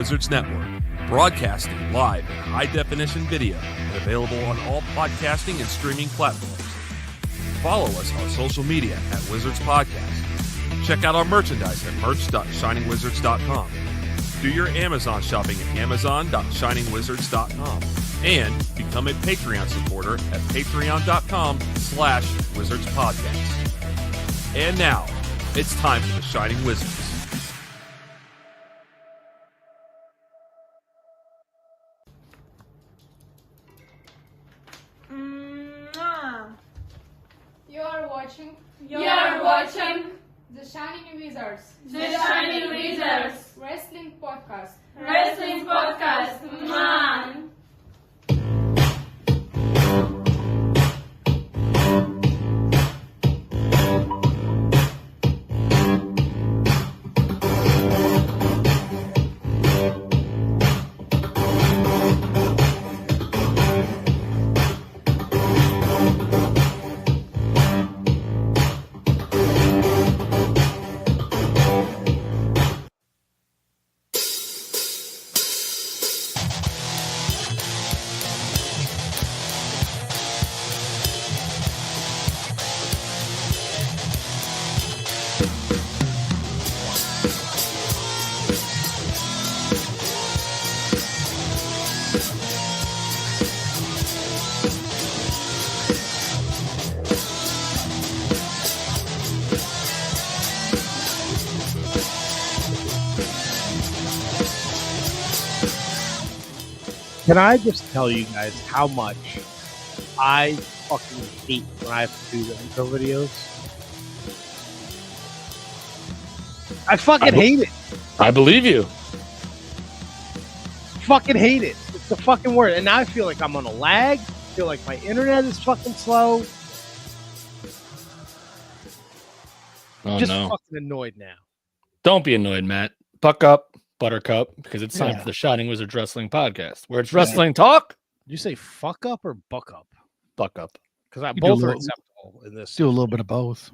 Wizards Network, broadcasting live in high-definition video and available on all podcasting and streaming platforms. Follow us on social media at Wizards Podcast. Check out our merchandise at merch.shiningwizards.com. Do your Amazon shopping at amazon.shiningwizards.com. And become a Patreon supporter at patreon.com/wizardspodcast. And now, it's time for the Shining Wizards. You're watching The Shining Wizards. The Shining Wizards Wrestling Podcast. Wrestling Podcast. Man. Can I just tell you guys how much I fucking hate when I have to do the intro videos? I fucking hate it. I believe you. Fucking hate it. It's the fucking word. And now I feel like I'm on a lag. I feel like my internet is fucking slow. Oh, Just no. fucking annoyed now. Don't be annoyed, Matt. Buck up, Buttercup, because it's time for the Shining Wizards Wrestling Podcast, where it's wrestling talk. Did you say fuck up or buck up? Buck up. Because You both do are a- acceptable in this. Do a little bit of both.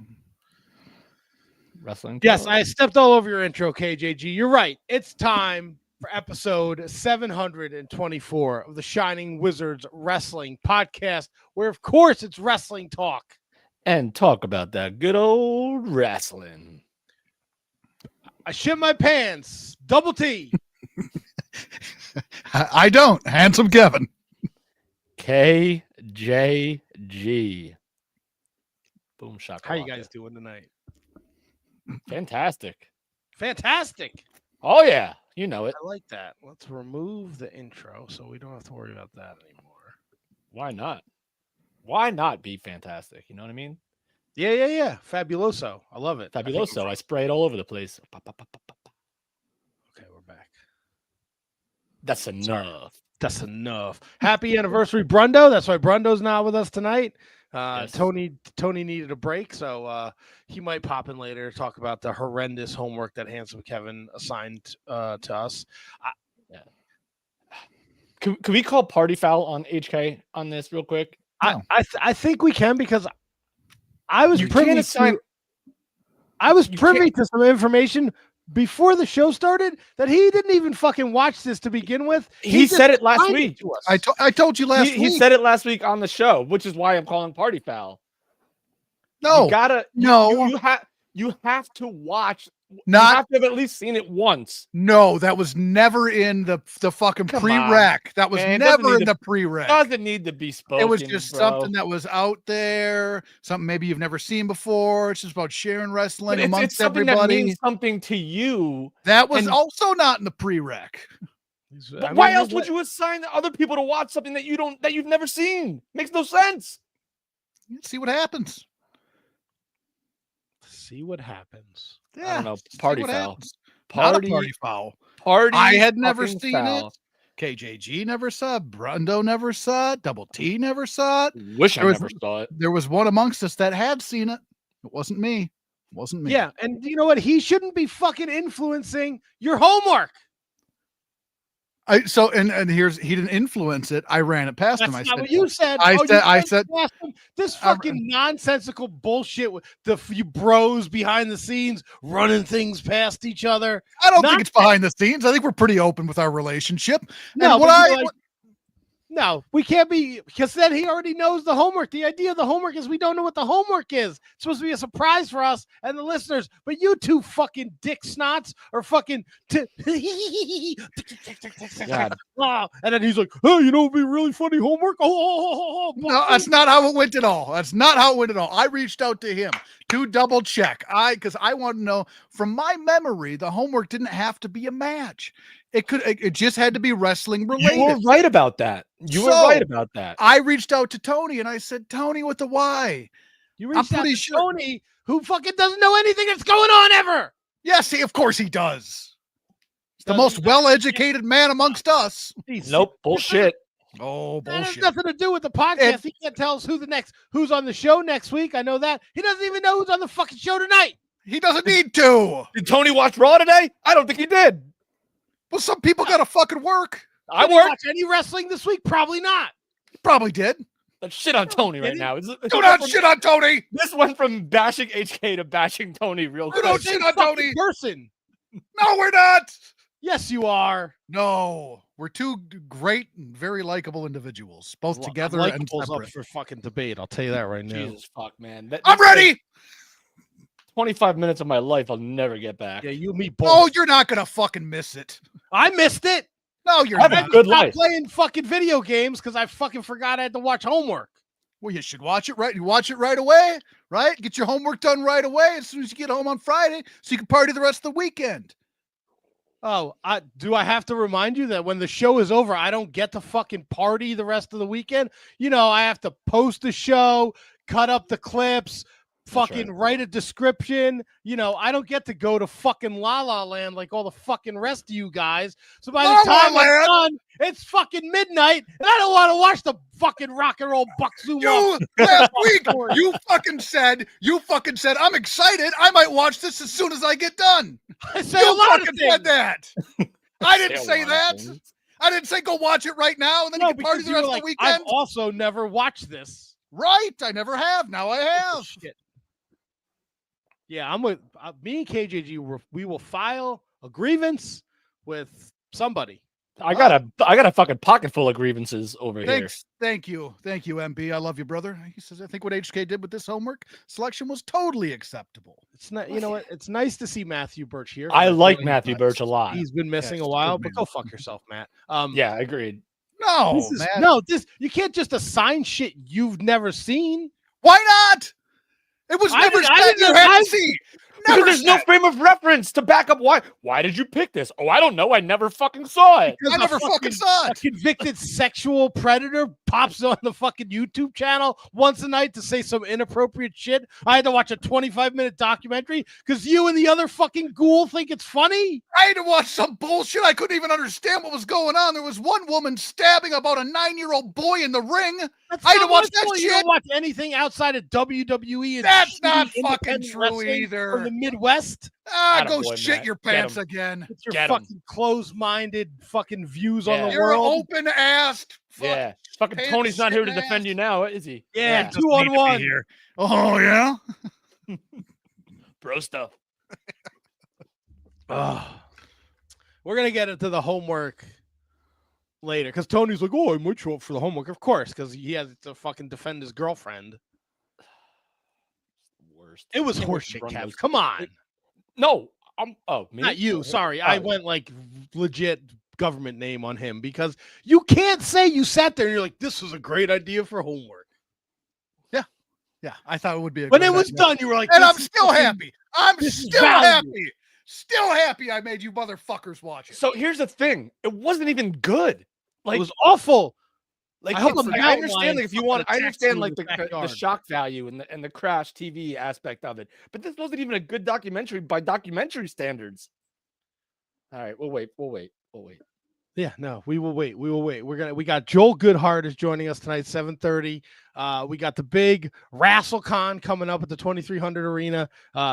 Wrestling Yes, talk. I stepped all over your intro, KJG. You're right. It's time for episode 724 of the Shining Wizards Wrestling Podcast, where, of course, it's wrestling talk. And talk about that good old wrestling. I shit my pants. Double T. I don't. Handsome Kevin. KJG. Boom shaka. How you guys doing tonight? Fantastic. Fantastic. Oh, yeah. You know it. I like that. Let's remove the intro so we don't have to worry about that anymore. Why not? Why not be fantastic? You know what I mean? Yeah. Fabuloso. I love it. Fabuloso. I spray it all over the place. Pa, pa, pa, pa, pa, pa. Okay, we're back. That's enough. That's enough. Happy anniversary, Brundo. That's why Brundo's not with us tonight. Yes. Tony needed a break, so he might pop in later to talk about the horrendous homework that Handsome Kevin assigned to us. Can we call party foul on HK on this real quick? I think we can, because I was You privy can't assign- to some information before the show started that he didn't even fucking watch this to begin with. He just said it last assigned week. to us. I told you last He week. said it last week on the show, which is why I'm calling party foul. No, You gotta no. you have to watch. You not have to have at least seen it once. no. That was never in the fucking Come prereq. That was Man, it doesn't never need in to- the prereq. Doesn't need to be spoken. It was just bro. something that was out there, something maybe you've never seen before. It's just about sharing wrestling But it's amongst something everybody. that means something to you. That was and- also not in the prereq. But why else would you assign other people to watch something that you've never seen? Makes no sense. See what happens. see what happens? Yeah, I don't know. see Party what foul. happens. Not a Party, party foul. party. I had never fucking seen foul. it. KJG never saw it. Brundo never saw it. Double T never saw it. Wish I There was- never saw it. There was one amongst us that had seen it. It wasn't me. It wasn't me. Yeah, and you know what? He shouldn't be fucking influencing your homework. And here's he didn't influence it. I ran it past That's him. I not said, what you said. I said, this fucking nonsensical bullshit with you bros behind the scenes running things past each other. I don't think it's behind the scenes. I think we're pretty open with our relationship. No, no, we can't be, because then he already knows the homework. The idea of the homework is we don't know what the homework is. It's supposed to be a surprise for us and the listeners. But you two fucking dick snots are fucking. And then he's like, "Oh, you know, it'd be really funny homework." No, that's not how it went at all. That's not how it went at all. I reached out to him to double check. Because I want to know, from my memory, the homework didn't have to be a match. It just had to be wrestling related. You were right about that. I reached out to Tony and I said, Tony with the Y. You reached out to Tony, who fucking doesn't know anything that's going on ever. Yes, of course he does. He's the most well-educated man amongst us. Nope, bullshit. Oh, that has bullshit. nothing to do with the podcast. He can't tell us who's on the show next week. I know that. He doesn't even know who's on the fucking show tonight. He doesn't need to. Did Tony watch Raw today? I don't think he did. Well, some people got to fucking work. Did he watch any wrestling this week? Probably not. He probably did. Let's shit on Tony right now. Do not shit on Tony. This went from bashing HK to bashing Tony real quick. Don't shit on Tony. Person. No, we're not. Yes, you are. No, we're two great and very likable individuals, both together and separate. Up for fucking debate. I'll tell you that right now. Jesus fuck, man. I'm ready. 25 minutes of my life I'll never get back. Yeah, you and me both. Oh, you're not gonna fucking miss it. I missed it. No, you're not. not. Good life. Playing fucking video games because I fucking forgot I had to watch homework. Well, you should watch it right. You watch it right away, right? Get your homework done right away as soon as you get home on Friday, so you can party the rest of the weekend. Oh, do I have to remind you that when the show is over, I don't get to fucking party the rest of the weekend? You know, I have to post the show, cut up the clips, fucking write a description. You know, I don't get to go to fucking La La Land like all the fucking rest of you guys. So by the time I'm done, it's fucking midnight, and I don't want to watch the fucking rock and roll Buck Zumhofe. Last week, you fucking said, I'm excited. I might watch this as soon as I get done. I said a lot of things. Said that. I didn't say that. I didn't say go watch it right now, and then you can party the rest of the weekend. I've also never watched this. Right, I never have. Now I have. Shit. Yeah, I'm with me and KJG. We will file a grievance with somebody. I got a fucking pocket full of grievances over here. Thank you, MB. I love you, brother. He says, I think what HK did with this homework selection was totally acceptable. It's not, you know what? It's nice to see Matthew Birch here. I like Matthew Birch a lot. He's been missing a while, but go fuck yourself, Matt. Yeah, agreed. No, man. You can't just assign shit you've never seen. Why not? It was never said you had to see. Because there's no frame of reference to back up why did you pick this? Oh, I don't know. I never fucking saw it. I never fucking saw it. A convicted sexual predator pops on the fucking YouTube channel once a night to say some inappropriate shit. I had to watch a 25-minute documentary because you and the other fucking ghoul think it's funny. I had to watch some bullshit. I couldn't even understand what was going on. There was one woman stabbing about a 9-year-old boy in the ring. I had to watch that shit. You don't watch anything outside of WWE. And that's not fucking true either. From the Midwest. Go shit your pants again. It's your fucking closed-minded fucking views on the You're world. You're open-assed. Yeah. Fucking Tony's not here to defend you now, is he? Yeah, 2-on-1. Oh, yeah? Bro stuff. We're going to get into the homework later because Tony's like, oh, I might show up for the homework. Of course, because he has to fucking defend his girlfriend. Worst. It was horseshit, Kev. Come on. No. Me? Not you. Sorry. I went like legit government name on him because you can't say you sat there and you're like, this was a great idea for homework. Yeah. I thought it would be a When it was done, you were like, and I'm still happy. I'm still happy. Still happy I made you motherfuckers watch it. So here's the thing. It wasn't even good. Like, it was awful. Like, I understand, like, if you want, I understand, like, the shock value and the Crash TV aspect of it, but this wasn't even a good documentary by documentary standards. All right, we'll wait. Yeah, no, we will wait. We will wait. We got Joel Goodhart is joining us tonight, 7:30. We got the big RassleCon coming up at the 2300 Arena,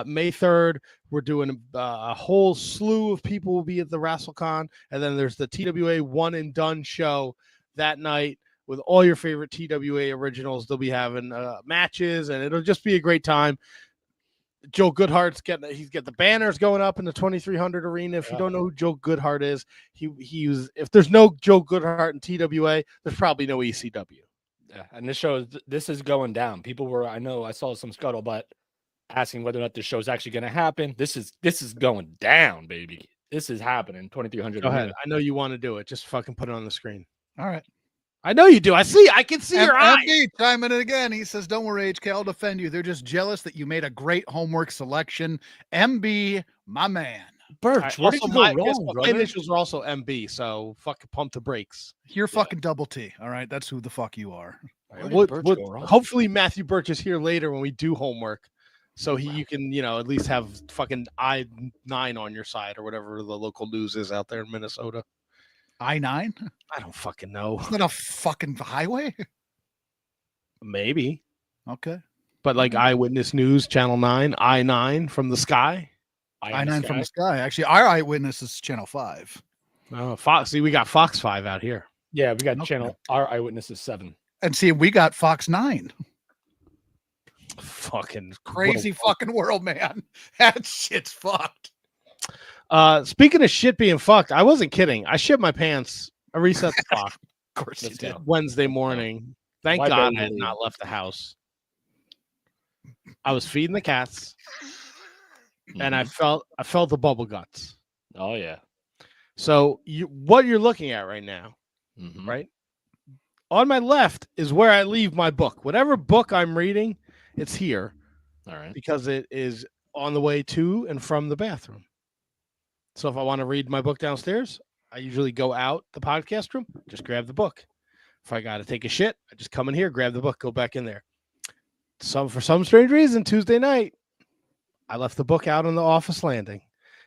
May 3rd. We're doing a whole slew of people will be at the RassleCon, and then there's the TWA One and Done show that night with all your favorite TWA originals. They'll be having matches, and it'll just be a great time. Joe Goodhart's he's got the banners going up in the 2300 Arena. If you don't know who Joe Goodhart is, he was, if there's no Joe Goodhart in TWA, there's probably no ECW. Yeah, and this is going down. People were, I know I saw some scuttlebutt asking whether or not this show is actually going to happen. This is going down, baby. This is happening. 2300. Go ahead. I know you want to do it. Just fucking put it on the screen. All right. I know you do. I can see your eyes. MD chiming in again. He says, "Don't worry, HK, I'll defend you. They're just jealous that you made a great homework selection." MB, my man. Birch, what did you go wrong, my initials are also MB, so fucking pump the brakes. You're fucking double T. All right, that's who the fuck you are. Hopefully Matthew Birch is here later when we do homework, so you can at least have fucking I-9 on your side or whatever the local news is out there in Minnesota. I-9? I don't fucking know. It's not a fucking highway. Maybe. Okay. But like Eyewitness News, Channel 9, I-9 from the sky. I-9 from the sky. Actually, our Eyewitness is Channel 5. Oh, Fox. See, we got Fox 5 out here. Yeah, we got channel. Our Eyewitness is 7. And see, we got Fox 9. Fucking crazy fucking world, man. That shit's fucked. Speaking of shit being fucked, I wasn't kidding. I shit my pants. I reset the clock. Of course you did. Wednesday morning. Thank God I had not left the house. I was feeding the cats, and I felt the bubble guts. Oh yeah. So what you're looking at right now, right? On my left is where I leave my book. Whatever book I'm reading, it's here. All right. Because it is on the way to and from the bathroom. So if I want to read my book downstairs, I usually go out the podcast room, just grab the book. If I got to take a shit, I just come in here, grab the book, go back in there. For some strange reason, Tuesday night, I left the book out on the office landing.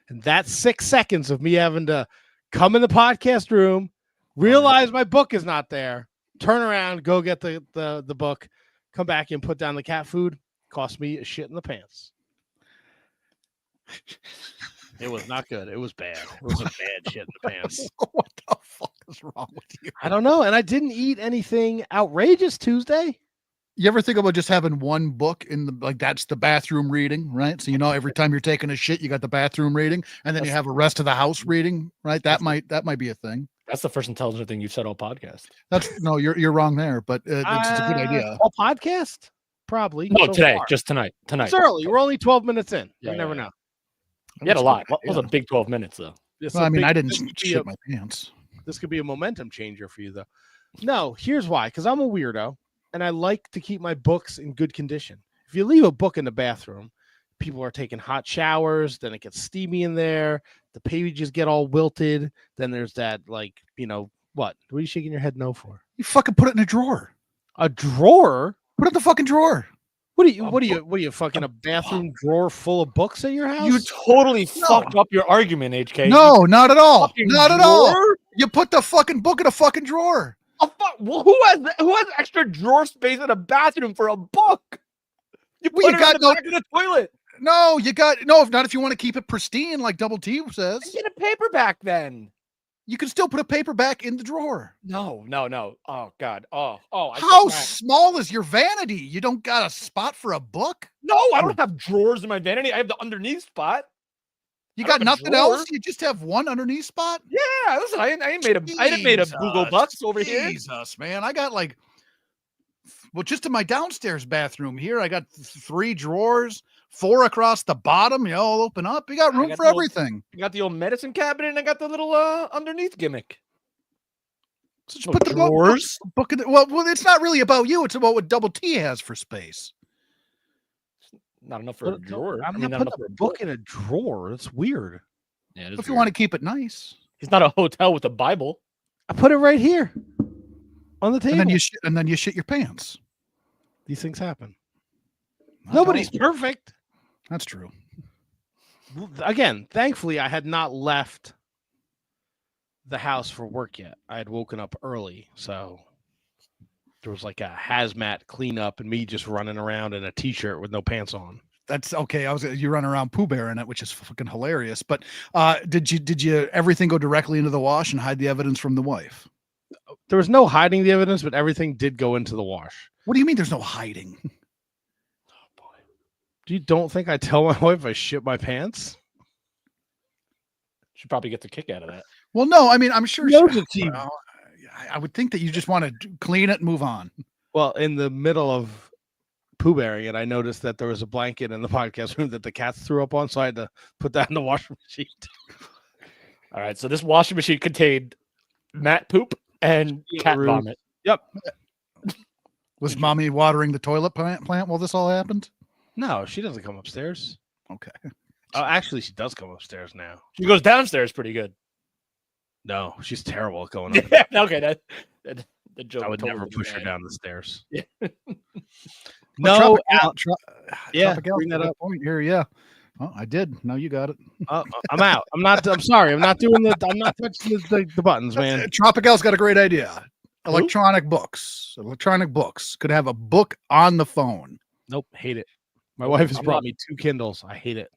And that's 6 seconds of me having to come in the podcast room, realize my book is not there, turn around, go get the book, come back and put down the cat food. Cost me a shit in the pants. It was not good. It was bad. It was a bad shit in the pants. What the fuck is wrong with you? I don't know. And I didn't eat anything outrageous Tuesday. You ever think about just having one book in the, like, that's the bathroom reading, right? So, every time you're taking a shit, you got the bathroom reading, and then you have a rest of the house reading, right? That might be a thing. That's the first intelligent thing you've said all podcast. No, you're wrong there, but it's a good idea. All podcast? Probably. No, today, just tonight. It's early. We're only 12 minutes in. You never know. You had a lot. It was a big 12 minutes, though. Well, I didn't shit my pants. This could be a momentum changer for you, though. No, here's why. Because I'm a weirdo, and I like to keep my books in good condition. If you leave a book in the bathroom, people are taking hot showers, then it gets steamy in there, the pages get all wilted, then there's that, like, what? What are you shaking your head no for? You fucking put it in a drawer. A drawer? Put it in the fucking drawer. What are you fucking a bathroom drawer full of books at your house? You totally fucked up your argument, HK. No, not at all. Not at all. You put the fucking book in a fucking drawer. Well, who has extra drawer space in a bathroom for a book? You put it in the back of the toilet. No, not if you want to keep it pristine, like Double T says. Get a paperback then. You can still put a paperback in the drawer. No. Oh God. Oh. How small is your vanity? You don't got a spot for a book? No, I don't have drawers in my vanity. I have the underneath spot. You got nothing else? You just have one underneath spot? Yeah, listen, I didn't made a Google Bucks over here. Jesus, man. I got just in my downstairs bathroom here, I got 3 drawers, 4 across the bottom. All open up. You got room for everything. You got the old medicine cabinet, and I got the little underneath gimmick. So just put the drawers. Book in well, it's not really about you. It's about what Double T has for space. Not enough for a drawer. I'm not putting a book in a drawer. It's weird. Yeah, if you want to keep it nice. He's not a hotel with a Bible. I put it right here on the table. And then you shit your pants. These things happen. Nobody's perfect. That's true. Again, thankfully, I had not left the house for work yet. I had woken up early, so there was like a hazmat cleanup and me just running around in a t-shirt with no pants on. That's okay. You run around Pooh Bear in it, which is fucking hilarious. But did you everything go directly into the wash and hide the evidence from the wife? There was no hiding the evidence, but everything did go into the wash. What do you mean there's no hiding? Oh boy. You don't think I tell my wife I shit my pants? She probably gets a kick out of that. Well, no, I mean, I'm sure she- I would think that you just want to clean it and move on. Well, in the middle of Pooh Bearing it, I noticed that there was a blanket in the podcast room that the cats threw up on, so I had to put that in the washing machine. All right, so this washing machine contained Matt poop and cat Rude. vomit. Yep. Was mommy watering the toilet plant while this all happened? No, she doesn't come upstairs. Okay. Oh, actually, she does come upstairs now. She goes downstairs pretty good. No, she's terrible at going up. Yeah, okay, that the joke. I would totally never push her bad. down the stairs. Yeah. No, Yeah, bring that up. Point here. Yeah. Oh, I did. No, you got it. I'm out. I'm sorry. I'm not touching the buttons, man. Tropical's got a great idea. Electronic books could have a book on the phone. Nope, hate it. My wife has I'm brought not- me 2 Kindles. I hate it.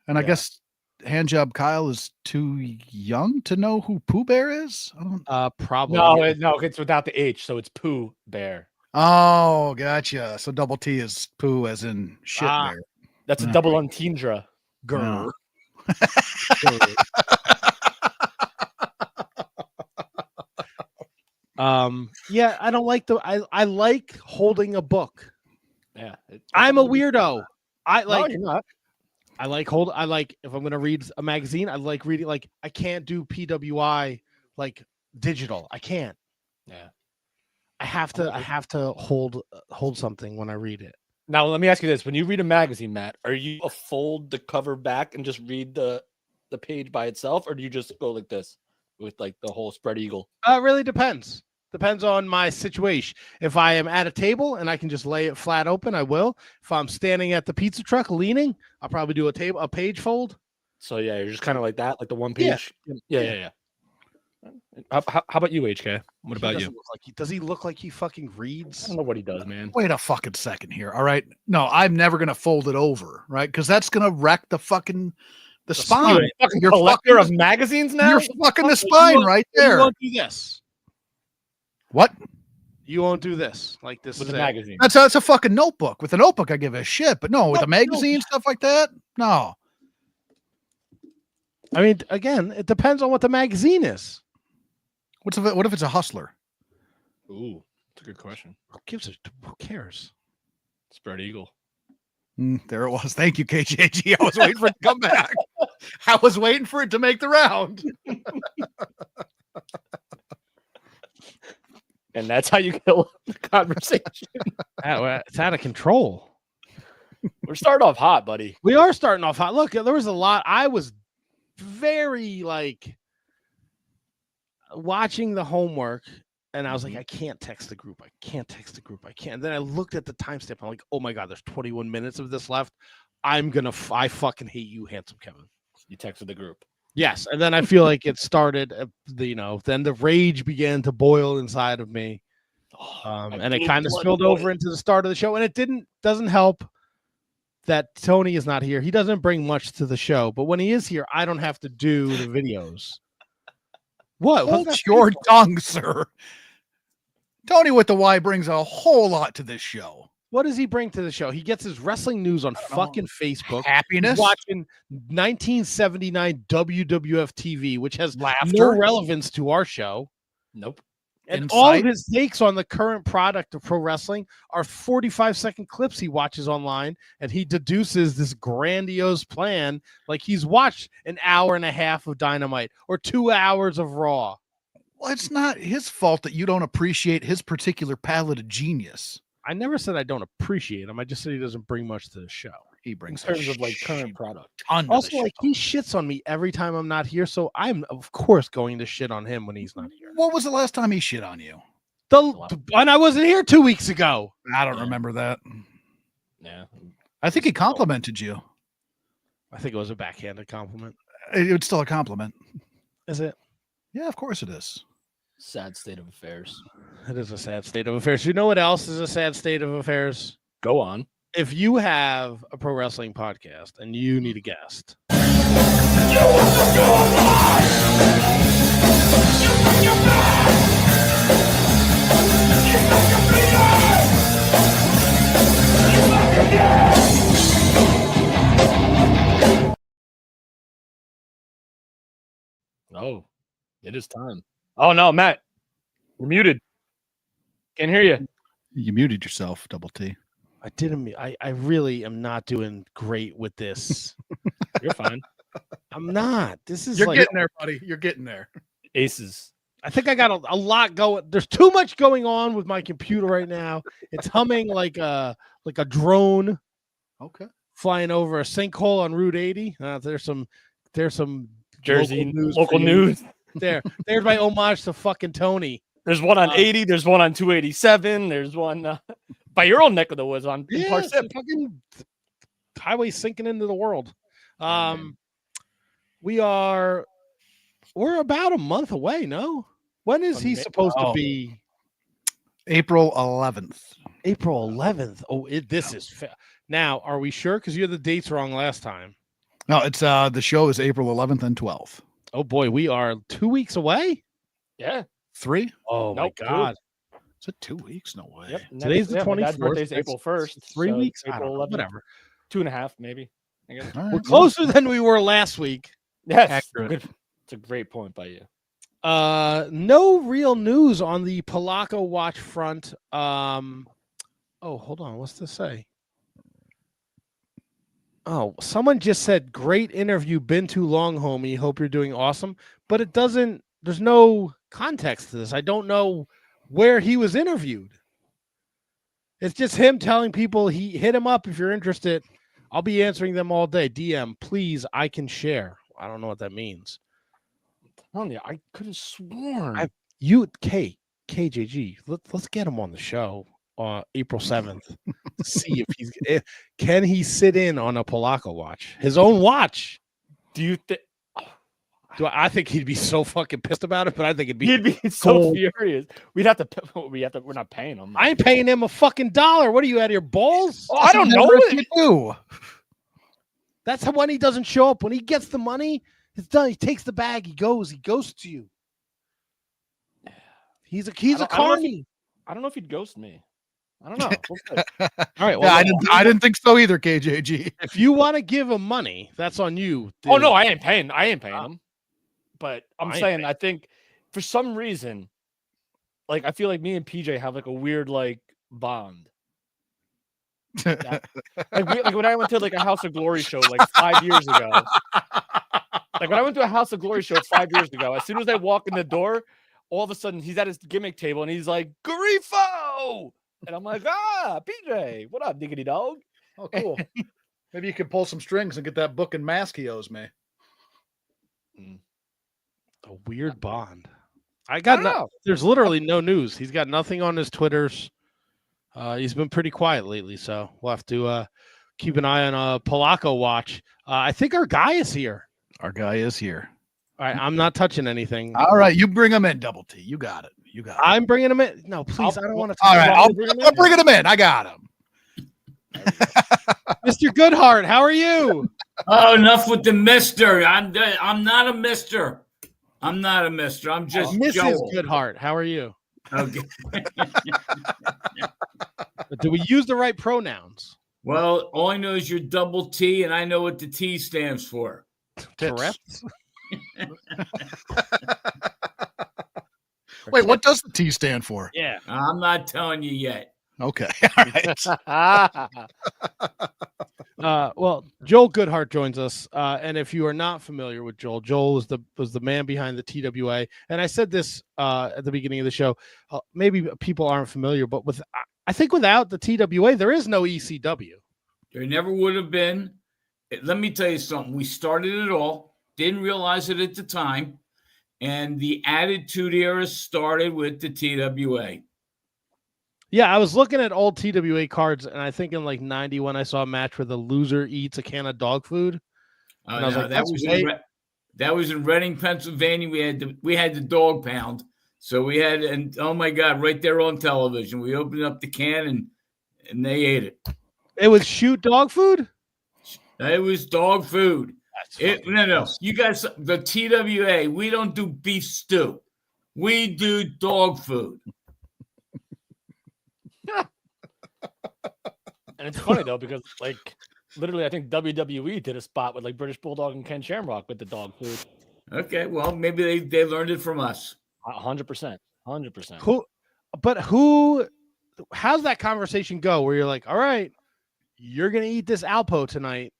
And I Yeah. guess Handjob Kyle is too young to know who Pooh Bear is. I don't. Probably. No, it's without the H, so it's Pooh Bear. Oh, gotcha. So double T is Pooh, as in shit bear. That's a Yeah. double entendre. Grr. Yeah, I don't like I like holding a book. Yeah, I'm a weirdo. I No, like you're not. I like if I'm gonna read a magazine, I like reading. Like I can't do PWI like digital. I can't. Yeah. I have to hold something when I read it. Now let me ask you this: when you read a magazine, Matt, are you a fold the cover back and just read the page by itself, or do you just go like this with like the whole spread eagle? It really depends. Depends on my situation. If I am at a table and I can just lay it flat open, I will. If I'm standing at the pizza truck leaning, I'll probably do a page fold. So yeah, you're just kind of like that, like the one Yeah. page. Yeah. How about you, HK? What about you? Does he look like he fucking I reads? don't know what he does, man. Wait a fucking second here. All right. No, I'm never gonna fold it over, right? Because that's gonna wreck the fucking the spine. You're a fucking You're collector fucking- of magazines now. You're fucking the spine right You there. won't do this. What? You won't do this. Like this with is a it. magazine. That's a fucking notebook. With a notebook, I give a shit. But no, with No, a magazine, stuff like that, no. I mean, again, it depends on what the magazine is. What if it's a hustler? Ooh, that's a good question. Who cares? Spread eagle. There it was. Thank you, KJG. I was waiting for it to come back. I was waiting for it to make the round. And that's how you kill the conversation. It's out of control. We're starting off hot, buddy. We are starting off hot. Look, there was a lot. I was very like watching the homework, and I was like, I can't text the group. I can't. And then I looked at the timestamp. I'm like, oh my god, there's 21 minutes of this left. I fucking hate you, handsome Kevin. You texted the group. Yes, and then I feel like it started. Then the rage began to boil inside of me, and it kind of spilled over into the start of the show. And it doesn't help that Tony is not here. He doesn't bring much to the show, but when he is here, I don't have to do the videos. What? Hold your tongue, sir. Tony with the Y brings a whole lot to this show. What does he bring to the show? He gets his wrestling news on fucking Facebook. Happiness, He's watching 1979 WWF TV, which has no laughter, relevance to our show. Nope. And all of insight. his takes on the current product of pro wrestling are 45-second clips he watches online, and he deduces this grandiose plan like he's watched an hour and a half of Dynamite or 2 hours of Raw. Well, it's not his fault that you don't appreciate his particular palette of genius. I never said I don't appreciate him. I just said he doesn't bring much to the show. He In brings terms of like current product. ton Also, like he shits on me every time I'm not here, so I'm of course going to shit on him when he's not here. What was the last time he shit on you? And I wasn't here 2 weeks ago. I don't Yeah. remember that. Yeah. I think he complimented you. I think it was a backhanded compliment. It's still a compliment. Is it? Yeah, of course it is. Sad state of affairs. It is a sad state of affairs. You know what else is a sad state of affairs? Go on. If you have a pro wrestling podcast and you need a guest, Oh, it is time. Oh no, Matt, you're muted. Can't hear you. You muted yourself, Double T. I didn't. I really am not doing great with this. You're fine. I'm not. This is You're like getting there, buddy. You're getting there. Aces. I think I got a lot going. There's too much going on with my computer right now. It's humming like a drone Okay. flying over a sinkhole on Route 80. There's some Jersey for local you. news. There's my homage to fucking Tony. There's one on 80. There's one on 287. There's one by your own neck of the woods on in Park some City. fucking highway sinking into the world. man. We're about a month away. No, when is he supposed to be? April 11th. April 11th. Oh, this is now. Are we sure? Because you had the dates wrong last time. No, it's the show is April 11th and 12th. Oh boy, we are 2 weeks away. Yeah. 3? Oh Nope, my God. Is it 2 weeks? No way. Yep. Today's the my dad's 24th. birthday's That's April 1st. 3 so weeks. I don't April know, 11th. whatever. 2.5 maybe. I guess. All right. We're closer than we were last week. Yes. Accurate. Good. It's a great point by you. No real news on the Polaco watch front. Oh, hold on. What's this say? Oh, someone just said, great interview. Been too long, homie. Hope you're doing awesome. But it doesn't, there's no context to this. I don't know where he was interviewed. It's just him telling people he hit him up if you're interested. I'll be answering them all day. DM, please, I can share. I don't know what that means. telling you, I could have sworn. KJG, let's get him on the show April 7th to see if can he sit in on a Polaco watch, his own watch. Do you think? I think he'd be so fucking pissed about it, but I think He'd be so furious. We're not paying him. I ain't paying him a fucking dollar. What are you, out of your balls? Oh, I don't know If it. you do. That's how when he doesn't show up. When he gets the money, it's done. He takes the bag. He goes to you. He's a carny. I don't know if he'd ghost me. I don't know. All right. Well, Yeah, I didn't think so either, KJG. if you want to give him money, that's on you. Oh no, I ain't paying him. But I'm I ain't saying, paying. I think for some reason, like I feel like me and PJ have like a weird like bond. Like when I went to like a House of Glory show like 5 years ago. Like when I went to a House of Glory show 5 years ago, as soon as I walk in the door, all of a sudden he's at his gimmick table and he's like, Garifo! And I'm like, PJ, what up, diggity dog? Oh, cool. Maybe you could pull some strings and get that book and mask he owes me. A weird bond. There's literally no news. He's got nothing on his Twitters. He's been pretty quiet lately, so we'll have to keep an eye on a Polaco watch. I think our guy is here. Our guy is here. All right, I'm not touching anything. All right, you bring him in, Double T. You got it. I'm bringing him in. No, please, I don't want to. All right, I'm bringing him in. I got him. Mr. Goodhart, how are you? Oh, enough with the mister. I'm not a mister. I'm not a mister. I'm just Mrs. Joel. Goodhart, how are you? Okay. Do we use the right pronouns? Well, all I know is you're double T, and I know what the T stands for. Correct. Wait, what does the T stand for? Yeah. I'm not telling you yet. Okay. All right. Well, Joel Goodhart joins us, and if you are not familiar with Joel was the man behind the TWA. And I said this at the beginning of the show. Maybe people aren't familiar, but I think without the TWA, there is no ECW. There never would have been. Let me tell you something. We started it all. Didn't realize it at the time. And the Attitude Era started with the TWA. Yeah, I was looking at old TWA cards, and I think in like 90 when I saw a match where the loser eats a can of dog food. And I was like, that was That was in Reading, Pennsylvania. We had the dog pound. So and oh my God, right there on television. We opened up the can and they ate it. It was shoot dog food? It was dog food. No. Gross. You guys, the TWA, we don't do beef stew. We do dog food. And it's funny though, because like literally I think WWE did a spot with like British Bulldog and Ken Shamrock with the dog food. Okay, well, maybe they learned it from us. 100%. 100%. How's that conversation go where you're like, all right, you're gonna eat this Alpo tonight?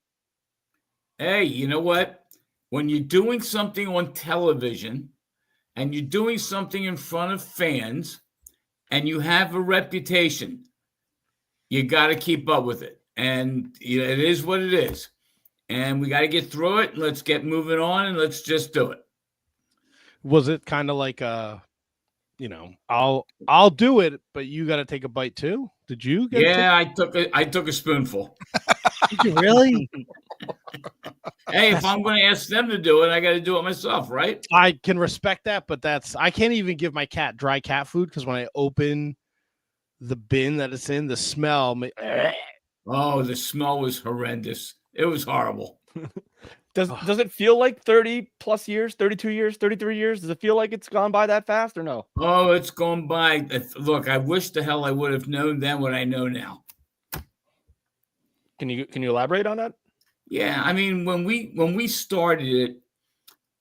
Hey, you know what? When you're doing something on television and you're doing something in front of fans and you have a reputation, you got to keep up with it. And it is what it is. And we got to get through it. Let's get moving on and let's just do it. Was it kind of like I'll do it, but you got to take a bite too? Did you? I took a spoonful. Did you really? Hey, if I'm going to ask them to do it, I got to do it myself, right? I can respect that, but I can't even give my cat dry cat food because when I open the bin that it's in, the smell. Oh, the smell was horrendous. It was horrible. Does it feel like 30 plus years, 32 years, 33 years? Does it feel like it's gone by that fast or no? Oh, it's gone by. Look, I wish the hell I would have known then what I know now. Can you elaborate on that? Yeah, I mean, when we started it,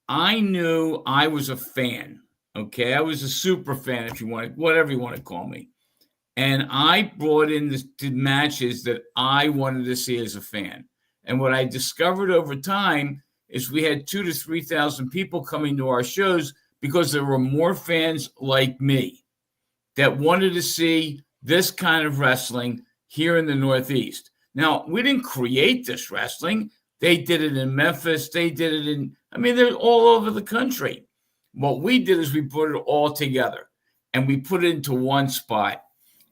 I knew I was a fan. Okay, I was a super fan, if you want, whatever you want to call me. And I brought in the matches that I wanted to see as a fan. And what I discovered over time is we had 2,000 to 3,000 people coming to our shows because there were more fans like me that wanted to see this kind of wrestling here in the Northeast. Now, we didn't create this wrestling. They did it in Memphis. They did it they're all over the country. What we did is we put it all together and we put it into one spot.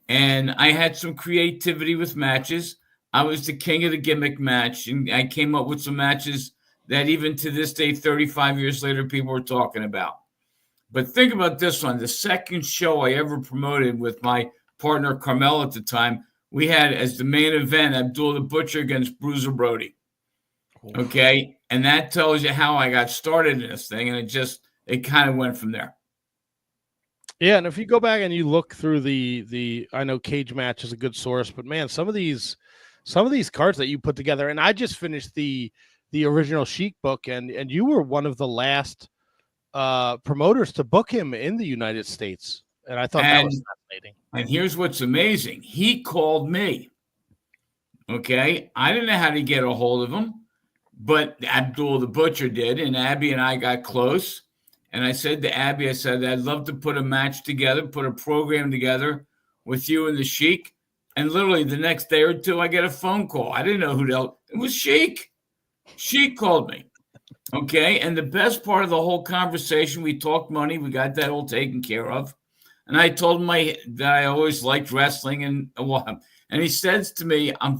And I had some creativity with matches. I was the king of the gimmick match. And I came up with some matches that even to this day, 35 years later, people are talking about. But think about this one. The second show I ever promoted with my partner, Carmel, at the time, we had as the main event, Abdul the Butcher against Bruiser Brody. Okay. And that tells you how I got started in this thing. And it kind of went from there. Yeah, and if you go back and you look through the I know Cage Match is a good source, but man, some of these cards that you put together, and I just finished the original Sheik book, and you were one of the last promoters to book him in the United States, and I thought that was fascinating. And here's what's amazing: he called me. Okay, I didn't know how to get a hold of him, but Abdul the Butcher did, and Abby and I got close. And I said to Abby, I'd love to put a match together, put a program together with you and the Sheik. And literally the next day or two, I get a phone call. I didn't know who the hell. It was Sheik. Sheik called me. Okay. And the best part of the whole conversation, we talked money. We got that all taken care of. And I told him that I always liked wrestling. And he says to me, I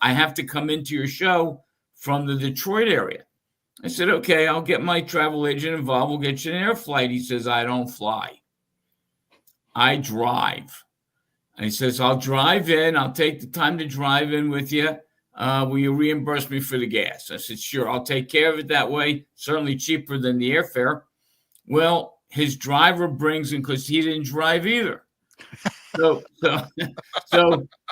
have to come into your show from the Detroit area. I said, okay, I'll get my travel agent involved. We'll get you an air flight. He says, I don't fly. I drive. And he says, I'll drive in. I'll take the time to drive in with you. Will you reimburse me for the gas? I said, sure, I'll take care of it that way. Certainly cheaper than the airfare. Well, his driver brings him because he didn't drive either. So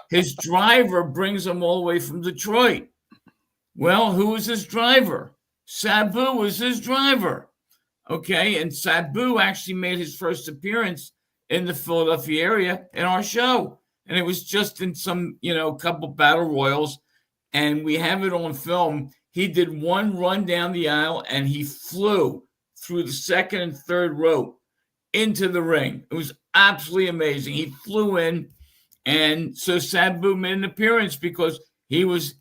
his driver brings him all the way from Detroit. Well, who was his driver? Sabu was his driver. Okay. And Sabu actually made his first appearance in the Philadelphia area in our show. And it was just in some, couple battle royals. And we have it on film. He did one run down the aisle and he flew through the second and third row into the ring. It was absolutely amazing. He flew in. And so Sabu made an appearance because he was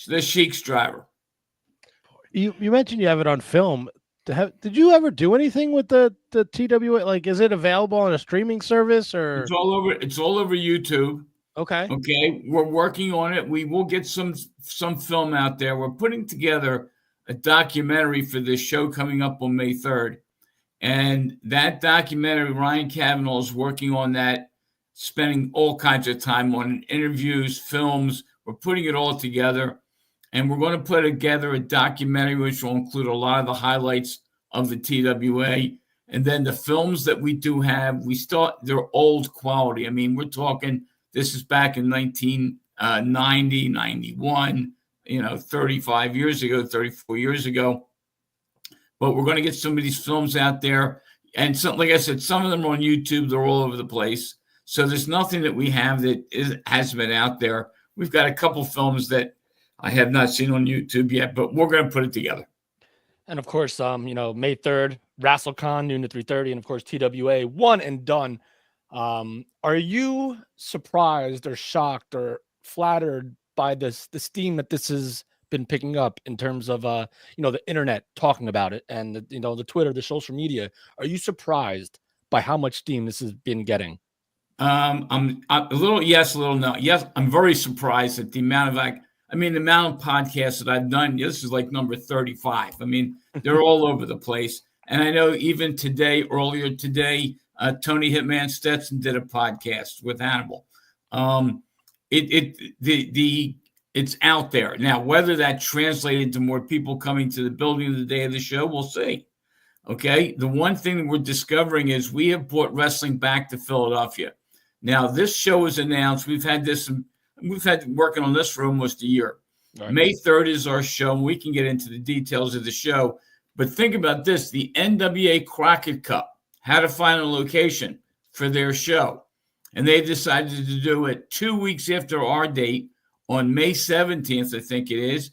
the Sheik's driver. You mentioned you have it on film. Did you ever do anything with the TWA? Like, is it available on a streaming service or? It's all over YouTube. Okay. Okay. We're working on it. We will get some film out there. We're putting together a documentary for this show coming up on May 3rd. And that documentary, Ryan Cavanaugh is working on that, spending all kinds of time on interviews, films. We're putting it all together. And we're going to put together a documentary which will include a lot of the highlights of the TWA. And then the films that we do have, they're old quality. I mean, we're talking, this is back in 1990, 91, 35 years ago, 34 years ago. But we're going to get some of these films out there. And like I said, some of them are on YouTube. They're all over the place. So there's nothing that we have that hasn't been out there. We've got a couple films that I have not seen on YouTube yet, but we're going to put it together. And of course, May 3rd, WrestleCon, noon to 3:30, and of course, TWA, one and done. Are you surprised or shocked or flattered by the steam that this has been picking up in terms of the internet talking about it and the Twitter, the social media? Are you surprised by how much steam this has been getting? I'm a little yes, a little no. Yes, I'm very surprised at the amount of podcasts that I've done. This is like number 35. I mean, they're all over the place. And I know even earlier today, Tony Hitman Stetson did a podcast with Hannibal. It's out there. Now, whether that translated to more people coming to the building the day of the show, we'll see. Okay. The one thing that we're discovering is we have brought wrestling back to Philadelphia. Now, this show is announced. We've had working on this for almost a year. Right. May 3rd is our show, and we can get into the details of the show. But think about this. The NWA Crockett Cup had to find a location for their show. And they decided to do it 2 weeks after our date on May 17th, I think it is,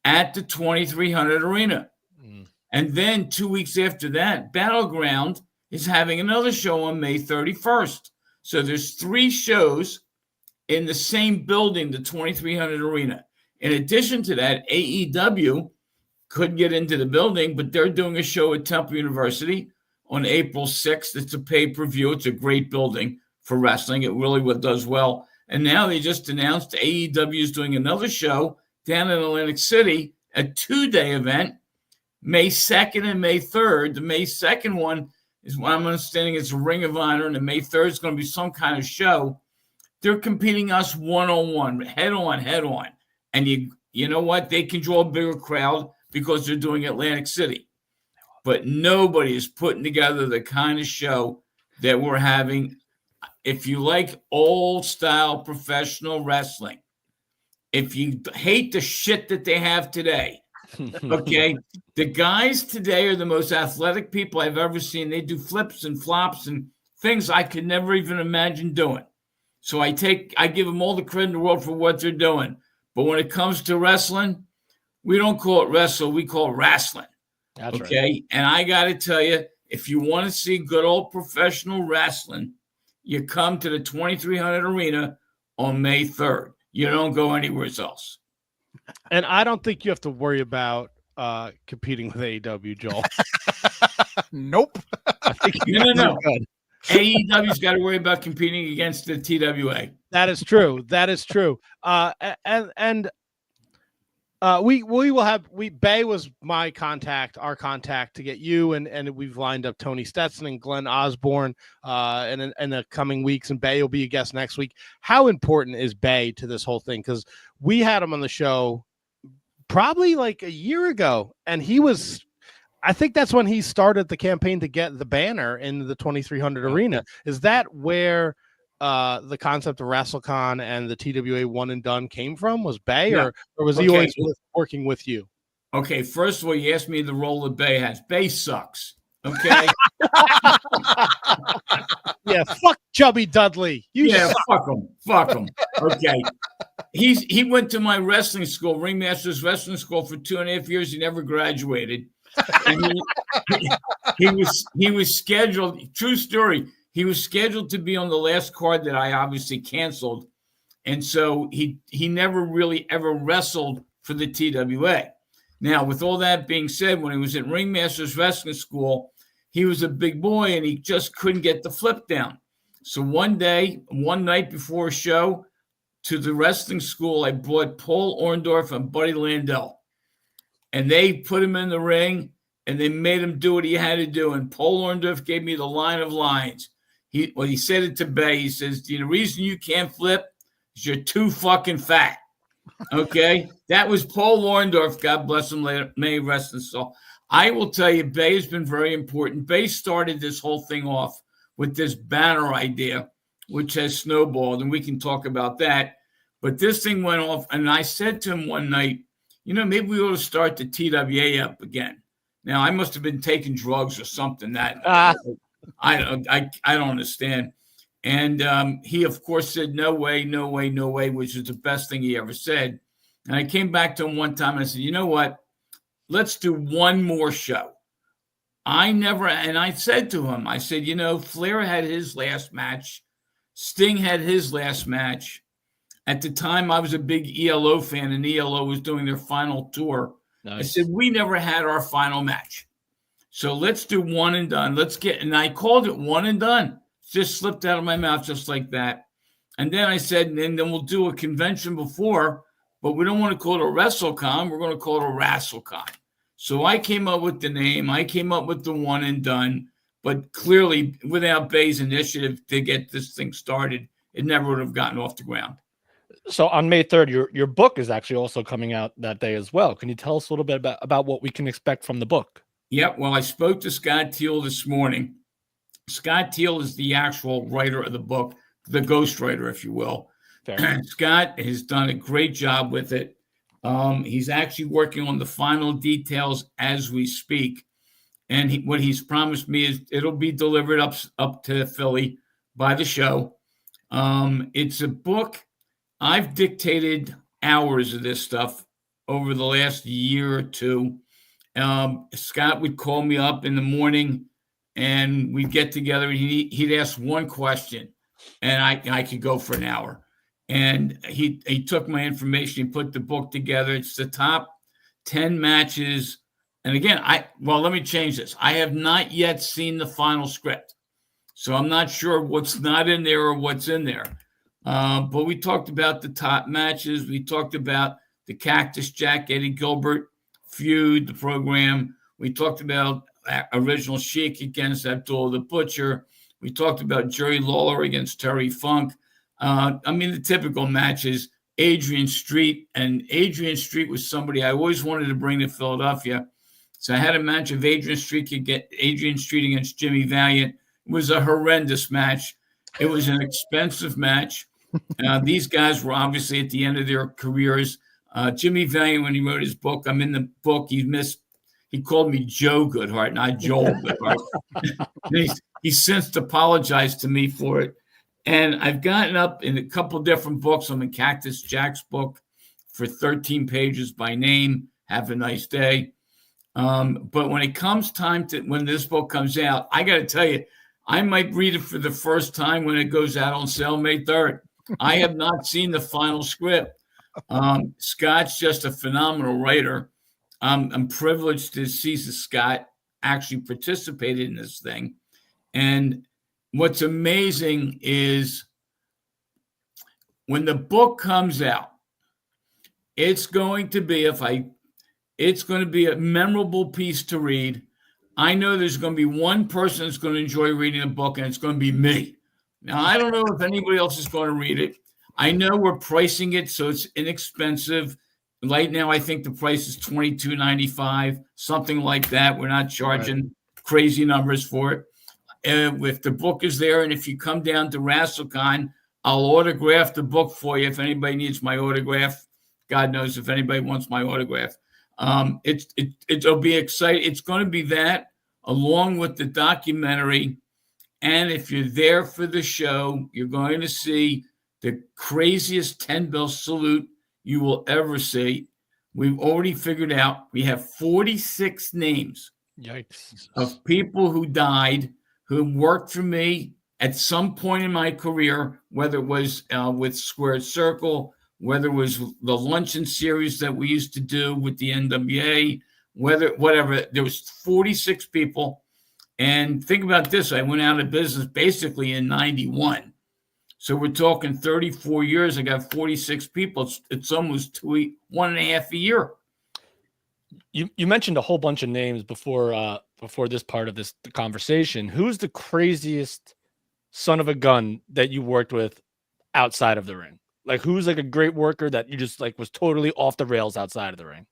at the 2300 Arena. Mm. And then 2 weeks after that, Battleground is having another show on May 31st. So there's 3 shows in the same building, the 2300 Arena. In addition to that, AEW couldn't get into the building, but they're doing a show at Temple University on April 6th. It's a pay-per-view. It's a great building for wrestling. It really does well. And now they just announced AEW is doing another show down in Atlantic City, a 2-day event, May 2nd and May 3rd. The May 2nd one is what I'm understanding is a Ring of Honor, and the May 3rd is going to be some kind of show. They're competing us one-on-one, head-on. And you know what? They can draw a bigger crowd because they're doing Atlantic City. But nobody is putting together the kind of show that we're having. If you like old-style professional wrestling, if you hate the shit that they have today, okay, the guys today are the most athletic people I've ever seen. They do flips and flops and things I could never even imagine doing. So I give them all the credit in the world for what they're doing. But when it comes to wrestling, we don't call it wrestle, we call it wrestling. That's okay? Right. And I got to tell you, if you want to see good old professional wrestling, you come to the 2300 Arena on May 3rd. You don't go anywhere else. And I don't think you have to worry about competing with AEW, Joel. Nope. I think No. AEW's got to worry about competing against the TWA. That is true. We will have Bay was our contact to get you, and we've lined up Tony Stetson and Glenn Osborne in the coming weeks, and Bay will be a guest next week. How important is Bay to this whole thing? Because we had him on the show probably like a year ago, and I think that's when he started the campaign to get the banner in the 2300 Arena. Is that where the concept of WrestleCon and the TWA one and done came from? Was Bay, or was he always working with you? Okay, first of all, you asked me the role that Bay has. Bay sucks. Okay. Yeah, fuck Chubby Dudley. Fuck him. Okay. He went to my wrestling school, Ringmasters Wrestling School, for 2.5 years. He never graduated. And he was scheduled. True story. He was scheduled to be on the last card that I obviously canceled. And so he never really ever wrestled for the TWA. Now, with all that being said, when he was at Ringmasters Wrestling School, he was a big boy and he just couldn't get the flip down. So one night before a show to the wrestling school, I brought Paul Orndorff and Buddy Landell. and they put him in the ring, and they made him do what he had to do. And Paul Orndorff gave me the line of lines. He said it to Bay. He says, the reason you can't flip is you're too fucking fat. Okay? That was Paul Orndorff. God bless him. May he rest his soul. I will tell you, Bay has been very important. Bay started this whole thing off with this banner idea, which has snowballed, and we can talk about that. But this thing went off, and I said to him one night, maybe we ought to start the TWA up again. Now, I must have been taking drugs or something that I don't understand. And he, of course, said, no way, no way, no way, which is the best thing he ever said. And I came back to him one time and I said, you know what? Let's do one more show. And I said to him, I said, Flair had his last match. Sting had his last match. At the time, I was a big ELO fan, and ELO was doing their final tour. Nice. I said, we never had our final match. So let's do one and done. And I called it one and done. Just slipped out of my mouth just like that. And then I said, and then we'll do a convention before, but we don't want to call it a WrestleCon. We're going to call it a RassleCon. So I came up with the name. I came up with the one and done. But clearly, without Bay's initiative to get this thing started, it never would have gotten off the ground. So on May 3rd, your book is actually also coming out that day as well. Can you tell us a little bit about what we can expect from the book? Yep. Well, I spoke to Scott Teal this morning. Scott Teal is the actual writer of the book, the ghostwriter, if you will. Scott has done a great job with it. He's actually working on the final details as we speak. And what he's promised me is it'll be delivered up to Philly by the show. It's a book. I've dictated hours of this stuff over the last year or two. Scott would call me up in the morning and we'd get together and he'd ask one question and I could go for an hour. And he took my information, he put the book together. It's the top 10 matches. And again, let me change this. I have not yet seen the final script. So I'm not sure what's not in there or what's in there. But we talked about the top matches. We talked about the Cactus Jack, Eddie Gilbert feud, the program. We talked about Original Sheik against Abdullah the Butcher. We talked about Jerry Lawler against Terry Funk. The typical matches. Adrian Street. And Adrian Street was somebody I always wanted to bring to Philadelphia. So I had a match of Adrian Street against Jimmy Valiant. It was a horrendous match. It was an expensive match. These guys were obviously at the end of their careers. Jimmy Valiant, when he wrote his book, I'm in the book, he called me Joe Goodhart, not Joel Goodhart. He's since apologized to me for it. And I've gotten up in a couple different books. I'm in Cactus Jack's book for 13 pages by name. Have a nice day. But when it comes time when this book comes out, I got to tell you, I might read it for the first time when it goes out on sale May 3rd. I have not seen the final script. Scott's just a phenomenal writer. I'm privileged to see Scott actually participated in this thing. And what's amazing is when the book comes out, it's going to be a memorable piece to read. I know there's going to be one person that's going to enjoy reading a book, and it's going to be me. Now, I don't know if anybody else is going to read it. I know we're pricing it so it's inexpensive. Right now, I think the price is $22.95, something like that. We're not charging crazy numbers for it. If the book is there, and if you come down to WrestleCon, I'll autograph the book for you if anybody needs my autograph. God knows if anybody wants my autograph. It'll be exciting. It's going to be that along with the documentary. And if you're there for the show, you're going to see the craziest 10-bell salute you will ever see. We've already figured out we have 46 names of people who died, who worked for me at some point in my career, whether it was with Squared Circle, whether it was the luncheon series that we used to do with the NWA, whatever. There was 46 people. And think about this. I went out of business basically in 91. So we're talking 34 years. I got 46 people. It's almost 1.5 a year. You mentioned a whole bunch of names before this part of this conversation. Who's the craziest son of a gun that you worked with outside of the ring? Like, who's like a great worker that you just like was totally off the rails outside of the ring?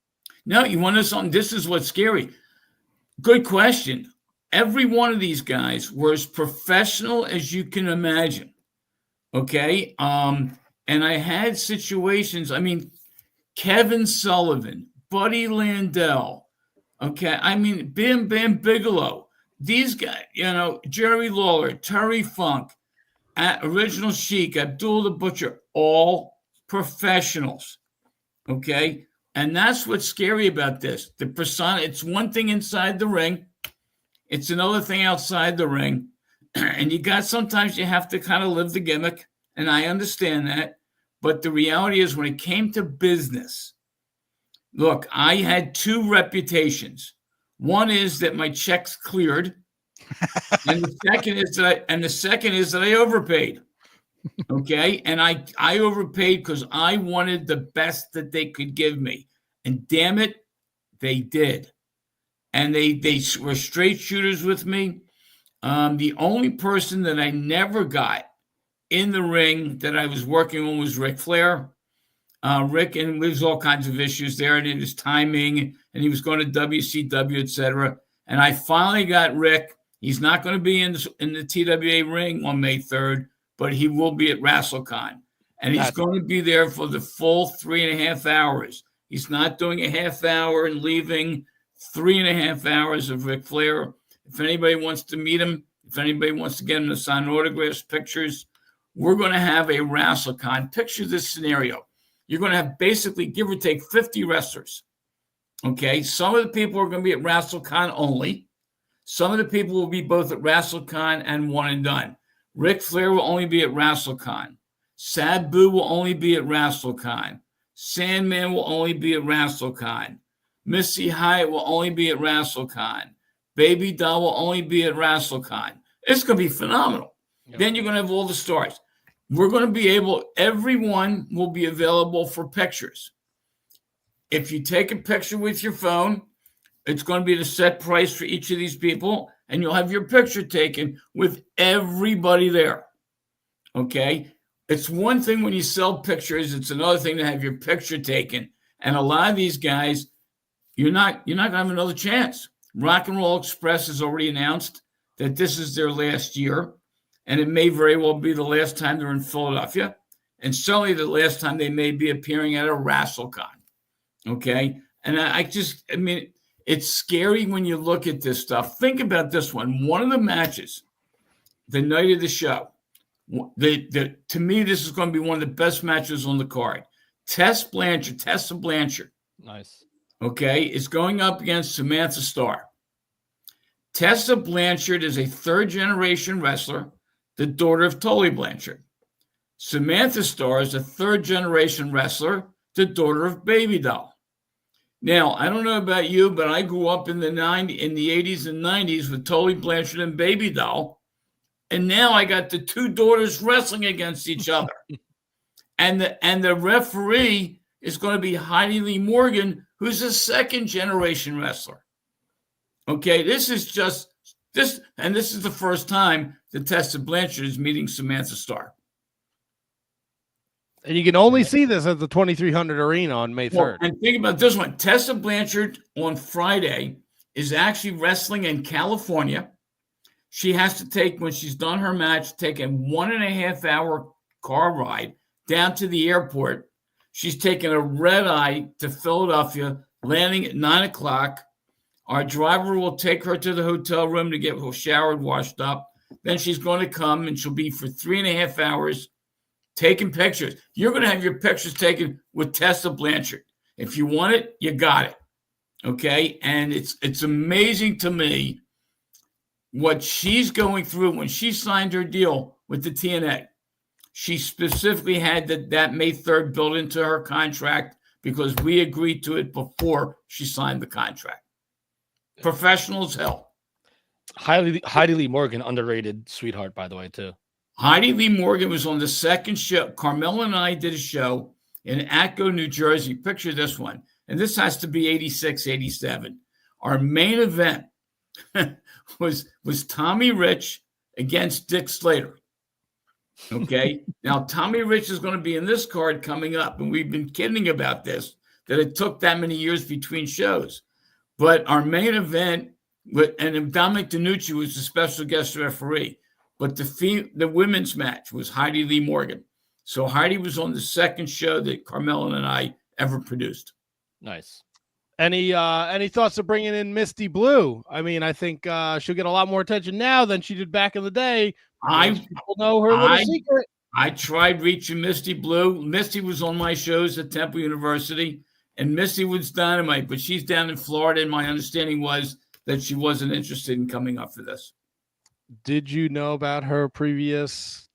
No, you want to know something? This is what's scary. Good question. Every one of these guys were as professional as you can imagine. Okay. And I had situations. I mean, Kevin Sullivan, Buddy Landell. Okay. I mean, Bam Bam Bigelow. These guys, Jerry Lawler, Terry Funk, Original Sheik, Abdul the Butcher, all professionals. Okay. And that's what's scary about this. The persona, it's one thing inside the ring. It's another thing outside the ring. And sometimes you have to kind of live the gimmick. And I understand that. But the reality is when it came to business, look, I had two reputations. One is that my checks cleared. And the second is that I overpaid. Okay. And I overpaid because I wanted the best that they could give me. And damn it, they did. And they were straight shooters with me. The only person that I never got in the ring that I was working on was Ric Flair. Rick, and there was all kinds of issues there, and his timing, and he was going to WCW, etc. And I finally got Rick. He's not going to be in the TWA ring on May 3rd, but he will be at WrestleCon. And he's going to be there for the full 3.5 hours. He's not doing a half hour and leaving. 3.5 hours of Ric Flair. If anybody wants to meet him, if anybody wants to get him to sign autographs, pictures, we're going to have a WrestleCon. Picture this scenario. You're going to have basically, give or take, 50 wrestlers. Okay? Some of the people are going to be at WrestleCon only. Some of the people will be both at WrestleCon and One and Done. Ric Flair will only be at WrestleCon. Sabu will only be at WrestleCon. Sandman will only be at WrestleCon. Missy Hyatt will only be at WrestleCon. Baby Doll will only be at WrestleCon. It's going to be phenomenal. Yep. Then you're going to have all the stars. We're going to be everyone will be available for pictures. If you take a picture with your phone, it's going to be the set price for each of these people, and you'll have your picture taken with everybody there. Okay? It's one thing when you sell pictures. It's another thing to have your picture taken. And a lot of these guys, you're not going to have another chance. Rock and Roll Express has already announced that this is their last year, and it may very well be the last time they're in Philadelphia, and certainly the last time they may be appearing at a WrestleCon. Okay? And I mean, it's scary when you look at this stuff. Think about this one. One of the matches, the night of the show, to me, this is going to be one of the best matches on the card. Tessa Blanchard. Nice. Okay, is going up against Samantha Starr. Tessa Blanchard is a third-generation wrestler, the daughter of Tully Blanchard. Samantha Starr is a third-generation wrestler, the daughter of Baby Doll. Now, I don't know about you, but I grew up in the 80s and 90s with Tully Blanchard and Baby Doll, and now I got the two daughters wrestling against each other. And the referee is going to be Heidi Lee Morgan, who's a second-generation wrestler. Okay, this is the first time that Tessa Blanchard is meeting Samantha Starr. And you can only see this at the 2300 Arena on May 3rd. Well, and think about this one. Tessa Blanchard on Friday is actually wrestling in California. She has to take, when she's done her match, take a 1.5 hour car ride down to the airport. She's taking a red eye to Philadelphia, landing at 9 o'clock. Our driver will take her to the hotel room to get her showered, washed up. Then she's going to come, and she'll be for 3.5 hours taking pictures. You're going to have your pictures taken with Tessa Blanchard. If you want it, you got it. Okay? And it's amazing to me what she's going through. When she signed her deal with the TNA, she specifically had that May 3rd built into her contract because we agreed to it before she signed the contract. Professional as hell. Heidi Lee Morgan, underrated sweetheart, by the way, too. Heidi Lee Morgan was on the second show. Carmella and I did a show in Atco, New Jersey. Picture this one. and this has to be 86, 87. Our main event was Tommy Rich against Dick Slater. Okay. Now, Tommy Rich is going to be in this card coming up, and we've been kidding about this, that it took that many years between shows. But our main event, and Dominic DeNucci was the special guest referee, but the women's match was Heidi Lee Morgan. So Heidi was on the second show that Carmella and I ever produced. Nice. Any thoughts of bringing in Misty Blue? I mean, I think she'll get a lot more attention now than she did back in the day. People know her little secret. I tried reaching Misty Blue. Misty was on my shows at Temple University, and Misty was dynamite, but she's down in Florida, and my understanding was that she wasn't interested in coming up for this. Did you know about her previous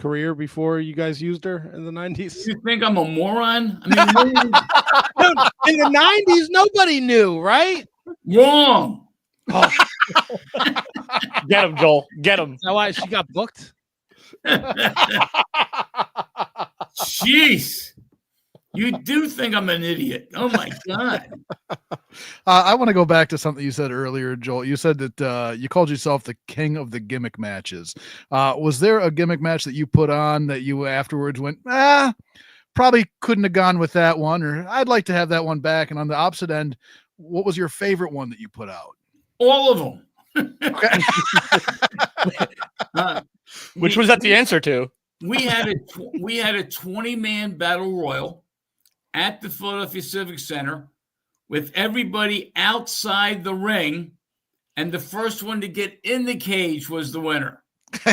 career before you guys used her in the 90s? You think I'm a moron? I mean, in the 90s, nobody knew, right? Wrong. Oh. Get him, Joel. Get him. Is that why she got booked? Jeez. You do think I'm an idiot. Oh, my God. I want to go back to something you said earlier, Joel. You said that you called yourself the king of the gimmick matches. Was there a gimmick match that you put on that you afterwards went, probably couldn't have gone with that one, or I'd like to have that one back? And on the opposite end, what was your favorite one that you put out? All of them. Okay. Which was that the answer to? We had a 20-man battle royal at the Philadelphia Civic Center with everybody outside the ring, and the first one to get in the cage was the winner.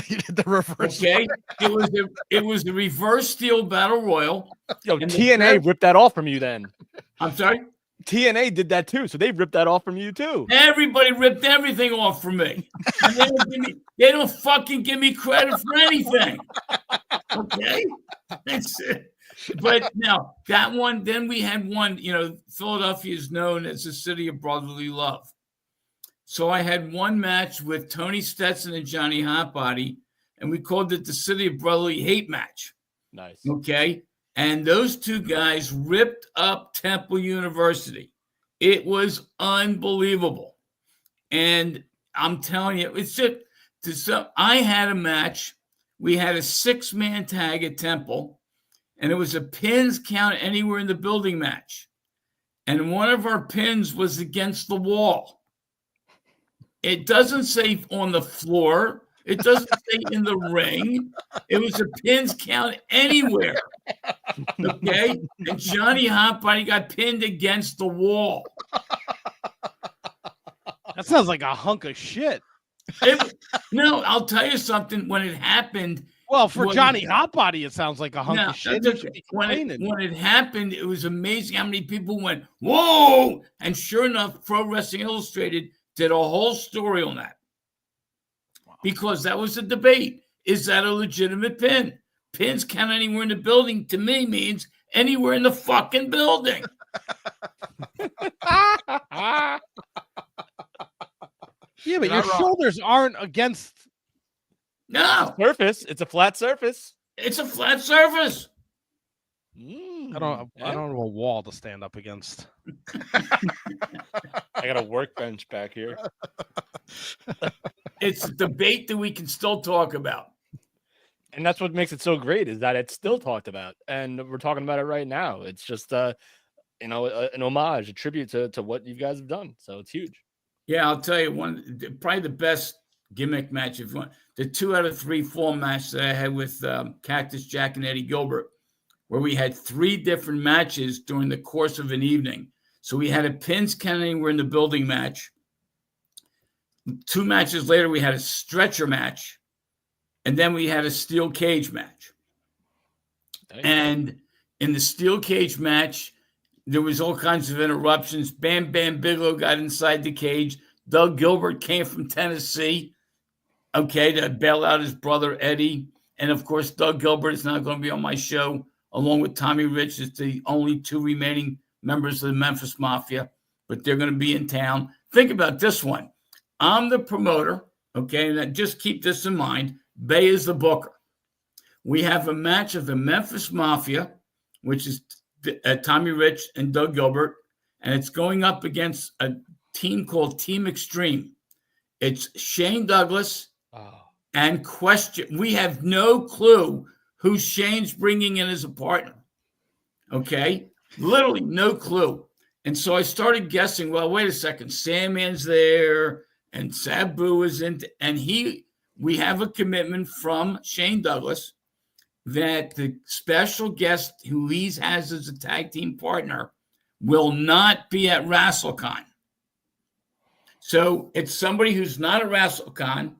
You did the reverse. Okay, it was the reverse steel battle royal. Yo, TNA ripped that off from you then. I'm sorry? TNA did that too, so they ripped that off from you too. Everybody ripped everything off from me. And they don't fucking give me credit for anything. Okay? That's it. But now that one, then we had one, Philadelphia is known as the city of brotherly love. So I had one match with Tony Stetson and Johnny Hotbody, and we called it the City of Brotherly Hate match. Nice. Okay? And those two guys ripped up Temple University. It was unbelievable. And I'm telling you, it's just, I had a match. We had a 6-man tag at Temple, and it was a pins count anywhere in the building match. And one of our pins was against the wall. It doesn't say on the floor. It doesn't say in the ring. It was a pins count anywhere. Okay? And Johnny Hotbody got pinned against the wall. That sounds like a hunk of shit. No, I'll tell you something. When it happened. Well, for Johnny Hotbody, it sounds like a hunk of shit. Okay. When it happened, it was amazing how many people went, whoa! And sure enough, Pro Wrestling Illustrated did a whole story on that. Because that was a debate. Is that a legitimate pin? Pins count anywhere in the building, to me, means anywhere in the fucking building. Yeah, but your shoulders aren't against. No. Surface. It's a flat surface. It's a flat surface. I don't have a wall to stand up against. I got a workbench back here. It's a debate that we can still talk about. And that's what makes it so great, is that it's still talked about. And we're talking about it right now. It's just, an homage, a tribute to what you guys have done. So it's huge. Yeah, I'll tell you probably the best gimmick match, if you want, the 2 out of 3 fall match that I had with Cactus Jack and Eddie Gilbert, where we had 3 different matches during the course of an evening. So we had a pins count anywhere in the building match. 2 matches later, we had a stretcher match. And then we had a steel cage match. And in the steel cage match, there was all kinds of interruptions. Bam Bam Bigelow got inside the cage. Doug Gilbert came from Tennessee, to bail out his brother Eddie. And, of course, Doug Gilbert is not going to be on my show, along with Tommy Rich. It's the only 2 remaining members of the Memphis Mafia, but they're going to be in town. Think about this one. I'm the promoter, and just keep this in mind. Bay is the booker. We have a match of the Memphis Mafia, which is Tommy Rich and Doug Gilbert, and it's going up against a team called Team Extreme. It's Shane Douglas and Question. We have no clue who Shane's bringing in as a partner. Okay? Literally no clue. And so I started guessing, well, wait a second. Sandman's there and Sabu is in. And we have a commitment from Shane Douglas that the special guest who he has as a tag team partner will not be at RassleCon. So it's somebody who's not at RassleCon.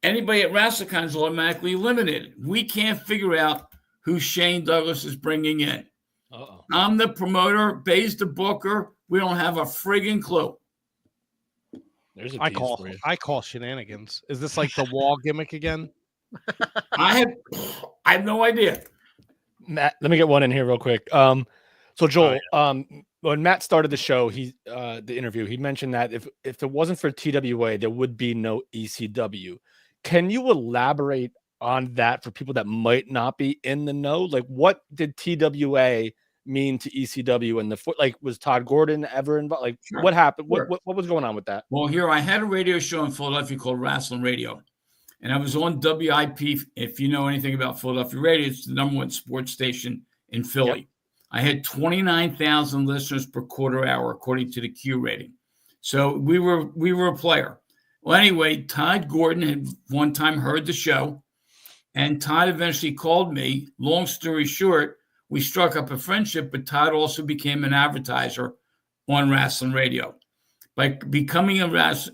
Anybody at RassleCon is automatically eliminated. We can't figure out who Shane Douglas is bringing in. Uh-oh. I'm the promoter, Bay's the booker. We don't have a friggin' clue. There's a I tease call for you. I call shenanigans. Is this like the wall gimmick again? I have no idea. Matt, let me get one in here real quick. So Joel, when Matt started the show, the interview, he mentioned that if it wasn't for TWA, there would be no ECW. Can you elaborate on that for people that might not be in the know? Like, what did TWA mean to ECW and was Todd Gordon ever involved? Like, Sure. what happened? Sure. What was going on with that? Well, here I had a radio show in Philadelphia called Wrestling Radio, and I was on WIP. If you know anything about Philadelphia radio, it's the #1 sports station in Philly. Yep. I had 29,000 listeners per quarter hour, according to the Q rating. So we were a player. Well, anyway, Todd Gordon had one time heard the show, and Todd eventually called me. Long story short, we struck up a friendship, but Todd also became an advertiser on Wrestling Radio. By becoming an advertiser,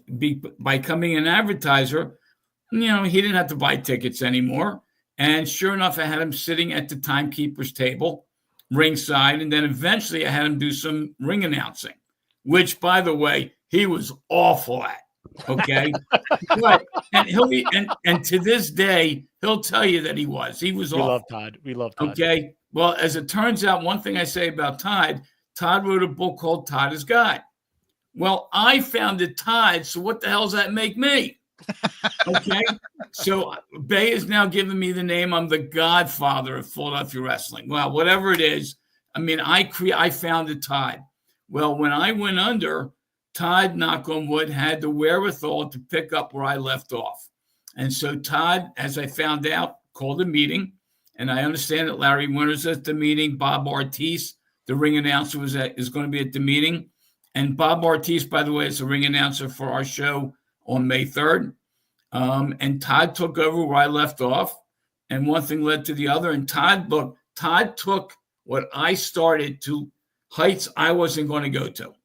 he didn't have to buy tickets anymore. And sure enough, I had him sitting at the timekeeper's table, ringside, and then eventually I had him do some ring announcing, which, by the way, he was awful at. Okay, but and to this day he'll tell you that he was awful. We love Todd. Okay, well, as it turns out, one thing I say about Todd wrote a book called Todd is God. Well, I founded Todd, so what the hell does that make me? Okay, so Bay is now giving me the name. I'm the godfather of Philadelphia wrestling. Well, whatever it is, I mean, I founded Todd. Well, when I went under, Todd, knock on wood, had the wherewithal to pick up where I left off. And so Todd, as I found out, called a meeting. And I understand that Larry Winter's at the meeting. Bob Ortiz, the ring announcer, is going to be at the meeting. And Bob Ortiz, by the way, is the ring announcer for our show on May 3rd. And Todd took over where I left off. And one thing led to the other. And Todd took what I started to heights I wasn't going to go to.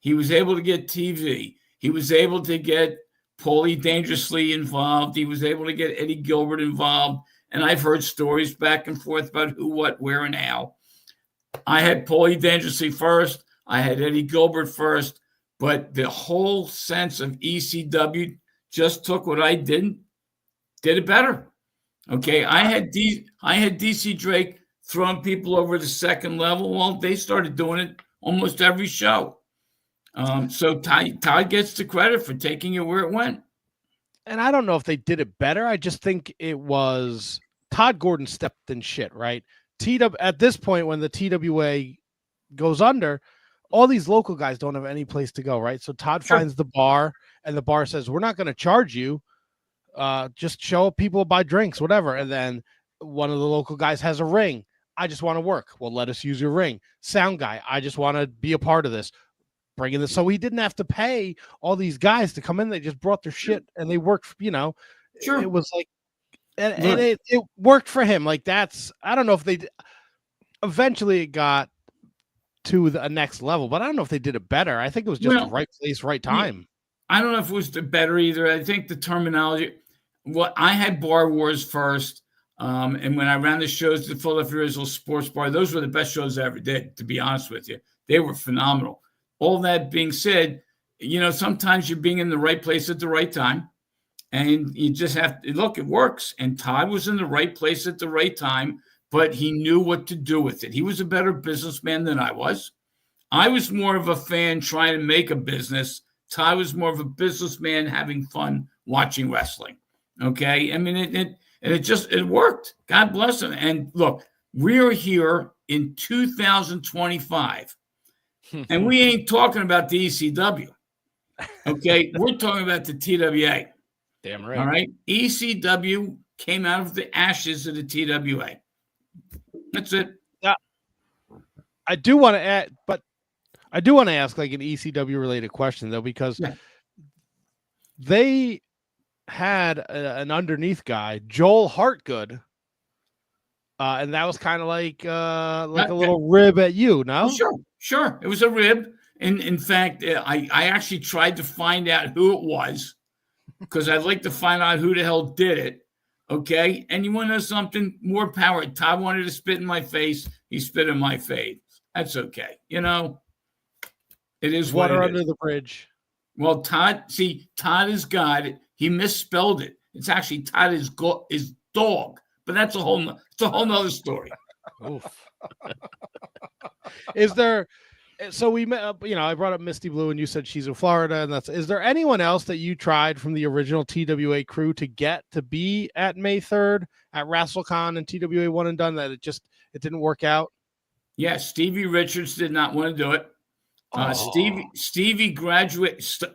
He was able to get TV. He was able to get Paulie Dangerously involved. He was able to get Eddie Gilbert involved. And I've heard stories back and forth about who, what, where, and how. I had Paulie Dangerously first. I had Eddie Gilbert first. But the whole sense of ECW just took what I did it better. Okay, I had DC Drake throwing people over the second level. Well, they started doing it almost every show. So Todd gets the credit for taking it where it went. And I don't know if they did it better. I just think it was Todd Gordon stepped in shit, right? At this point, when the TWA goes under, all these local guys don't have any place to go, right? So Todd finds the bar, and the bar says, we're not going to charge you. Just show up, people buy drinks, whatever. And then one of the local guys has a ring. I just want to work. Well, let us use your ring. Sound guy, I just want to be a part of this. Bringing this, so he didn't have to pay all these guys to come in. They just brought their shit and they worked. Sure. It was like, and it worked for him. Like I don't know if they. Eventually, it got to a next level, but I don't know if they did it better. I think it was just the right place, right time. I don't know if it was the better either. I think the terminology. Well, I had Bar Wars first, and when I ran the shows, the Philadelphia Original Sports Bar, those were the best shows I ever did. To be honest with you, they were phenomenal. All that being said, sometimes you're being in the right place at the right time, and you just have to look, it works. And Todd was in the right place at the right time, but he knew what to do with it. He was a better businessman than I was. I was more of a fan trying to make a business. Todd was more of a businessman having fun watching wrestling. Okay. I mean, it worked. God bless him. And look, We're here in 2025, and we ain't talking about the ECW. Okay, we're talking about the TWA. Damn right. All right, ECW came out of the ashes of the TWA. That's it. I do want to add, but I do want to ask like an ECW related question though, because they had an underneath guy, Joel Hartgood, and that was kind of like a little rib at you. No, Sure, it was a rib. And in fact, I actually tried to find out who it was because I'd like to find out who the hell did it. Okay, and you want to know something? More power. Todd wanted to spit in my face. He spit in my face. That's okay. You know, it is water what it under is. the bridge. Well, Todd is God. He misspelled it. It's actually Todd is dog, but that's a whole nother story. Oof. Is there? So we met. I brought up Misty Blue, and you said she's in Florida, and is there anyone else that you tried from the original TWA crew to get to be at May 3rd at WrestleCon and TWA One and Done that it didn't work out? Yeah, Stevie Richards did not want to do it. Stevie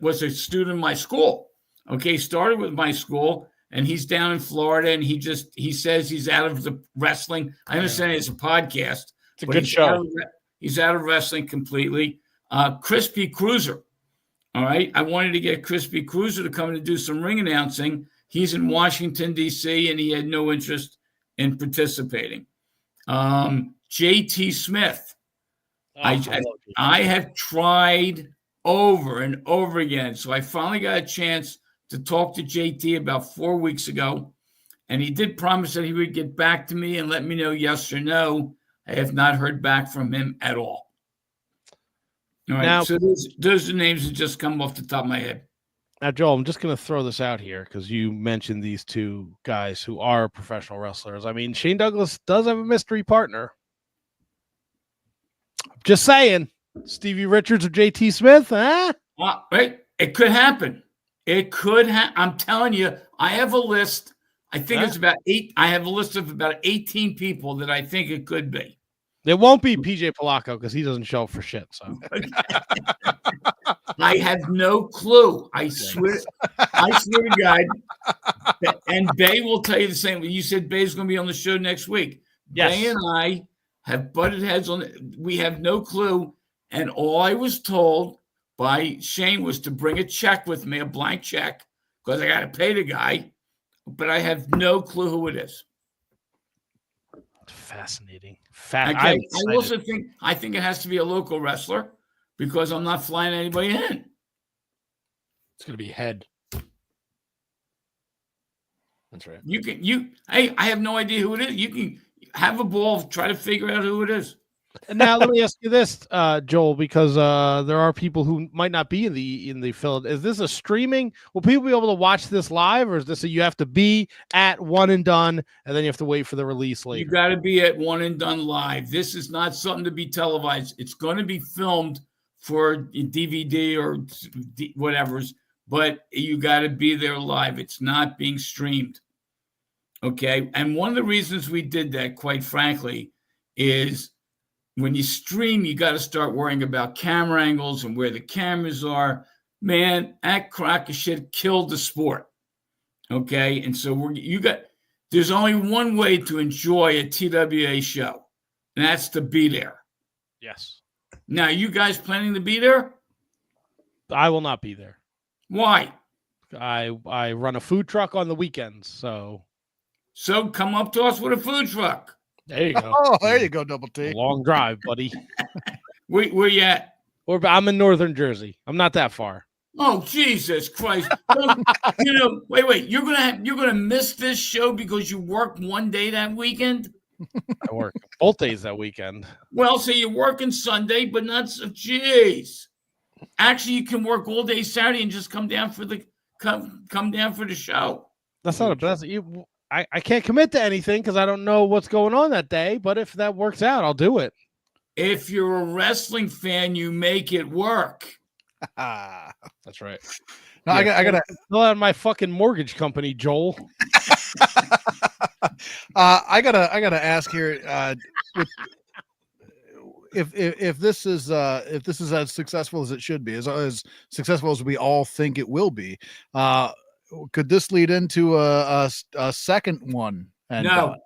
was a student in my school. Okay, started with my school, and he's down in Florida, and he says he's out of the wrestling. I understand it's a podcast. It's a good show. He's out of wrestling completely. Crispy Cruiser. All right, I wanted to get Crispy Cruiser to come in and do some ring announcing. He's in Washington, D.C., and he had no interest in participating. JT Smith. I have tried over and over again. So I finally got a chance to talk to JT about 4 weeks ago. And he did promise that he would get back to me and let me know yes or no. I have not heard back from him at all. All right. Now, so those are the names that just come off the top of my head. Now, Joel, I'm just going to throw this out here because you mentioned these two guys who are professional wrestlers. I mean, Shane Douglas does have a mystery partner. Just saying, Stevie Richards or JT Smith, huh? Right. It could happen. It could happen. I'm telling you, I have a list. I think it's about 8. I have a list of about 18 people that I think it could be. It won't be PJ Polacco because he doesn't show up for shit. So I have no clue. I swear to God. And Bay will tell you the same. You said Bay's going to be on the show next week. Yes. Bay and I have butted heads on it. We have no clue. And all I was told by Shane was to bring a check with me, a blank check, because I got to pay the guy. But I have no clue who it is. Fascinating. I also think it has to be a local wrestler because I'm not flying anybody in. It's going to be Head. That's right. Hey, I have no idea who it is. You can have a ball, try to figure out who it is. And now let me ask you this, Joel, because there are people who might not be in the field. Is this a streaming? Will people be able to watch this live, or is this you have to be at One and Done, and then you have to wait for the release later? You got to be at One and Done live. This is not something to be televised. It's going to be filmed for DVD or whatever's, but you got to be there live. It's not being streamed. Okay, and one of the reasons we did that, quite frankly, is when you stream, you got to start worrying about camera angles and where the cameras are. Man, that crock of shit killed the sport. Okay, and so there's only one way to enjoy a TWA show, and that's to be there. Yes. Now, you guys planning to be there? I will not be there. Why? I run a food truck on the weekends, so come up to us with a food truck. There you go. Oh, there you go, Double T. Long drive, buddy. Where you at? I'm in northern Jersey. I'm not that far. Oh, Jesus Christ! Wait. You're gonna miss this show because you work one day that weekend. I work both days that weekend. Well, so you're working Sunday, but not. Jeez. Actually, you can work all day Saturday and just come down for the show. That's not a best. I can't commit to anything because I don't know what's going on that day. But if that works out, I'll do it. If you're a wrestling fan, you make it work. That's right. No, I got fill out my fucking mortgage company, Joel. I gotta ask here. If this is as successful as it should be, as successful as we all think it will be, could this lead into a second one? And No,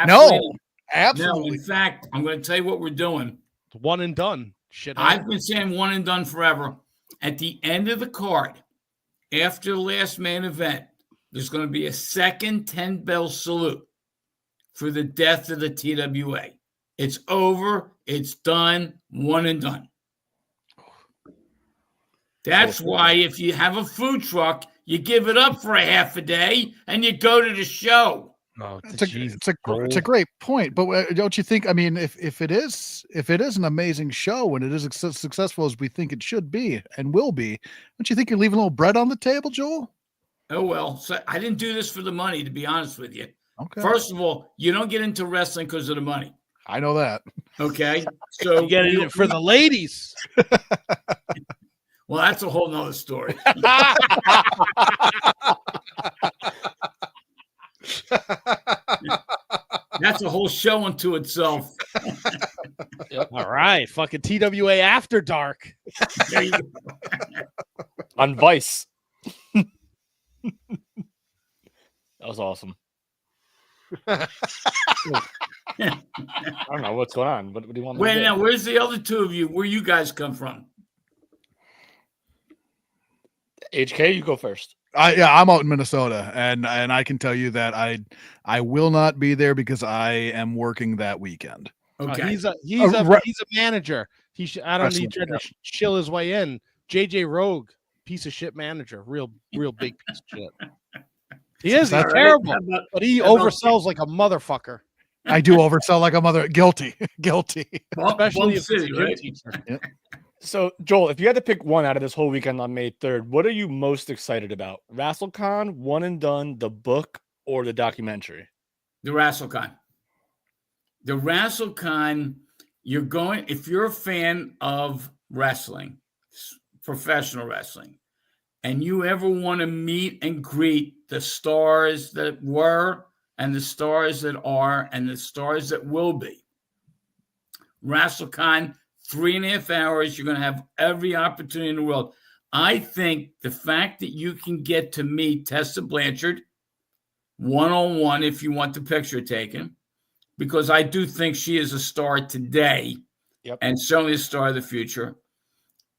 no, No, absolutely. in fact, I'm going to tell you what we're doing. One and done. Shit. I've been saying one and done forever. At the end of the card, after the last main event, there's going to be a second 10-bell salute for the death of the TWA. It's over. It's done. One and done. That's why if you have a food truck, you give it up for a half a day and you go to the show. Oh, it's a great point, but don't you think? I mean, if it is an amazing show and it is as successful as we think it should be and will be, don't you think you're leaving a little bread on the table, Joel? Oh well, so I didn't do this for the money, to be honest with you. Okay. First of all, you don't get into wrestling because of the money. I know that. Okay, so you get it for the ladies. Well, that's a whole nother story. That's a whole show unto itself. Yep. All right, fucking TWA After Dark. There you go. On Vice. That was awesome. I don't know what's going on. What do you want? Wait, now, where's the other two of you? Where you guys come from? HK, you go first. I'm out in Minnesota, and I can tell you that I will not be there because I am working that weekend. Okay, He's a manager. I don't need to chill his way in. JJ Rogue, piece of shit manager, real big piece of shit. He is. He's terrible, but he oversells like a motherfucker. I do oversell like a mother. Guilty. Especially if it's a gym teacher. Yep. So, Joel, if you had to pick one out of this whole weekend on May 3rd, what are you most excited about? RassleCon, One and Done, the book, or the documentary? The RassleCon. The RassleCon, if you're a fan of wrestling, professional wrestling, and you ever want to meet and greet the stars that were and the stars that are and the stars that will be, RassleCon, 3.5 hours, you're going to have every opportunity in the world. I think the fact that you can get to meet Tessa Blanchard one-on-one if you want the picture taken, because I do think she is a star today, and certainly a star of the future.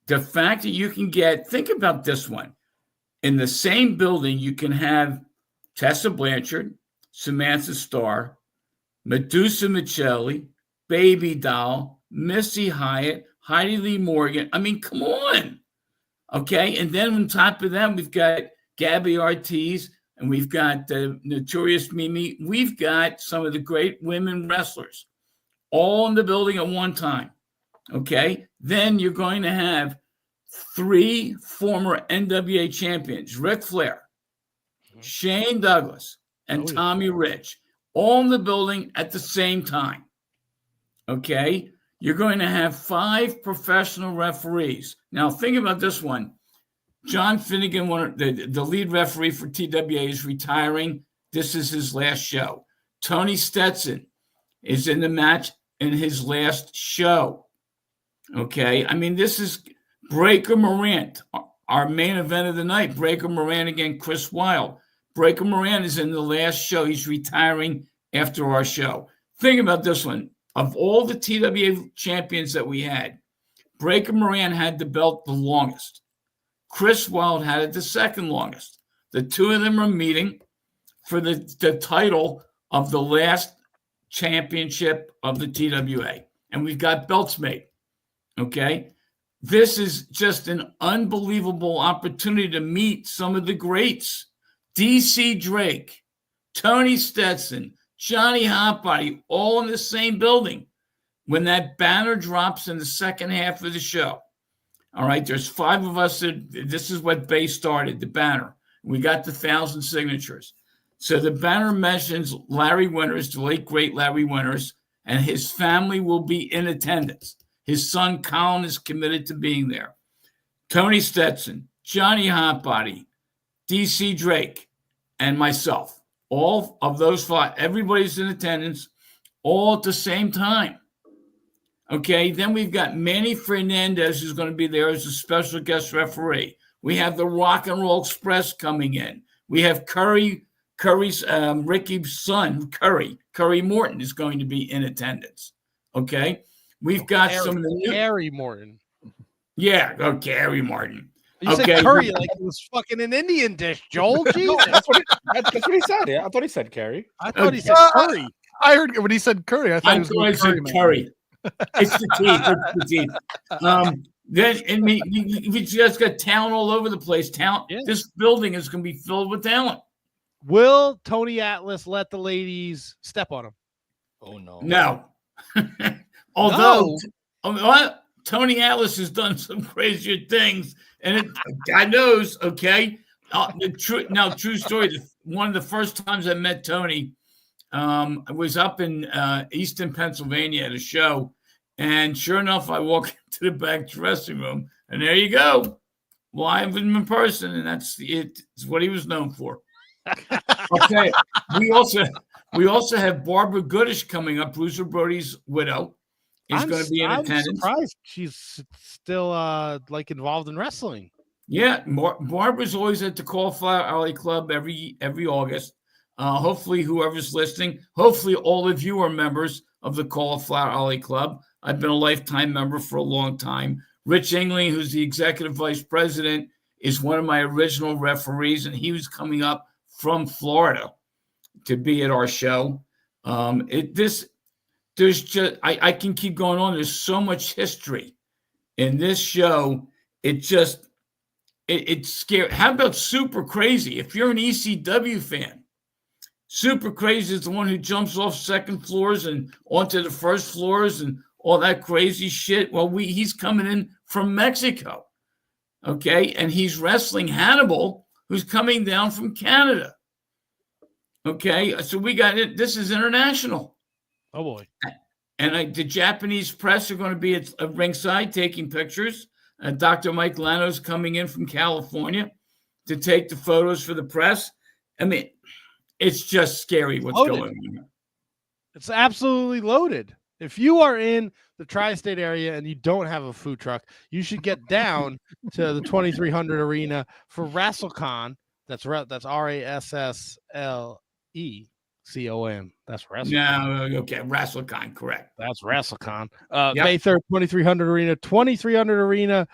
The fact that you can think about this one. In the same building, you can have Tessa Blanchard, Samantha Starr, Medusa Michelli, Baby Doll, Missy Hyatt, Heidi Lee Morgan. I mean, come on. Okay. And then on top of that, we've got Gabby Ortiz and we've got the Notorious Mimi. We've got some of the great women wrestlers all in the building at one time. Okay. Then you're going to have 3 former NWA champions, Ric Flair, Shane Douglas, and Tommy Rich, all in the building at the same time. Okay. You're going to have 5 professional referees. Now, think about this one. John Finnegan, the lead referee for TWA, is retiring. This is his last show. Tony Stetson is in the match in his last show. Okay. I mean, this is Breaker Morant, our main event of the night. Breaker Morant against Chris Wilde. Breaker Morant is in the last show. He's retiring after our show. Think about this one. Of all the TWA champions that we had, Breaker Morant had the belt the longest. Chris Wilde had it the second longest. The two of them are meeting for the title of the last championship of the TWA. And we've got belts made. Okay? This is just an unbelievable opportunity to meet some of the greats. DC Drake, Tony Stetson, Johnny Hotbody, all in the same building when that banner drops in the second half of the show. All right, there's 5 of us. This is what Bay started, the banner. We got the 1,000 signatures. So the banner mentions Larry Winters, the late, great Larry Winters, and his family will be in attendance. His son, Colin, is committed to being there. Tony Stetson, Johnny Hotbody, DC Drake, and myself. All of those 5, everybody's in attendance, all at the same time. Okay, then we've got Manny Fernandez, who's going to be there as a special guest referee. We have the Rock and Roll Express coming in. We have Curry's Ricky's son, Curry Morton, is going to be in attendance. Okay, we've got some of the new Gary Morton. Yeah, Gary Morton. You said curry like it was fucking an Indian dish, Joel. Jesus. That's what he said. Yeah, I thought he said Carrie. I thought he said curry. I heard when he said curry. I thought he was going to said curry. It's the teeth. It's the teeth. Then we just got talent all over the place. Talent. Yeah. This building is going to be filled with talent. Will Tony Atlas let the ladies step on him? Oh no. No. Although Tony Atlas has done some crazier things, and God knows. Okay. True story. One of the first times I met Tony, I was up in Easton, Pennsylvania at a show, and sure enough, I walk into the back dressing room, and there you go, live with him in person, and that's it. It's what he was known for. Okay, we also have Barbara Goodish coming up, Bruiser Brody's widow. Is going to be in attendance. I'm surprised she's still like involved in wrestling. Yeah, Barbara's always at the Cauliflower Alley Club every August. Hopefully, whoever's listening, hopefully all of you are members of the Cauliflower Alley Club. I've been a lifetime member for a long time. Rich Engling, who's the executive vice president, is one of my original referees, and he was coming up from Florida to be at our show. There's just I can keep going on. There's so much history in this show. It's scary. How about Super Crazy? If you're an ECW fan, Super Crazy is the one who jumps off second floors and onto the first floors and all that crazy shit. Well, he's coming in from Mexico, okay, and he's wrestling Hannibal, who's coming down from Canada. Okay, so we got it. This is international. Oh boy! And the Japanese press are going to be at ringside taking pictures. Dr. Mike Lano's coming in from California to take the photos for the press. I mean, it's just scary what's going on. It's absolutely loaded. If you are in the tri-state area and you don't have a food truck, you should get down to the 2300 Arena for WrestleCon. That's RassleCon. That's WrestleCon. No, okay, WrestleCon, correct. That's WrestleCon. May 3rd, 2300 Arena, 2300 Arena,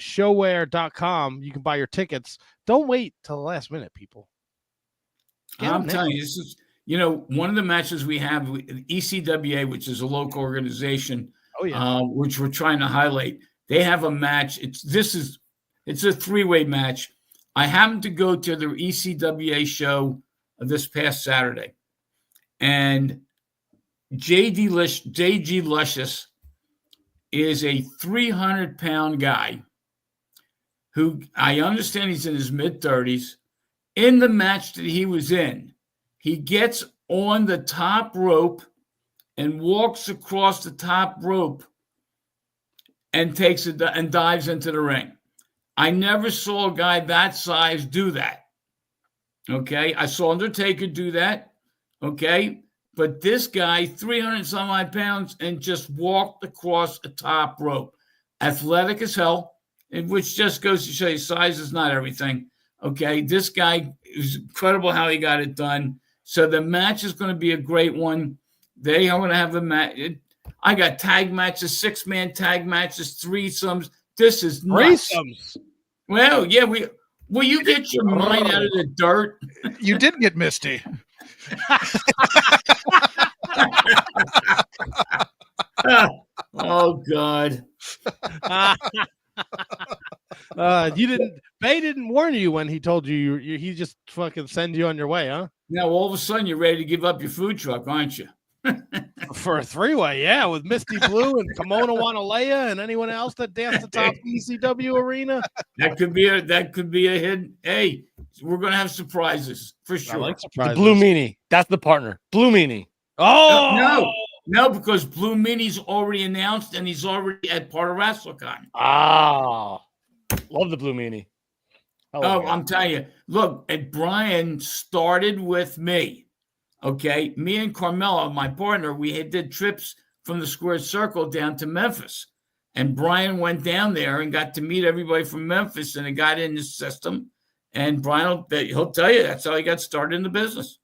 showware.com. You can buy your tickets. Don't wait till the last minute, people. I'm telling you, this is, one of the matches we have with ECWA, which is a local organization, which we're trying to highlight. They have a match. It's a three-way match. I happened to go to the ECWA show this past Saturday, and JG Luscious is a 300-pound guy who I understand he's in his mid-30s. In the match that he was in, he gets on the top rope and walks across the top rope and takes it and dives into the ring. I never saw a guy that size do that. Okay, I saw Undertaker do that. Okay, but this guy, 300 some odd pounds, and just walked across the top rope. Athletic as hell, which just goes to show you size is not everything. Okay, this guy is incredible how he got it done. So the match is going to be a great one. They are going to have a match. I got tag matches, 6-man tag matches, threesomes. This is nuts. Threesomes. Well, yeah, will you get your mind out of the dirt? You did get misty. Oh God. Bay didn't warn you when he told you he just fucking send you on your way, huh? Now all of a sudden you're ready to give up your food truck, aren't you? For a three-way, yeah, with Misty Blue and Kimona Wanalea and anyone else that danced atop ECW Arena. That could be a hidden. Hey, we're gonna have surprises for sure. I like surprises. The Blue Meanie. That's the partner. Blue Meanie. Oh no, because Blue Meanie's already announced and he's already at part of WrestleCon. Ah, love the Blue Meanie. Oh, I'm telling you. Look, and Brian started with me. Okay, me and Carmelo, my partner, did trips from the Square Circle down to Memphis, and Brian went down there and got to meet everybody from Memphis, and it got in the system. And Brian, he'll tell you that's how he got started in the business.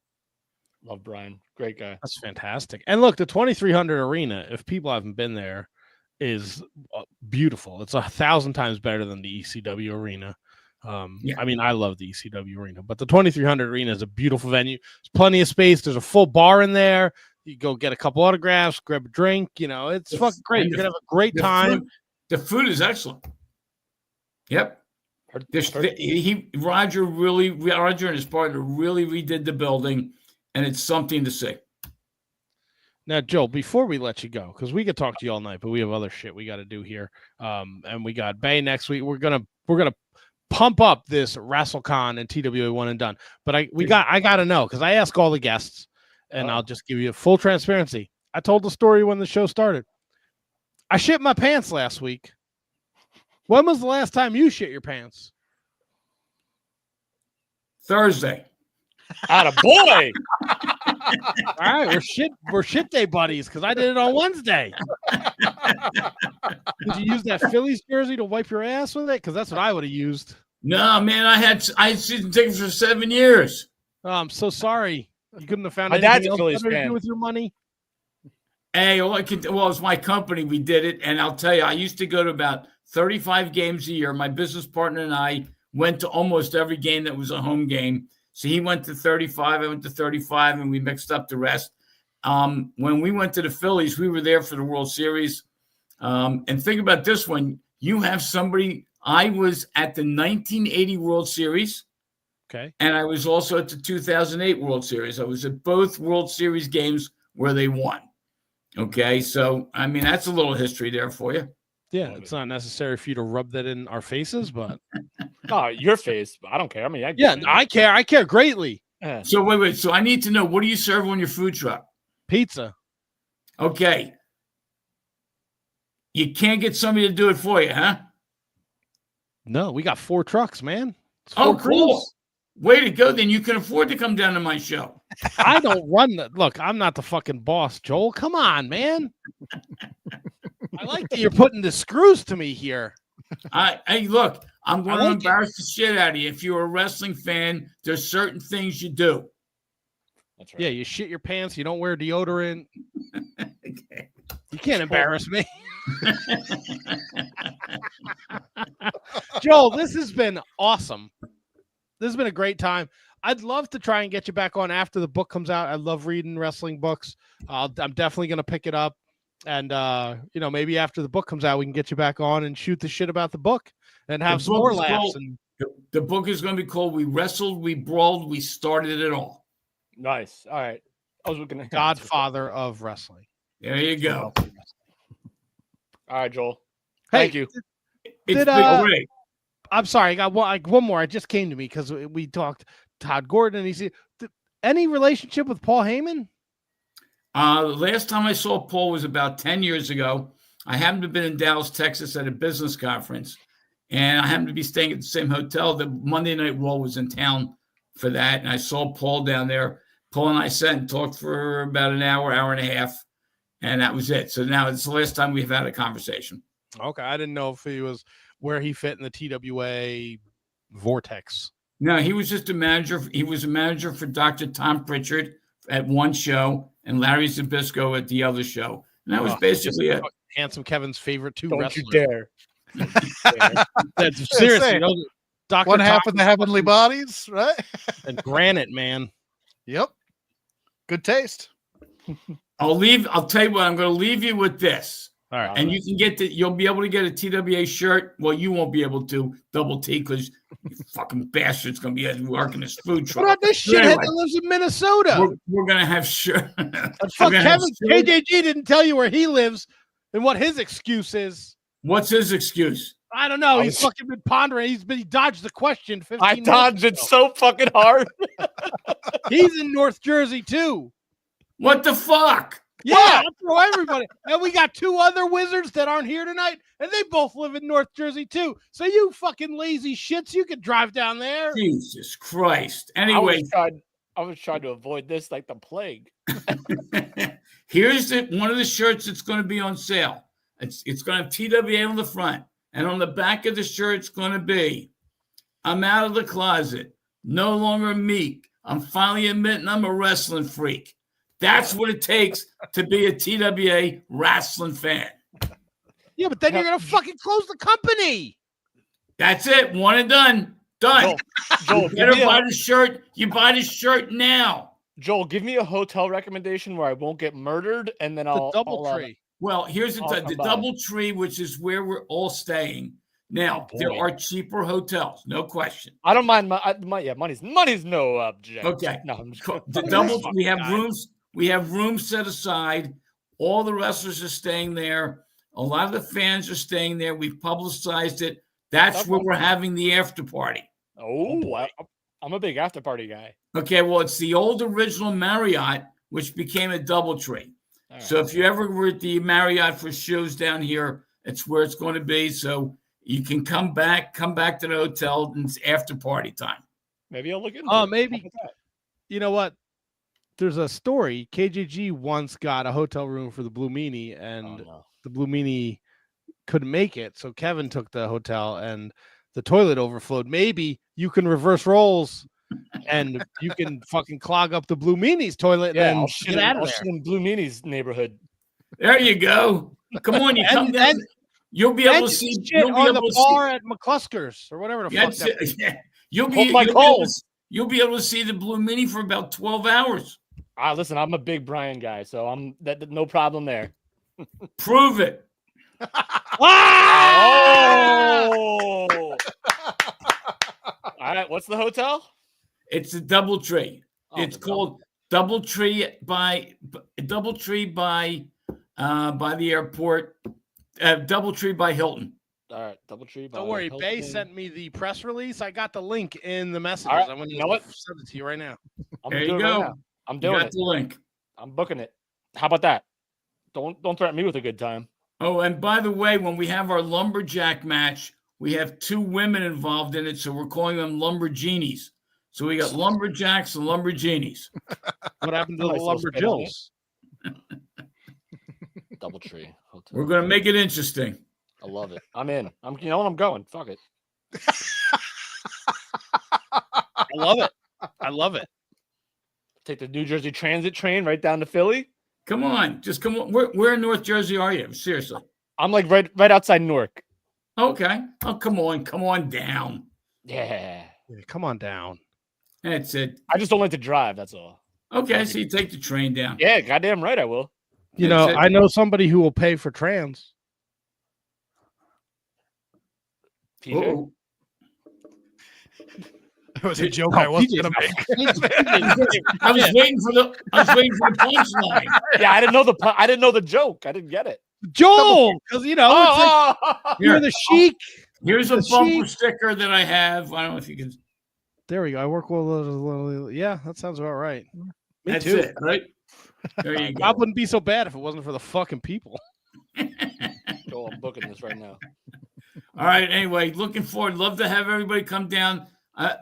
Love Brian, great guy. That's fantastic. And look, the 2300 arena, if people haven't been there, is beautiful. It's 1,000 times better than the ECW arena. I mean, I love the ECW arena, but the 2300 arena is a beautiful venue. There's plenty of space. There's a full bar in there. You go get a couple autographs, grab a drink. You know, it's fucking great. You're gonna have a great time. The food is excellent. Yep. Roger and his partner really redid the building, and it's something to see. Now, Joel, before we let you go, because we could talk to you all night, but we have other shit we got to do here. And we got Bay next week. We're gonna pump up this RassleCon and TWA One and Done. But I got to know, because I ask all the guests, and I'll just give you full transparency. I told the story when the show started. I shit my pants last week. When was the last time you shit your pants? Thursday. Atta boy. All right, we're shit day buddies, because I did it on Wednesday. Did you use that Phillies jersey to wipe your ass with it? Because that's what I would have used. No, man, I had season tickets for 7 years. Oh, I'm so sorry. You couldn't have found My dad's anything a Phillies else better to fan. do with your money. Hey, it was my company. We did it, and I'll tell you, I used to go to about 35 games a year. My business partner and I went to almost every game that was a home game. So he went to 35, I went to 35, and we mixed up the rest. When we went to the Phillies, we were there for the World Series. And think about this one. You have somebody, I was at the 1980 World Series. Okay. And I was also at the 2008 World Series. I was at both World Series games where they won. Okay. So, I mean, that's a little history there for you. Yeah, it's not necessary for you to rub that in our faces, but Oh, your face. I don't care. I mean, I care. I care greatly. So wait. So I need to know, what do you serve on your food truck? Pizza. Okay. You can't get somebody to do it for you, huh? No, we got 4 trucks, man. It's Oh, 4 cool. crews. Way to go. Then you can afford to come down to my show. I don't run the look. I'm not the fucking boss, Joel. Come on, man. I like that you're putting the screws to me here. Hey, look, I'm going to like embarrass the shit out of you. If you're a wrestling fan, there's certain things you do. That's right. Yeah, you shit your pants. You don't wear deodorant. Okay. You can't embarrass me. Joel, this has been awesome. This has been a great time. I'd love to try and get you back on after the book comes out. I love reading wrestling books. I'm definitely going to pick it up. And, maybe after the book comes out, we can get you back on and shoot the shit about the book and have some more laughs. The book is going to be called We Wrestled, We Brawled, We Started It All. Nice. All right. I was looking at Godfather of Wrestling. There you go. All right, Joel. Hey, Thank you. It's been great. I'm sorry. I got one more. It just came to me because we talked Todd Gordon. He said, any relationship with Paul Heyman? The last time I saw Paul was about 10 years ago. I happened to have been in Dallas, Texas at a business conference, and I happened to be staying at the same hotel. The Monday Night Raw was in town for that, and I saw Paul down there. Paul and I sat and talked for about an hour, hour and a half, and that was it. So now it's the last time we've had a conversation. Okay. I didn't know if he was where he fit in the TWA vortex. No, he was just a manager. He was a manager for Dr. Tom Pritchard at one show and Larry Zbyszko at the other show. And that was basically it. Handsome Kevin's favorite 2 Don't wrestlers. you dare. That's seriously. Dr. One half Tom of the heavenly bodies, right? and Granite, man. Yep. Good taste. I'll tell you what, I'm going to leave you with this. All right. And you can you'll be able to get a TWA shirt. Well, you won't be able to, Double T, because you fucking bastard's going to be working this food truck. What about this But shithead anyway, that lives in Minnesota? We're going to have shirt. Fuck Kevin. KJG didn't tell you where he lives and what his excuse is. What's his excuse? I don't know. He's fucking been pondering. He dodged the question 15 I minutes dodged it ago. so fucking hard. He's in North Jersey too. What the fuck? Yeah, I'll throw everybody. And we got 2 other wizards that aren't here tonight, and they both live in North Jersey too. So you fucking lazy shits, you could drive down there. Jesus Christ. Anyway, I was trying to avoid this like the plague. here's one of the shirts that's going to be on sale. It's going to have TWA on the front, and on the back of the shirt, it's going to be, I'm out of the closet, no longer meek. I'm finally admitting I'm a wrestling freak. That's what it takes to be a TWA wrestling fan. Yeah, but then you're gonna fucking close the company. That's it. One and done. Done. Joel, You better buy the shirt. You buy the shirt now. Joel, give me a hotel recommendation where I won't get murdered, and then I'll DoubleTree. Well, here's the come by. DoubleTree, which is where we're all staying. Now, there are cheaper hotels, no question. I don't mind. Money's no object. Okay. No, I'm just The we have rooms. We have rooms set aside. All the wrestlers are staying there. A lot of the fans are staying there. We've publicized it. That's where we're having the after party. Oh, I'm a big after party guy. Okay, well, it's the old original Marriott, which became a DoubleTree. So if you ever were at the Marriott for shows down here, it's where it's going to be. So you can come back to the hotel, and it's after party time. Maybe I'll look into Oh, it. maybe. You know what? There's a story. KJG once got a hotel room for the Blue Meanie, and the Blue Meanie couldn't make it. So Kevin took the hotel, and the toilet overflowed. Maybe you can reverse roles, and you can fucking clog up the Blue Meanie's toilet. Yeah, and I'll get out of I'll there. shit in Blue Meanie's neighborhood. There you go. Come on, you come down. You'll be able to see. Shit on the bar at McCluskers or whatever the fuck. You'll be able to see the Blue Meanie for about 12 hours. Listen, I'm a big Brian guy, so I'm no problem there. Prove it. Oh! All right, what's the hotel? It's a DoubleTree. It's called DoubleTree by the airport. DoubleTree by Hilton. All right, DoubleTree. Don't worry, Bay sent me the press release. I got the link in the messages. Right, I'm going to send it to you right now. There you go. Right, I'm doing it. The link. I'm booking it. How about that? Don't threaten me with a good time. Oh, and by the way, when we have our lumberjack match, we have 2 women involved in it, so we're calling them Lumbergenies. So we got lumberjacks and Lumbergenies. What happened to the Lumberjills? DoubleTree hotel. We're going to make it interesting. I love it. I'm in. You know what? I'm going. Fuck it. I love it. I love it. Take the New Jersey Transit train right down to Philly. Come on. Just come on. Where in North Jersey are you? Seriously. I'm like right outside Newark. Okay. Oh, come on. Come on down. Yeah. Come on down. That's it. I just don't like to drive. That's all. Okay. So you take the train down. Yeah, goddamn right I will. You know, I know somebody who will pay for trans. Oh. It was a joke I wasn't going to make. I was waiting for the punchline. Yeah, I didn't know the joke. I didn't get it. Joel, because it's like you're the Sheik. Here's a bumper sticker that I have. I don't know if you can. There we go. I work well. Yeah, that sounds about right. Me That's too. it, right? There you go. I wouldn't be so bad if it wasn't for the fucking people. Joel, I'm booking this right now. All right. Anyway, looking forward. Love to have everybody come down.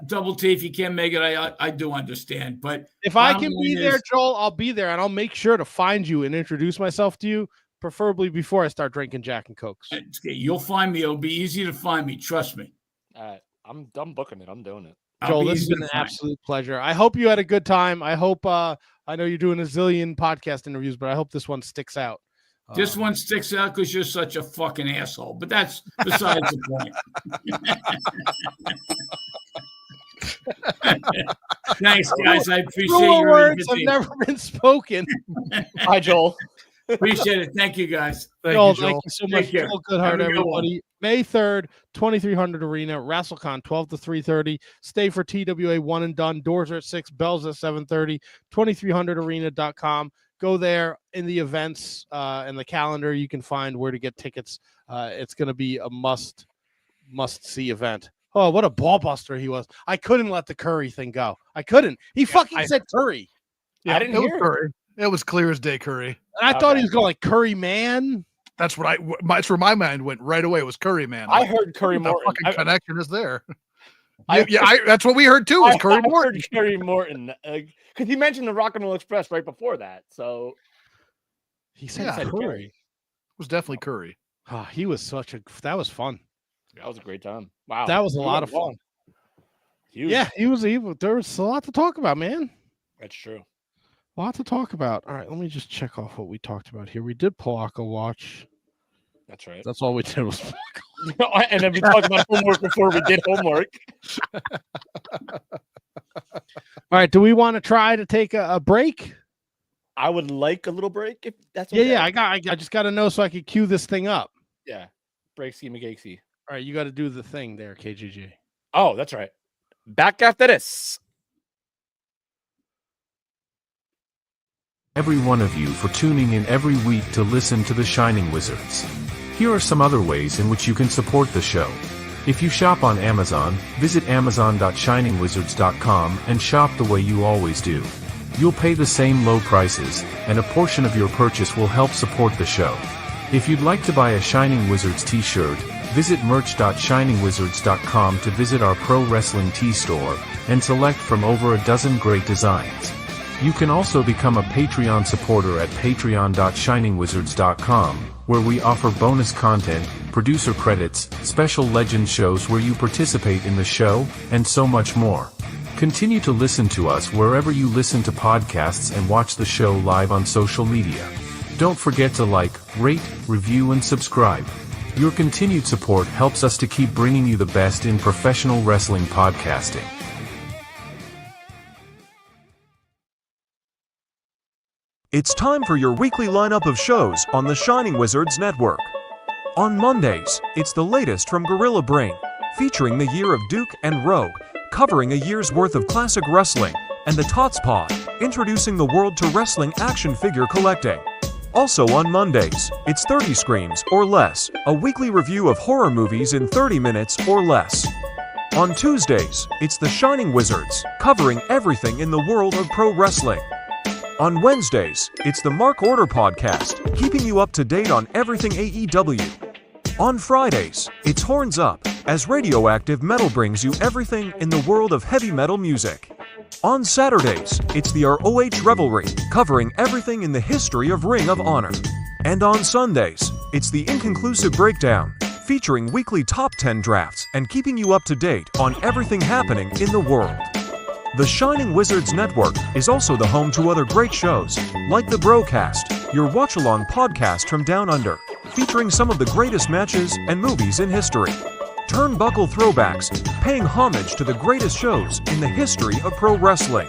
Double T, if you can't make it, I do understand. But if I can be there, Joel, I'll be there, and I'll make sure to find you and introduce myself to you, preferably before I start drinking Jack and Cokes. You'll find me. It'll be easy to find me. Trust me. All right. I'm booking it. I'm doing it. Joel, this has been an absolute pleasure. I hope you had a good time. I hope I know you're doing a zillion podcast interviews, but I hope this one sticks out. This one sticks out because you're such a fucking asshole. But that's besides the point. Thanks, guys. I appreciate your words have never been spoken. Hi, Joel. Appreciate it. Thank you, guys. Thank you so much. Joel Goodhart, everybody. May 3rd, 2300 Arena, WrestleCon, 12 to 3:30. Stay for TWA One and Done. Doors are at 6, bells at 7:30. 2300arena.com. Go there in the events and the calendar. You can find where to get tickets. It's going to be a must-see event. Oh, what a ball buster he was. I couldn't let the Curry thing go. I couldn't. He fucking said Curry. Yeah, I didn't hear Curry. It was clear as day, Curry. And I thought he was going like Curry Man. That's what that's where my mind went right away. It was Curry Man. I heard Curry the Morton. fucking connection is there. That's what we heard too. Was Curry Morton? Heard Curry Morton because he mentioned the Rock and Roll Express right before that. So he said Yeah. Curry. It was definitely Curry. Oh, he was that was fun. that was a great time. Wow, That was a We lot went of fun. long. Huge. Yeah, he was evil. There was a lot to talk about, man. That's true. A lot to talk about. All right, let me just check off what we talked about here. We did Palaka watch. That's right. That's all we did was And then we talked about homework before we did homework. All right, do we want to try to take a break? I would like a little break if that's Yeah, okay. yeah. I just got to know so I can cue this thing up. Yeah. Breaksy McGakesy. All right, you got to do the thing there, KGG. Oh, that's right. Back after this. Every one of you for tuning in every week to listen to The Shining Wizards. Here are some other ways in which you can support the show. If you shop on Amazon, visit amazon.shiningwizards.com and shop the way you always do. You'll pay the same low prices, and a portion of your purchase will help support the show. If you'd like to buy a Shining Wizards t-shirt, visit merch.shiningwizards.com to visit our pro wrestling tee store, and select from over a dozen great designs. You can also become a Patreon supporter at patreon.shiningwizards.com, where we offer bonus content, producer credits, special legend shows where you participate in the show, and so much more. Continue to listen to us wherever you listen to podcasts and watch the show live on social media. Don't forget to like, rate, review, and subscribe. Your continued support helps us to keep bringing you the best in professional wrestling podcasting. It's time for your weekly lineup of shows on the Shining Wizards Network. On Mondays, it's the latest from Gorilla Brain, featuring the Year of Duke and Rogue, covering a year's worth of classic wrestling, and the Tots Pod, introducing the world to wrestling action figure collecting. Also on Mondays, it's 30 Screams or Less, a weekly review of horror movies in 30 minutes or less. On Tuesdays, it's the Shining Wizards, covering everything in the world of pro wrestling. On Wednesdays, it's the Mark Order Podcast, keeping you up to date on everything AEW. On Fridays, it's Horns Up, as Radioactive Metal brings you everything in the world of heavy metal music. On Saturdays, it's the ROH Revelry, covering everything in the history of Ring of Honor. And on Sundays, it's the Inconclusive Breakdown, featuring weekly top 10 drafts and keeping you up to date on everything happening in the world. The Shining Wizards Network is also the home to other great shows, like The Brocast, your watch-along podcast from Down Under, featuring some of the greatest matches and movies in history. Turnbuckle throwbacks, paying homage to the greatest shows in the history of pro wrestling.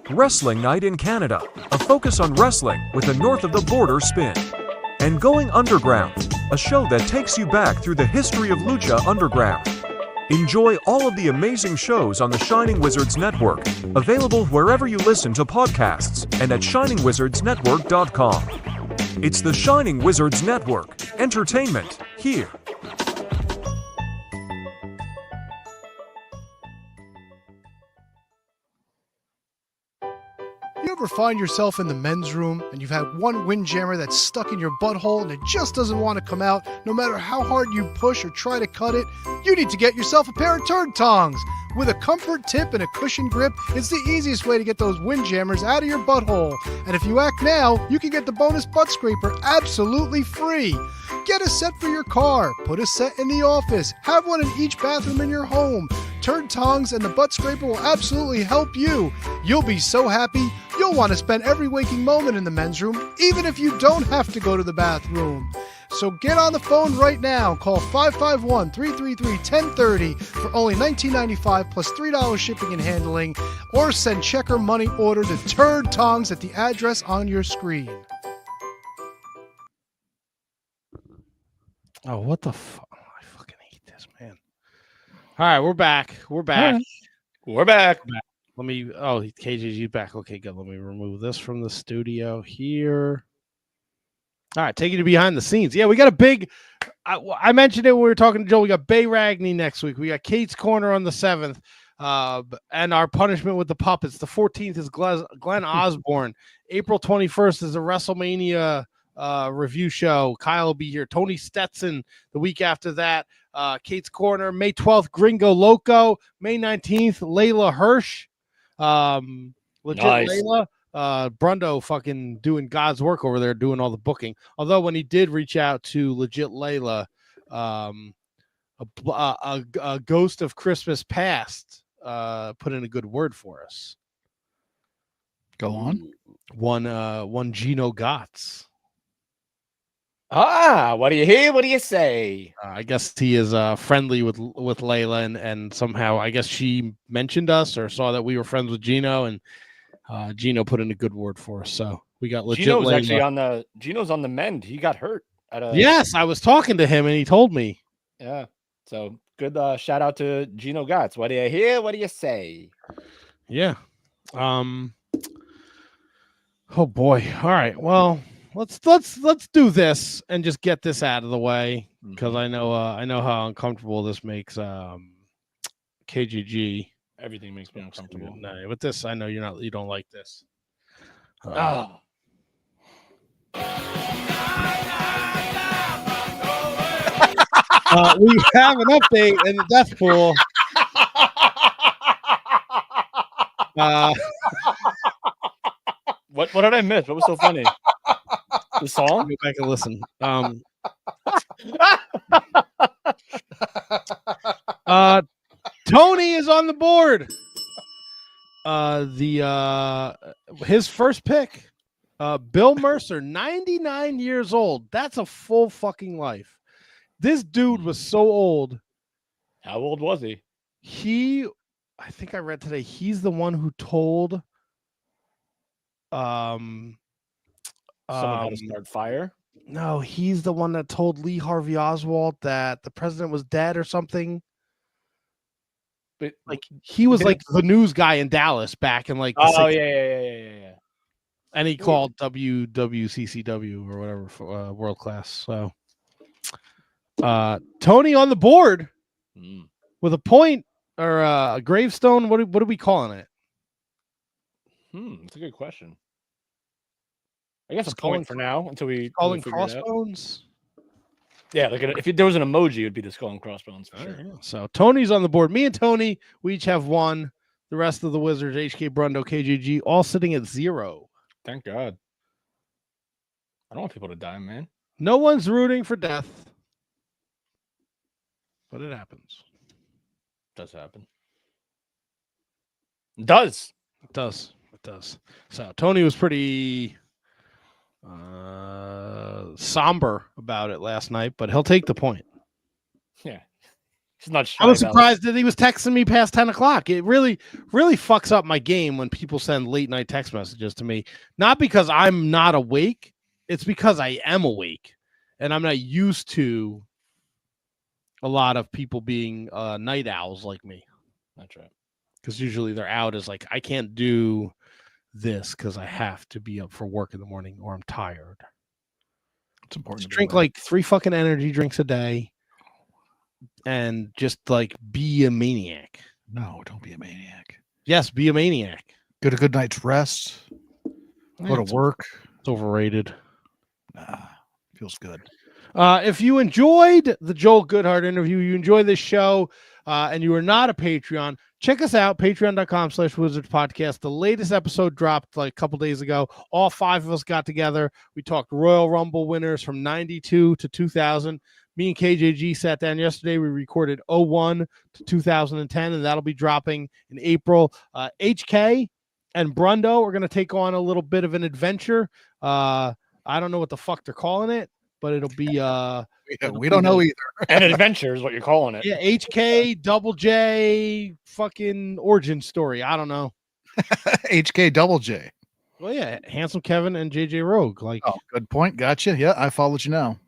Wrestling Night in Canada, a focus on wrestling with a north-of-the-border spin. And Going Underground, a show that takes you back through the history of Lucha Underground. Enjoy all of the amazing shows on the Shining Wizards Network, available wherever you listen to podcasts and at shiningwizardsnetwork.com. It's the Shining Wizards Network, entertainment here. You ever find yourself in the men's room and you've had one windjammer that's stuck in your butthole and it just doesn't want to come out no matter how hard you push or try to cut it? You need to get yourself a pair of turd tongs. With a comfort tip and a cushion grip, it's the easiest way to get those windjammers out of your butthole. And if you act now, you can get the bonus butt scraper absolutely free. Get a set for your car, put a set in the office, have one in each bathroom in your home. Turd tongs and the butt scraper will absolutely help you. You'll be so happy, you'll want to spend every waking moment in the men's room, even if you don't have to go to the bathroom. So get on the phone right now. Call 551-333-1030 for only $19.95 plus $3 shipping and handling, or send check or money order to Turd Tongs at the address on your screen. Oh, what the fuck? I fucking hate this, man. All right, we're back. We're back. We're back. Let me. Oh, KJG's back. Okay, good. Let me remove this from the studio here. All right, taking you behind the scenes. Yeah, we got a big. I mentioned it when we were talking to Joel. We got Bay Ragney next week. We got Kate's Corner on the 7th. And our punishment with the puppets. The 14th is Glenn Osborne. April 21st is a WrestleMania review show. Kyle will be here. Tony Stetson the week after that. Kate's Corner. May 12th, Gringo Loco. May 19th, Layla Hirsch. Legit Nice. Layla. Brundo fucking doing God's work over there, doing all the booking. Although when he did reach out to Legit Layla, a ghost of Christmas past put in a good word for us. Go on. One Gino Gotts. What do you hear? What do you say? I guess he is friendly with Layla, and somehow I guess she mentioned us or saw that we were friends with Gino, and Gino put in a good word for us. So we got legit. Gino's Layla. actually Gino's on the mend. He got hurt at Yes, I was talking to him and he told me. Yeah. So good shout out to Gino Gotts. What do you hear? What do you say? Yeah. Oh boy. All right. Well, let's do this and just get this out of the way because I know how uncomfortable this makes KGG. Everything makes me uncomfortable. No, with this, I know you don't like this. Oh. We have an update in the death pool. What did I miss? What was so funny? The song? Go back and listen. Tony is on the board. His first pick, Bill Mercer, 99 years old. That's a full fucking life. This dude was so old. How old was he? I think I read today, he's the one who told Someone how to start fire. No, he's the one that told Lee Harvey Oswald that the president was dead or something. But Like he was like the news guy in Dallas back in like the 60s. Yeah. And he called WWCCW or whatever for, world class. So Tony on the board with a point or a gravestone. What are we calling it? That's a good question. I guess a point for now until we calling figure it out. crossbones. Yeah, like if there was an emoji, it would be the skull and crossbones for sure. So Tony's on the board. Me and Tony, we each have one. The rest of the Wizards, HK, Brundo, KGG, all sitting at 0. Thank God. I don't want people to die, man. No one's rooting for death, but it happens. It does happen. It does. It does. So Tony was pretty somber about it last night, but he'll take the point. Yeah. He's not shy I was about surprised that he was texting me past 10 o'clock. It really fucks up my game when people send late night text messages to me. Not because I'm not awake. It's because I am awake. And I'm not used to a lot of people being night owls like me. That's right. Because usually they're out as like, I can't do this because I have to be up for work in the morning or I'm tired. It's important. Just drink like 3 fucking energy drinks a day and just like be a maniac. No, don't be a maniac. Yes, be a maniac. Get a good night's rest. Go to work. It's overrated. Nah, feels good. If you enjoyed the Joel Goodhart interview, you enjoy this show, and you are not a Patreon, check us out, patreon.com/Wizards Podcast. The latest episode dropped like a couple days ago. All 5 of us got together. We talked Royal Rumble winners from 92 to 2000. Me and KJG sat down yesterday. We recorded 01 to 2010, and that'll be dropping in April. HK and Brundo are going to take on a little bit of an adventure. I don't know what the fuck they're calling it, but it'll be we don't know either. An adventure is what you're calling it. Yeah, HK Double J fucking origin story. I don't know. HK Double J. Well, yeah, Handsome Kevin and JJ Rogue. Like, oh, good point. Gotcha. Yeah, I followed you now.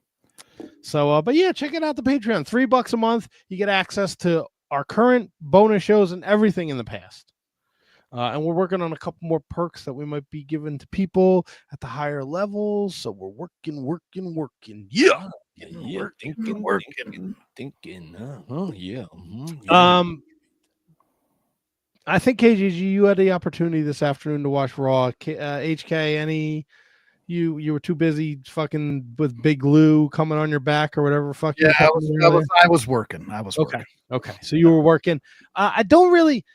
So, but yeah, check it out. The Patreon, $3 a month. You get access to our current bonus shows and everything in the past. And we're working on a couple more perks that we might be giving to people at the higher levels. So we're working. Yeah. Yeah. Thinking. Yeah. I think KGG, you had the opportunity this afternoon to watch Raw. HK, you were too busy fucking with Big Lou coming on your back or whatever. Fuck Yeah, you. I was working. Okay. So you were working. I don't really.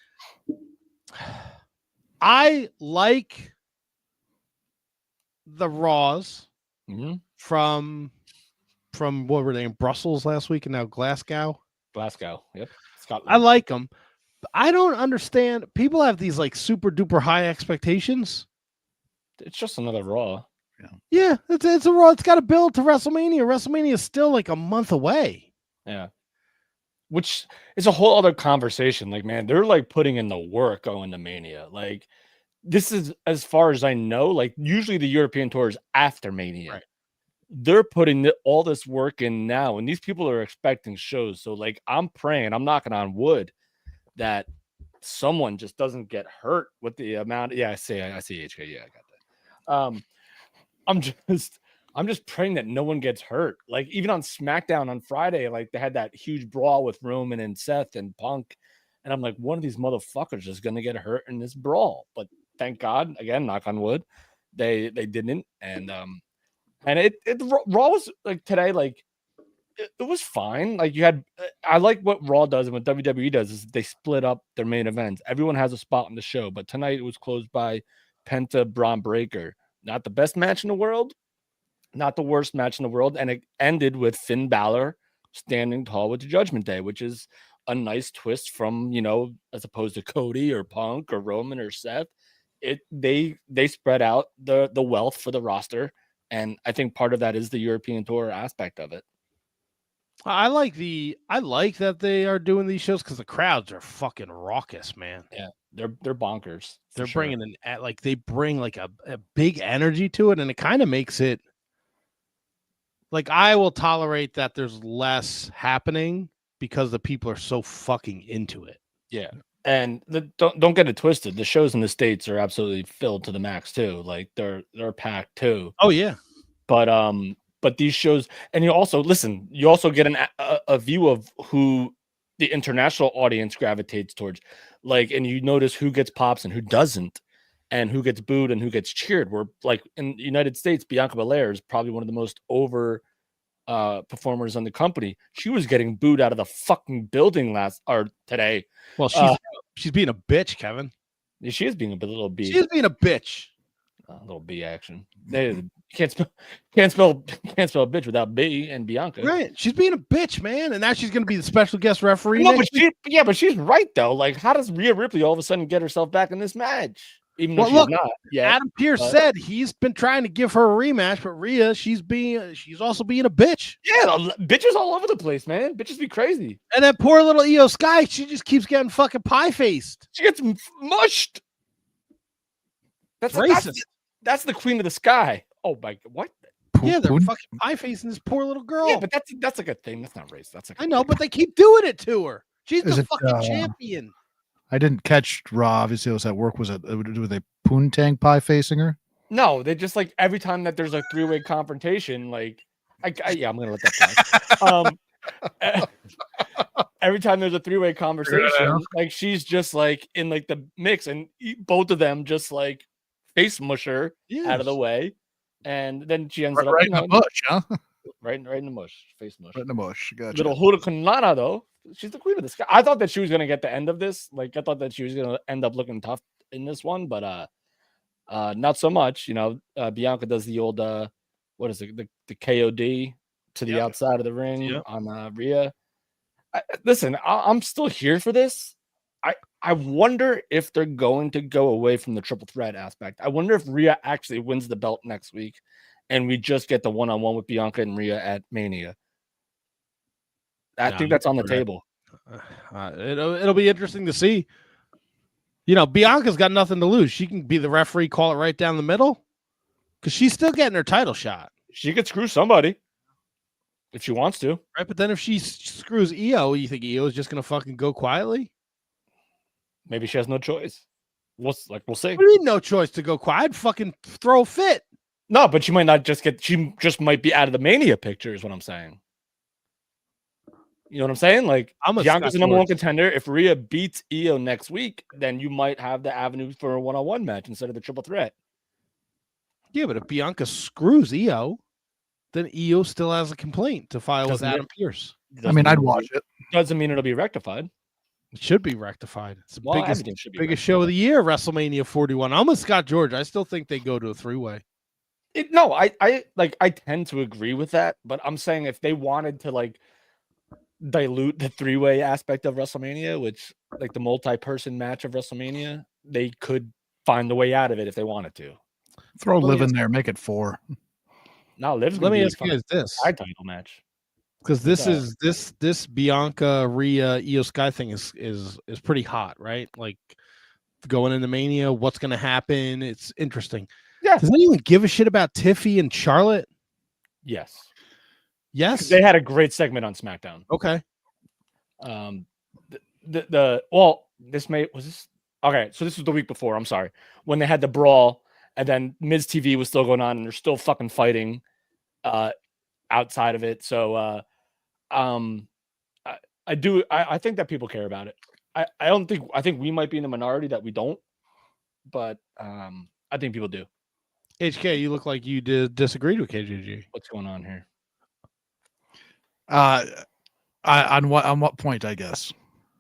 I like the Raws from what were they in Brussels last week and now Glasgow. Yep. Scotland. I like them. I don't understand. People have these like super duper high expectations. It's just another Raw. Yeah, it's a Raw. It's got to build to WrestleMania. WrestleMania is still like a month away. Yeah. Which is a whole other conversation. Like, man, they're like putting in the work going to Mania. Like, this is, as far as I know, like usually the European tour is after Mania. Right. They're putting all this work in now, and these people are expecting shows. So, like, I'm praying, I'm knocking on wood that someone just doesn't get hurt with the amount. Yeah, I see HK. Yeah, I got that. I'm just praying that no one gets hurt. Like, even on SmackDown on Friday, like they had that huge brawl with Roman and Seth and Punk, and I'm like, one of these motherfuckers is gonna get hurt in this brawl. But thank God, again, knock on wood, they didn't. And it Raw was like today, like it was fine. Like you had, I like what Raw does and what WWE does is they split up their main events. Everyone has a spot on the show, but tonight it was closed by Penta Braun Breaker. Not the best match in the world, not the worst match in the world. And it ended with Finn Balor standing tall with the Judgment Day, which is a nice twist from, as opposed to Cody or Punk or Roman or Seth. They spread out the wealth for the roster. And I think part of that is the European tour aspect of it. I like that they are doing these shows because the crowds are fucking raucous, man. Yeah, they're bonkers. They're bringing they bring like a big energy to it, and it kind of makes it like I will tolerate that there's less happening because the people are so fucking into it. Yeah, and don't get it twisted. The shows in the States are absolutely filled to the max too. Like they're packed too. Oh yeah, but these shows, and you also get a view of who the international audience gravitates towards. Like, and you notice who gets pops and who doesn't, and who gets booed and who gets cheered. Where like in the United States, Bianca Belair is probably one of the most over performers on the company. She was getting booed out of the fucking building today. Well, she's being a bitch, Kevin. She is being a little B. She is being a bitch. A little B action. You can't spell bitch without B and Bianca. Right. She's being a bitch, man. And now she's going to be the special guest referee. No, but she's right though. Like, how does Rhea Ripley all of a sudden get herself back in this match? Even though she's not. Yeah. Adam Pearce said he's been trying to give her a rematch, but Rhea, she's also being a bitch. Yeah, bitches all over the place, man. Bitches be crazy. And that poor little Io Sky, she just keeps getting fucking pie faced. She gets mushed. That's racist. That's the queen of the sky. Oh my God, what? Yeah, they're fucking pie facing this poor little girl. Yeah, but that's like a thing. That's not race. That's like I know, but they keep doing it to her. She's the fucking champion. I didn't catch Raw. Obviously, it was at work. Were they poontang pie facing her? No, they just like every time that there's a three-way confrontation, like I'm gonna let that go. Every time there's a three-way conversation, like she's just like in like the mix, and both of them just like face mush her out of the way, and then she ends up right in the bush, huh? Right in the mush, face mush. Right in the bush. Gotcha. Little hurricanrana though. She's the queen of the sky. I thought that she was gonna get the end of this. Like I thought that she was gonna end up looking tough in this one, but not so much. Bianca does the old what is it? The KOD to the outside of the ring on Rhea. Listen, I'm still here for this. I wonder if they're going to go away from the triple threat aspect. I wonder if Rhea actually wins the belt next week and we just get the one-on-one with Bianca and Rhea at Mania. I think that's on the table. It'll be interesting to see. Bianca's got nothing to lose. She can be the referee, call it right down the middle, because she's still getting her title shot. She could screw somebody if she wants to. Right, but then if she screws Io, you think Io is just going to fucking go quietly? Maybe she has no choice. We'll see. What do you mean no choice to go quiet? I'd fucking throw a fit. No, but she might not just get. She just might be out of the Mania picture, is what I'm saying. You know what I'm saying? Like, I'm a Bianca's Scott the number one George. contender. If Rhea beats Io next week, then you might have the avenue for a one-on-one match instead of the triple threat. Yeah, but if Bianca screws Io, then Io still has a complaint to file with Doesn't Adam it? Pierce. I mean, I'd watch it. Doesn't mean it'll be rectified. It should be rectified. It's the Well, biggest, everything should be biggest show of the year, WrestleMania 41. I'm with Scott George. I still think they go to a three-way. No, I tend to agree with that, but I'm saying if they wanted to like dilute the three-way aspect of WrestleMania, which like the multi-person match of WrestleMania, they could find the way out of it if they wanted to. Throw Let me Liv in ask- there, make it 4. Now, Liv's Let me be ask you guys this, tag title match. because this Bianca Rhea Io Sky thing is pretty hot, right? Like going into Mania, what's going to happen? It's interesting. Yeah. Does anyone give a shit about Tiffy and Charlotte? Yes. Yes. They had a great segment on SmackDown. Okay. This was the week before. I'm sorry, when they had the brawl, and then Miz TV was still going on, and they're still fucking fighting outside of it. So, I think that people care about it. I think we might be in the minority that we don't, but I think people do. HK, you look like you disagreed with KJG. What's going on here? On what point? I guess.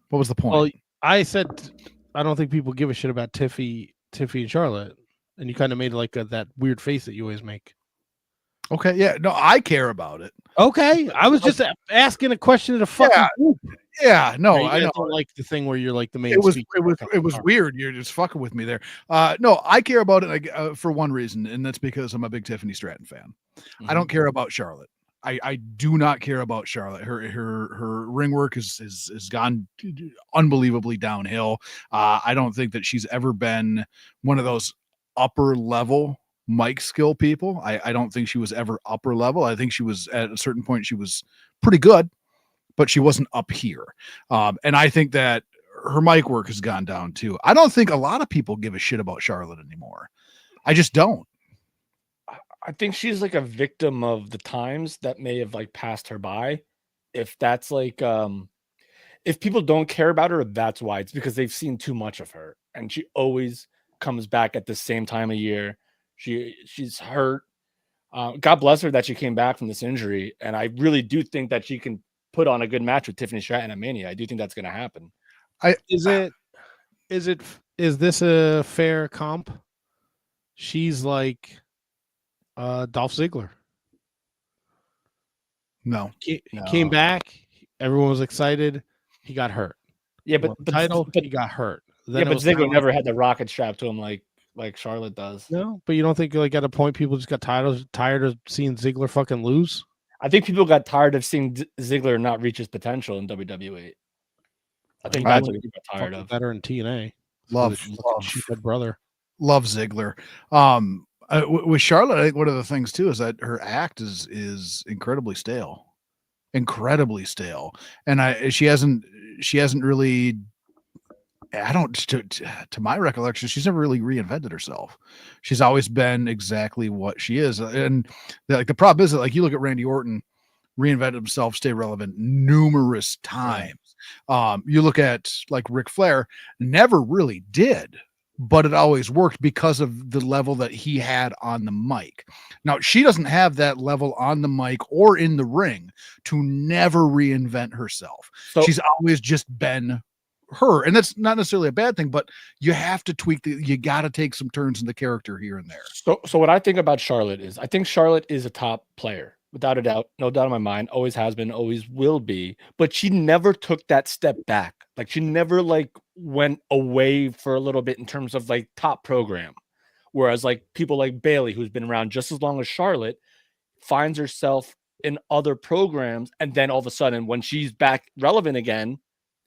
What was the point? Well, I said I don't think people give a shit about Tiffy and Charlotte, and you kind of made like that weird face that you always make. Okay, yeah, no, I care about it. Okay, I was just asking a question at a fucking group. Yeah, no, Right, you I guys know. don't like the thing where you're like the main. It was speaker. it was weird. You're just fucking with me there. No, I care about it for one reason, and that's because I'm a big Tiffany Stratton fan. I don't care about Charlotte. I do not care about Charlotte. Her ring work has gone unbelievably downhill. I don't think that she's ever been one of those upper level mic skill people. I don't think she was ever upper level. I think she was at a certain point she was pretty good, but she wasn't up here. And I think that her mic work has gone down too. I don't think a lot of people give a shit about Charlotte anymore. I just don't. I think she's like a victim of the times that may have like passed her by. If that's like, if people don't care about her, that's why. It's because they've seen too much of her, and she always comes back at the same time of year. She's hurt. God bless her that she came back from this injury, and I really do think that she can put on a good match with Tiffany Stratton at Mania. I do think that's going to happen. Is this a fair comp? She's like Dolph Ziggler. No. He came back. Everyone was excited. He got hurt. Yeah, Won the title. He got hurt. Then but it was Ziggler kinda never had the rocket strapped to him like Charlotte does. No, but you don't think like at a point people just got tired of seeing Ziggler fucking lose? I think people got tired of seeing Ziggler not reach his potential in WWE. I think that's what people got tired of. Better in TNA. Love sheephead brother. Love Ziggler. With Charlotte, I think one of the things too is that her act is incredibly stale, and she hasn't really. I don't, to my recollection, she's never really reinvented herself. She's always been exactly what she is, and the problem is that like you look at Randy Orton, reinvented himself, stay relevant numerous times. You look at like Ric Flair, never really did. But it always worked because of the level that he had on the mic. Now, she doesn't have that level on the mic or in the ring to never reinvent herself. So, she's always just been her. And that's not necessarily a bad thing, but you have to tweak you got to take some turns in the character here and there. So what I think about Charlotte is I think Charlotte is a top player. Without a doubt, no doubt in my mind, always has been, always will be, but she never took that step back. Like she never like went away for a little bit in terms of like top program. Whereas like people like Bayley, who's been around just as long as Charlotte, finds herself in other programs. And then all of a sudden when she's back relevant again,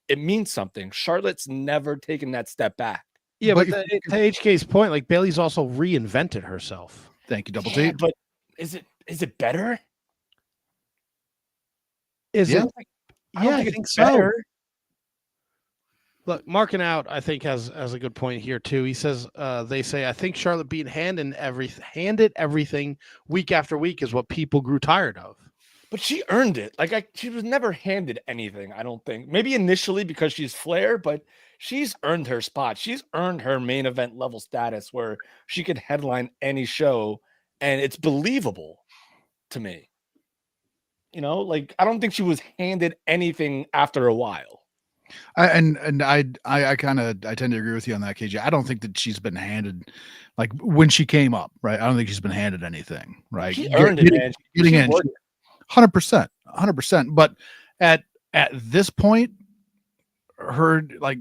it means something. Charlotte's never taken that step back. Yeah, but to HK's point, like Bayley's also reinvented herself. Thank you, Double T. But is it better? Is it? Yeah, I think so. Better. Look, Marking Out, I think has a good point here too. He says they say I think Charlotte being handed everything week after week is what people grew tired of. But she earned it. Like she was never handed anything, I don't think. Maybe initially because she's Flair, but she's earned her spot. She's earned her main event level status where she could headline any show and it's believable to me. You know, like I don't think she was handed anything after a while. I tend to agree with you on that, KJ. I don't think that she's been handed, like when she came up, right? I don't think she's been handed anything, right? She earned it, man. Getting in, 100%. But at this point, her like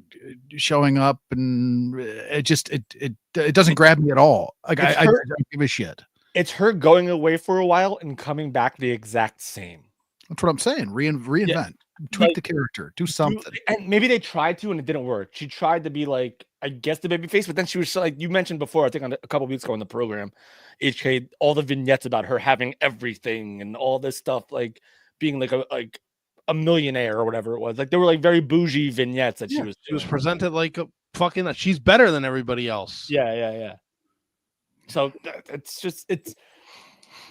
showing up and it doesn't grab me at all. Like I don't give a shit. It's her going away for a while and coming back the exact same. That's what I'm saying. Reinvent. Yeah. Tweak the character, do something. And maybe they tried to and it didn't work. She tried to be like, I guess, the baby face, but then she was like, you mentioned before, I think a couple of weeks ago on the program, HK, all the vignettes about her having everything and all this stuff, like being like a millionaire or whatever it was. Like they were like very bougie vignettes that she was presented like a fucking, she's better than everybody else. Yeah. So it's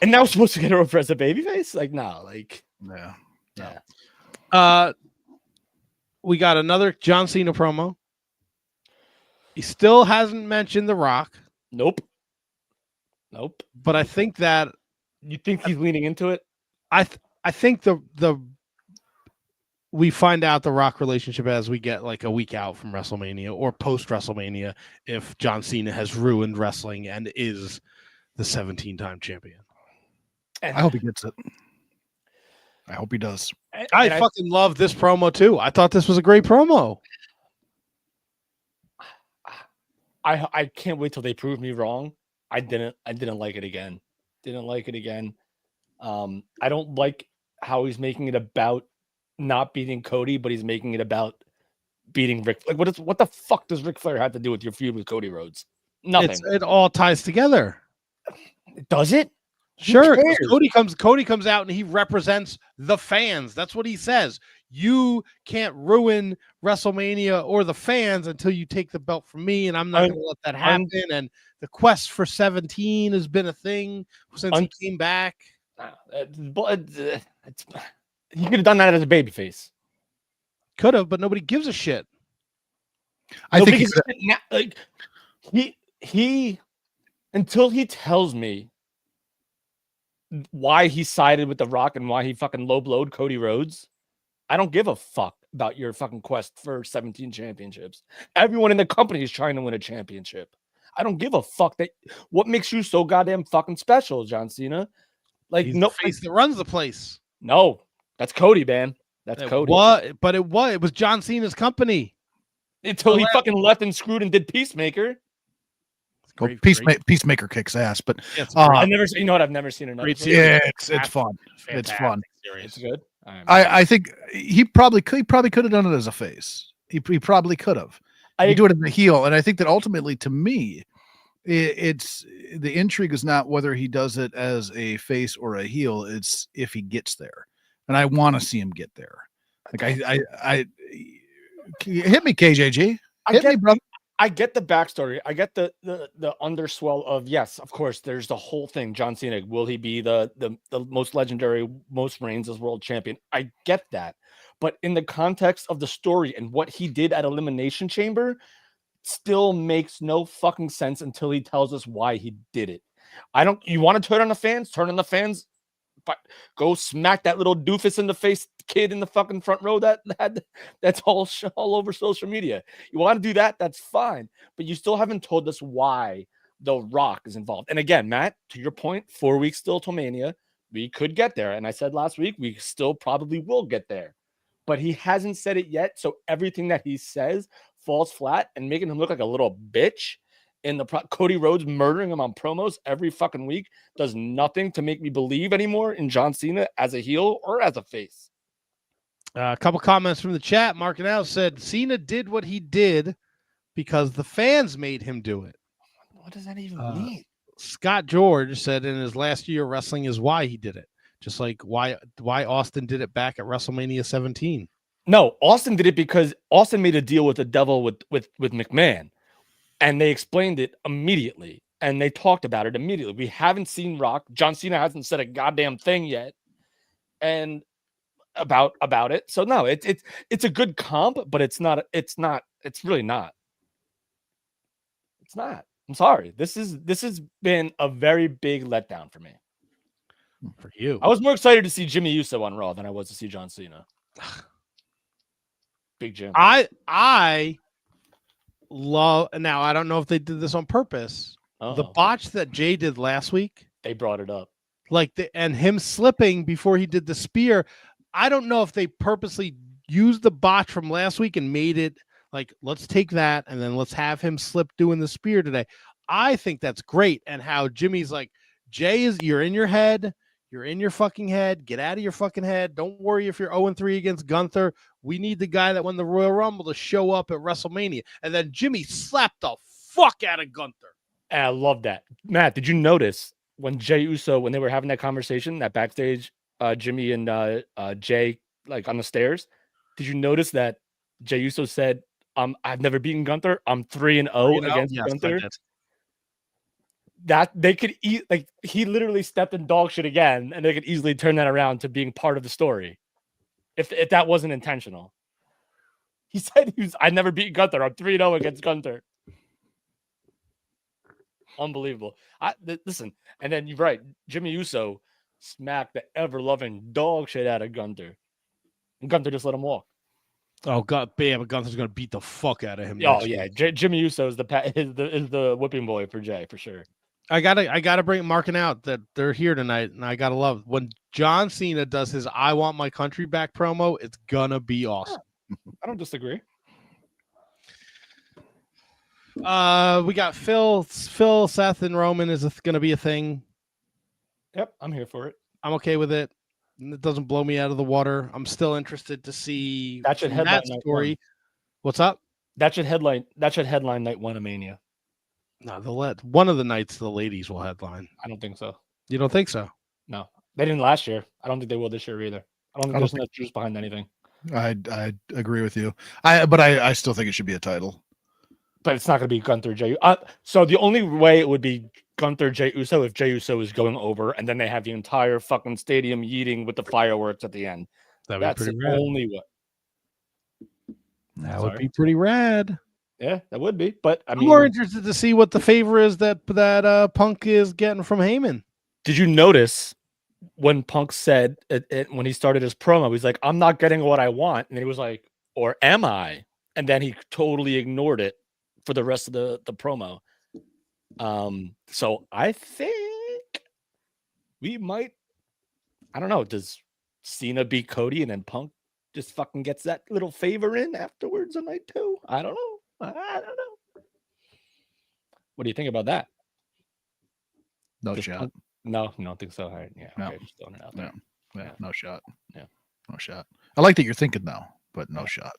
and now we're supposed to get her over as a baby face? Like, no, like yeah. We got another John Cena promo. He still hasn't mentioned The Rock. Nope. But I think that you think he's leaning into it. I think we find out the Rock relationship as we get like a week out from WrestleMania or post WrestleMania if John Cena has ruined wrestling and is the 17-time champion. I hope he gets it. I hope he does. I fucking love this promo too. I thought this was a great promo. I can't wait till they prove me wrong. I didn't like it again. I don't like how he's making it about not beating Cody, but he's making it about beating Rick. Like what the fuck does Ric Flair have to do with your feud with Cody Rhodes? Nothing. It all ties together. Does it? Sure. Cody comes out and he represents the fans. That's what he says. You can't ruin WrestleMania or the fans until you take the belt from me, and I'm not going to let that happen. And the quest for 17 has been a thing since he came back. He could have done that as a babyface. Could have, but nobody gives a shit. I think he until he tells me why he sided with The Rock and why he fucking low-blowed Cody Rhodes, I don't give a fuck about your fucking quest for 17 championships. Everyone in the company is trying to win a championship. I don't give a fuck what makes you so goddamn fucking special, John Cena. Like, he's the face that runs the place. No, that's Cody, man. That's Cody. What? But it was John Cena's company until he fucking left and screwed and did Peacemaker. Well, Peacemaker kicks ass, but I've never seen. You know what? I've never seen another. Yeah, it's fun. It's fun. It's good. I think he probably could have done it as a face. He probably could have. You do it as a heel, and I think that ultimately, to me, it's the intrigue is not whether he does it as a face or a heel. It's if he gets there, and I want to see him get there. Like I hit me, KJG. Hit me, brother. I get the backstory. I get the underswell of, yes, of course, there's the whole thing. John Cena, will he be the most legendary, most reigns as world champion? I get that. But in the context of the story and what he did at Elimination Chamber, still makes no fucking sense until he tells us why he did it. You want to turn on the fans? Turn on the fans. But go smack that little doofus in the face kid in the fucking front row that's all over social media. You want to do that? That's fine. But you still haven't told us why The Rock is involved. And again, Matt, to your point, 4 weeks still till Mania. We could get there. And I said last week, we still probably will get there. But he hasn't said it yet. So everything that he says falls flat, and making him look like a little bitch in the Cody Rhodes murdering him on promos every fucking week does nothing to make me believe anymore in John Cena as a heel or as a face. A couple comments from the chat. Mark Now said Cena did what he did because the fans made him do it. What does that even mean? Scott George said in his last year wrestling is why he did it. Just like why Austin did it back at WrestleMania 17. No, Austin did it because Austin made a deal with the devil with McMahon. And they explained it immediately. And they talked about it immediately. We haven't seen Rock. John Cena hasn't said a goddamn thing yet. and about it. So no, it's a good comp, but it's not. It's really not. It's not. I'm sorry. This has been a very big letdown for me. For you, I was more excited to see Jimmy Uso on Raw than I was to see John Cena. Big Jim. I love. Now I don't know if they did this on purpose. The botch that Jay did last week. They brought it up. And him slipping before he did the spear. I don't know if they purposely used the botch from last week and made it like, let's take that and then let's have him slip doing the spear today. I think that's great. And how Jimmy's like, Jay you're in your head. You're in your fucking head. Get out of your fucking head. Don't worry if you're 0-3 against Gunther. We need the guy that won the Royal Rumble to show up at WrestleMania. And then Jimmy slapped the fuck out of Gunther. I love that. Matt, did you notice when Jey Uso, when they were having that conversation, that backstage, Jimmy and Jay, like on the stairs, did you notice that Jey Uso said, I've never beaten Gunther. I'm 3-0 against Gunther. That they could eat, like, he literally stepped in dog shit again, and they could easily turn that around to being part of the story if that wasn't intentional. He said I never beat Gunther. I'm 3-0 against Gunther. Unbelievable. Listen, and then you're right. Jimmy Uso smacked the ever-loving dog shit out of Gunther. And Gunther just let him walk. Oh God, but Gunther's gonna beat the fuck out of him. Oh yeah, Jimmy Uso is the whipping boy for Jay for sure. I gotta bring marking out that they're here tonight, and I gotta love when John Cena does his "I Want My Country Back" promo. It's gonna be awesome. I don't disagree. We got Phil, Seth, and Roman is gonna be a thing. Yep, I'm here for it. I'm okay with it. It doesn't blow me out of the water. I'm still interested to see that should headline that story. What's up? That should headline night one of Mania. No, one of the nights the ladies will headline. I don't think so. You don't think so? No, they didn't last year. I don't think they will this year either. I don't think there's enough juice behind anything. I agree with you. I still think it should be a title. But it's not going to be Gunther Jey. So the only way it would be Gunther Jey Uso if Jey Uso is going over, and then they have the entire fucking stadium yeeting with the fireworks at the end. That's the only way. That would be pretty rad. Yeah, that would be. But I'm more interested to see what the favor is that Punk is getting from Heyman. Did you notice when Punk said when he started his promo, he's like, "I'm not getting what I want," and he was like, "Or am I?" And then he totally ignored it for the rest of the promo. So I think we might, I don't know, does Cena beat Cody and then Punk just fucking gets that little favor in afterwards on night 2? I don't know. What do you think about that? No shot. No, don't think so. All right. Yeah. No. Okay, just throwing it out there. Yeah, no shot. Yeah. No shot. I like that you're thinking though, but no shot.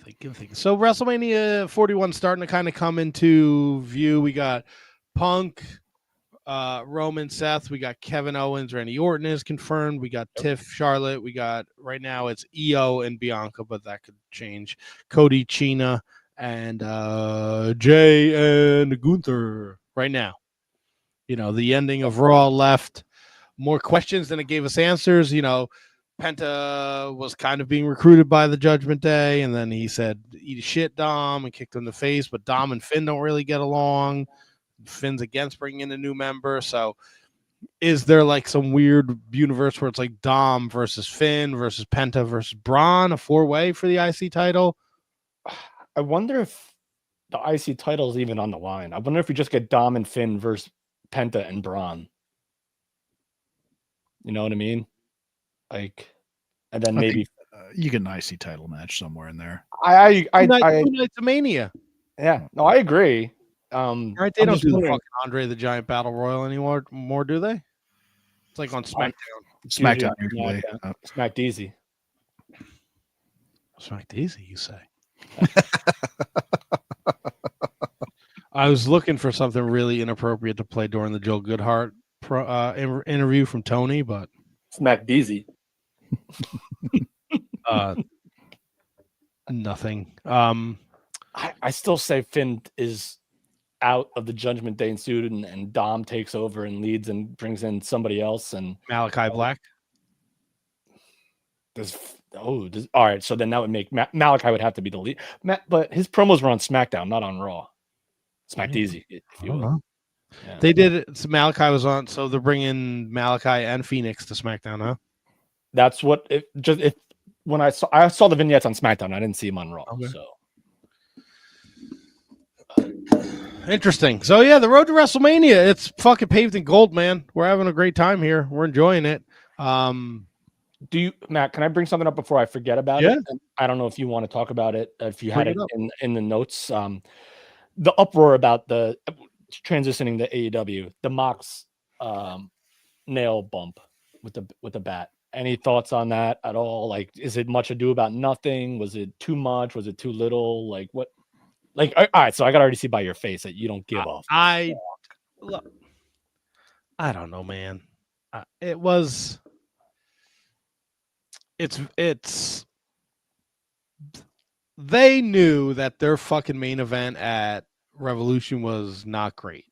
Thinking. So WrestleMania 41 starting to kind of come into view. We got Punk, Roman, Seth. We got Kevin Owens, Randy Orton is confirmed. We got Tiff, Charlotte. We got right now it's Io and Bianca, but that could change. Cody, Chyna, and Jay and Gunther right now. You know, the ending of Raw left more questions than it gave us answers. You know, Penta was kind of being recruited by the Judgment Day, and then he said, "Eat a shit, Dom," and kicked him in the face. But Dom and Finn don't really get along. Finn's against bringing in a new member. So is there like some weird universe where it's like Dom versus Finn versus Penta versus Braun, a 4-way for the IC title? I wonder if the IC title is even on the line. I wonder if we just get Dom and Finn versus Penta and Braun. You know what I mean? Like, and then maybe you get an IC title match somewhere in there. Two nights of Mania. Yeah, no, I agree. Right, they don't do the fucking Andre the Giant Battle Royal anymore. More do they? It's like on SmackDown. SmackDown usually. SmackDeezy. SmackDeezy, you say? I was looking for something really inappropriate to play during the Joel Goodhart interview from Tony, but SmackDeezy. Nothing. I still say Finn is out of the Judgment Day suit, and Dom takes over and leads and brings in somebody else, and Malachi Black. All right. So then that would make Malachi would have to be the lead. But his promos were on SmackDown, not on Raw. Smacked easy, if you will. Yeah. They did it. So Malachi was on, so they're bringing Malachi and Phoenix to SmackDown, huh? That's what when I saw the vignettes on SmackDown, I didn't see him on Raw. Okay. So interesting. So yeah, the road to WrestleMania, it's fucking paved in gold, man. We're having a great time here. We're enjoying it. Matt, can I bring something up before I forget about it? I don't know if you want to talk about it, if you had it in the notes. The uproar about the transitioning to AEW, the Mox nail bump with the bat. Any thoughts on that at all? Like, is it much ado about nothing? Was it too much? Was it too little? Like what? Like, all right. So I got to already see by your face that you don't give off. I don't know, man. It's they knew that their fucking main event at Revolution was not great.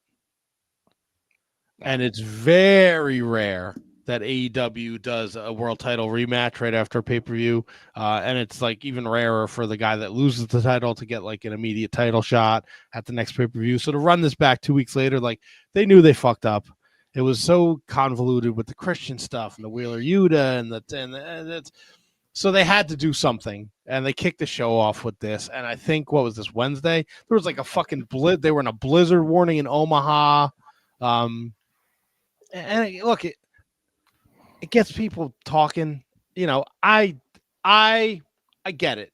And it's very rare that AEW does a world title rematch right after a pay-per-view. And it's like even rarer for the guy that loses the title to get like an immediate title shot at the next pay-per-view. So to run this back 2 weeks later, like they knew they fucked up. It was so convoluted with the Christian stuff and the Wheeler Yuta and that's so they had to do something, and they kicked the show off with this. And I think what was this Wednesday? There was like a fucking they were in a blizzard warning in Omaha. And look, it gets people talking. You know, I get it.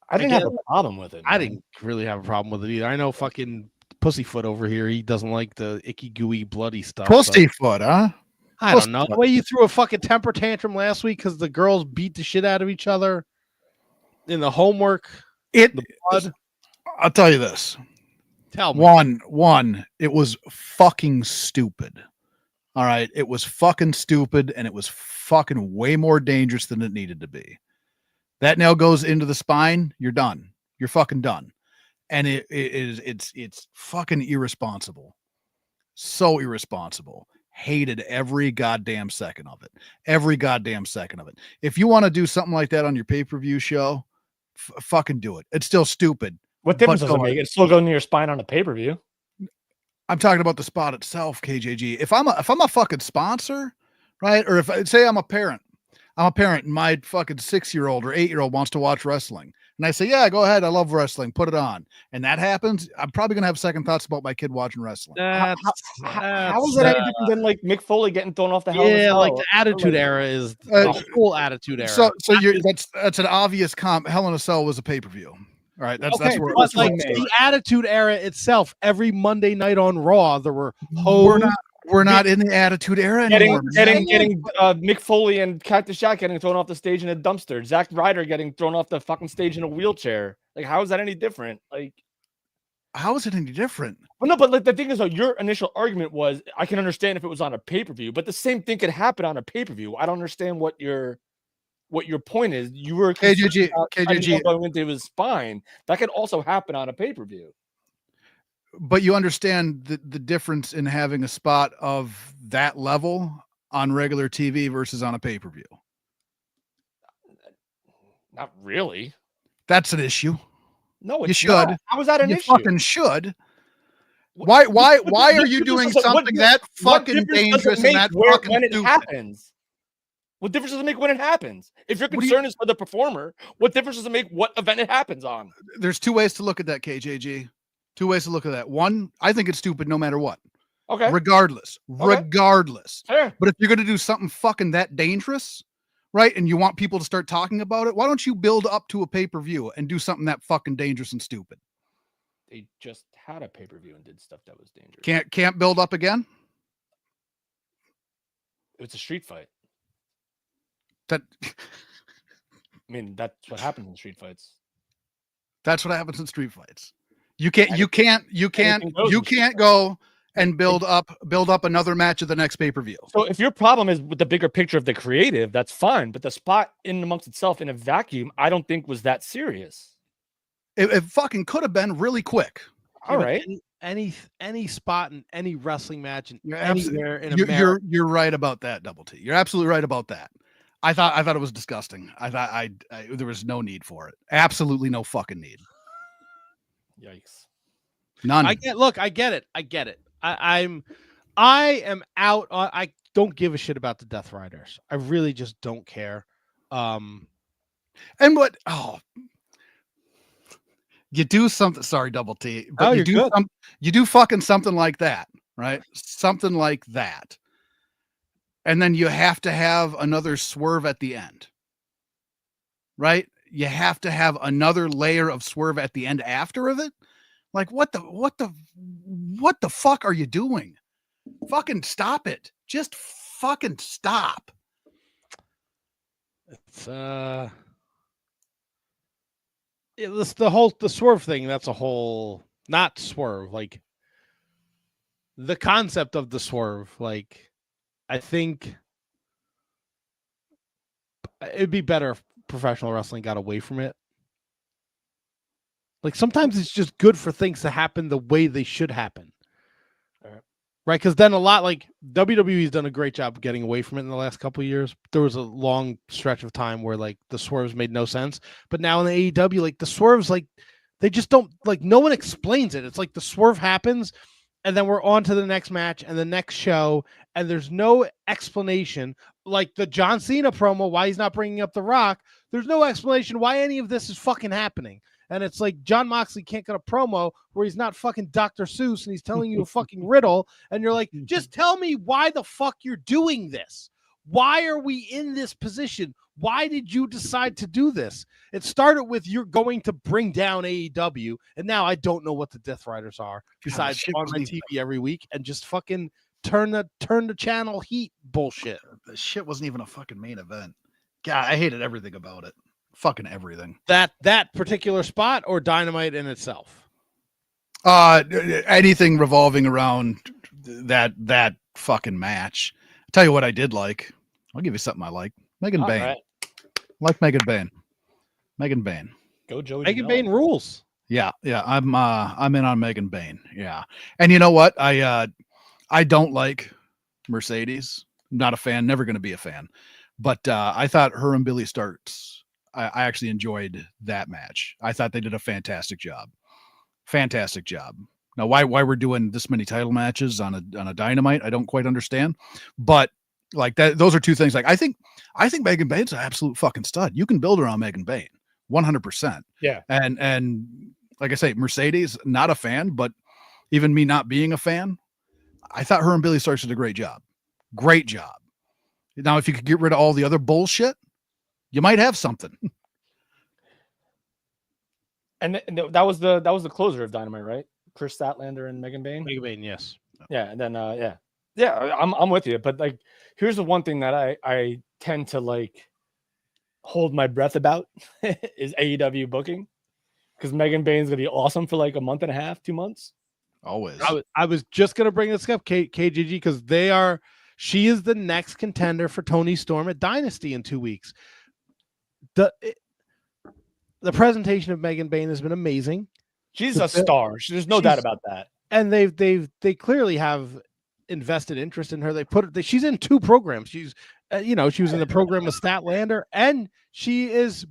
I didn't have a problem with it. I didn't really have a problem with it either. I know fucking Pussyfoot over here, he doesn't like the icky, gooey, bloody stuff. Pussyfoot, huh? I don't know. The way you threw a fucking temper tantrum last week because the girls beat the shit out of each other in the homework. I'll tell you this. Tell me. One, it was fucking stupid. All right. It was fucking stupid, and it was fucking way more dangerous than it needed to be. That nail goes into the spine, you're done. You're fucking done. And it's fucking irresponsible. So irresponsible. Hated every goddamn second of it. Every goddamn second of it. If you want to do something like that on your pay-per-view show, fucking do it. It's still stupid. What difference does it make? It's still going to your spine on a pay-per-view. I'm talking about the spot itself, KJG. If I'm a fucking sponsor, right? Or if say I'm a parent and my fucking 6-year-old or 8-year-old wants to watch wrestling. And I say, yeah, go ahead. I love wrestling. Put it on. And that happens. I'm probably going to have second thoughts about my kid watching wrestling. How is that any different than like Mick Foley getting thrown off the Hell in a Cell? Like the Attitude Era is the whole Attitude Era. So that's an obvious comp. Hell in a Cell was a pay-per-view. All right. That's where but like the Attitude Era itself, every Monday night on Raw, there were We're not in the Attitude Era anymore. Getting Mick Foley and Cactus Jack getting thrown off the stage in a dumpster. Zack Ryder getting thrown off the fucking stage in a wheelchair. Like, how is that any different? Like, how is it any different? Well, no, but like the thing is, though, your initial argument was, I can understand if it was on a pay-per-view, but the same thing could happen on a pay-per-view. I don't understand what your point is. You were KJG going into his spine. That could also happen on a pay-per-view. But you understand the difference in having a spot of that level on regular TV versus on a pay-per-view. Not really. That's an issue. No, it's you should. Not. How is that an issue? You fucking should. Why are you doing something that fucking dangerous and that fucking when it stupid? Happens? What difference does it make when it happens? If your concern is for the performer, what difference does it make what event it happens on? There's two ways to look at that, KJG. Two ways to look at that. One, I think it's stupid no matter what. Okay. Regardless. Sure. But if you're going to do something fucking that dangerous, right, and you want people to start talking about it, why don't you build up to a pay-per-view and do something that fucking dangerous and stupid? They just had a pay-per-view and did stuff that was dangerous. Can't build up again? It's a street fight. I mean, that's what happens in street fights. That's what happens in street fights. You can't go and build up another match of the next pay-per-view. So if your problem is with the bigger picture of the creative, that's fine. But the spot in amongst itself in a vacuum, I don't think was that serious. It fucking could have been really quick. All right. Any spot in any wrestling match in You're anywhere in America. You're right about that, Double T. You're absolutely right about that. I thought it was disgusting. I thought there was no need for it. Absolutely no fucking need. Yikes. None. I get it. I am out on. I don't give a shit about the Death Riders. I really just don't care. And what? Oh, you do something. Sorry, Double T. But you do you do fucking something like that, right? Something like that, and then you have to have another swerve at the end, right? You have to have another layer of swerve at the end after of it. Like what the fuck are you doing? Fucking stop it. Just fucking stop. It's it's the swerve thing. That's a whole, not swerve, like the concept of the swerve. Like, I think it'd be better if professional wrestling got away from it. Like, sometimes it's just good for things to happen the way they should happen. Right? Because then a lot, like, WWE's done a great job of getting away from it in the last couple of years. There was a long stretch of time where, like, the swerves made no sense. But now in the AEW, like, the swerves, like, they just don't, like, no one explains it. It's like the swerve happens, and then we're on to the next match and the next show, and there's no explanation. Like the John Cena promo, why he's not bringing up The Rock, there's no explanation why any of this is fucking happening. And it's like John Moxley can't get a promo where he's not fucking Dr. Seuss and he's telling you a fucking riddle. And you're like, just tell me why the fuck you're doing this. Why are we in this position? Why did you decide to do this? It started with you're going to bring down AEW. And now I don't know what the Death Riders are besides on my TV every week and just fucking turn the channel heat bullshit. The shit wasn't even a fucking main event. God, I hated everything about it. Fucking everything. That particular spot or Dynamite in itself? Anything revolving around that fucking match. I'll tell you what I did like. I'll give you something I like. Megan Bayne. Right. Like Megan Bayne. Megan Bayne. Go Joey. Megan Bayne rules. Yeah. I'm in on Megan Bayne. Yeah. And you know what? I don't like Mercedes. I'm not a fan, never going to be a fan. But I thought her and Billy Starks, I actually enjoyed that match. I thought they did a fantastic job. Fantastic job. Now, why we're doing this many title matches on a Dynamite, I don't quite understand. But like that, those are two things. Like I think Megan Bayne's an absolute fucking stud. You can build around Megan Bayne, 100%. Yeah. And like I say, Mercedes, not a fan, but even me not being a fan, I thought her and Billy Starks did a great job. Great job. Now, if you could get rid of all the other bullshit, you might have something. And that was the closer of Dynamite, right? Chris Statlander and Megan Bayne. Megan Bayne, yes. Yeah, and then I'm with you. But like, here's the one thing that I tend to like hold my breath about is AEW booking, because Megan Bayne's gonna be awesome for like a month and a half, 2 months. Always. I was just gonna bring this up, KGG, because she is the next contender for Toni Storm at Dynasty in 2 weeks. The presentation of Megan Bayne has been amazing. She's a star. There's no doubt about that. And they clearly have invested interest in her. She's in 2 programs. She's she was in the program with Statlander, and she is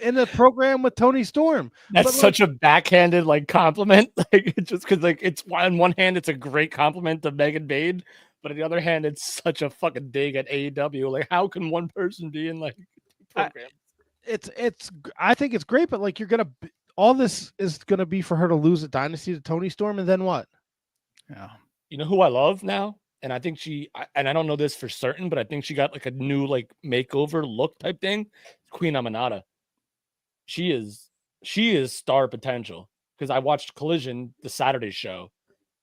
in a program with Toni Storm. That's such a backhanded like compliment. Like just because like it's on one hand it's a great compliment to Megan Bayne, but on the other hand it's such a fucking dig at AEW. Like how can one person be in like programs? I think it's great, but like all this is gonna be for her to lose at Dynasty to Toni Storm, and then what? Yeah. You know who I love now? And I think and I don't know this for certain, but I think she got like a new like makeover look type thing. Queen Aminata. She is star potential, because I watched Collision, the Saturday show,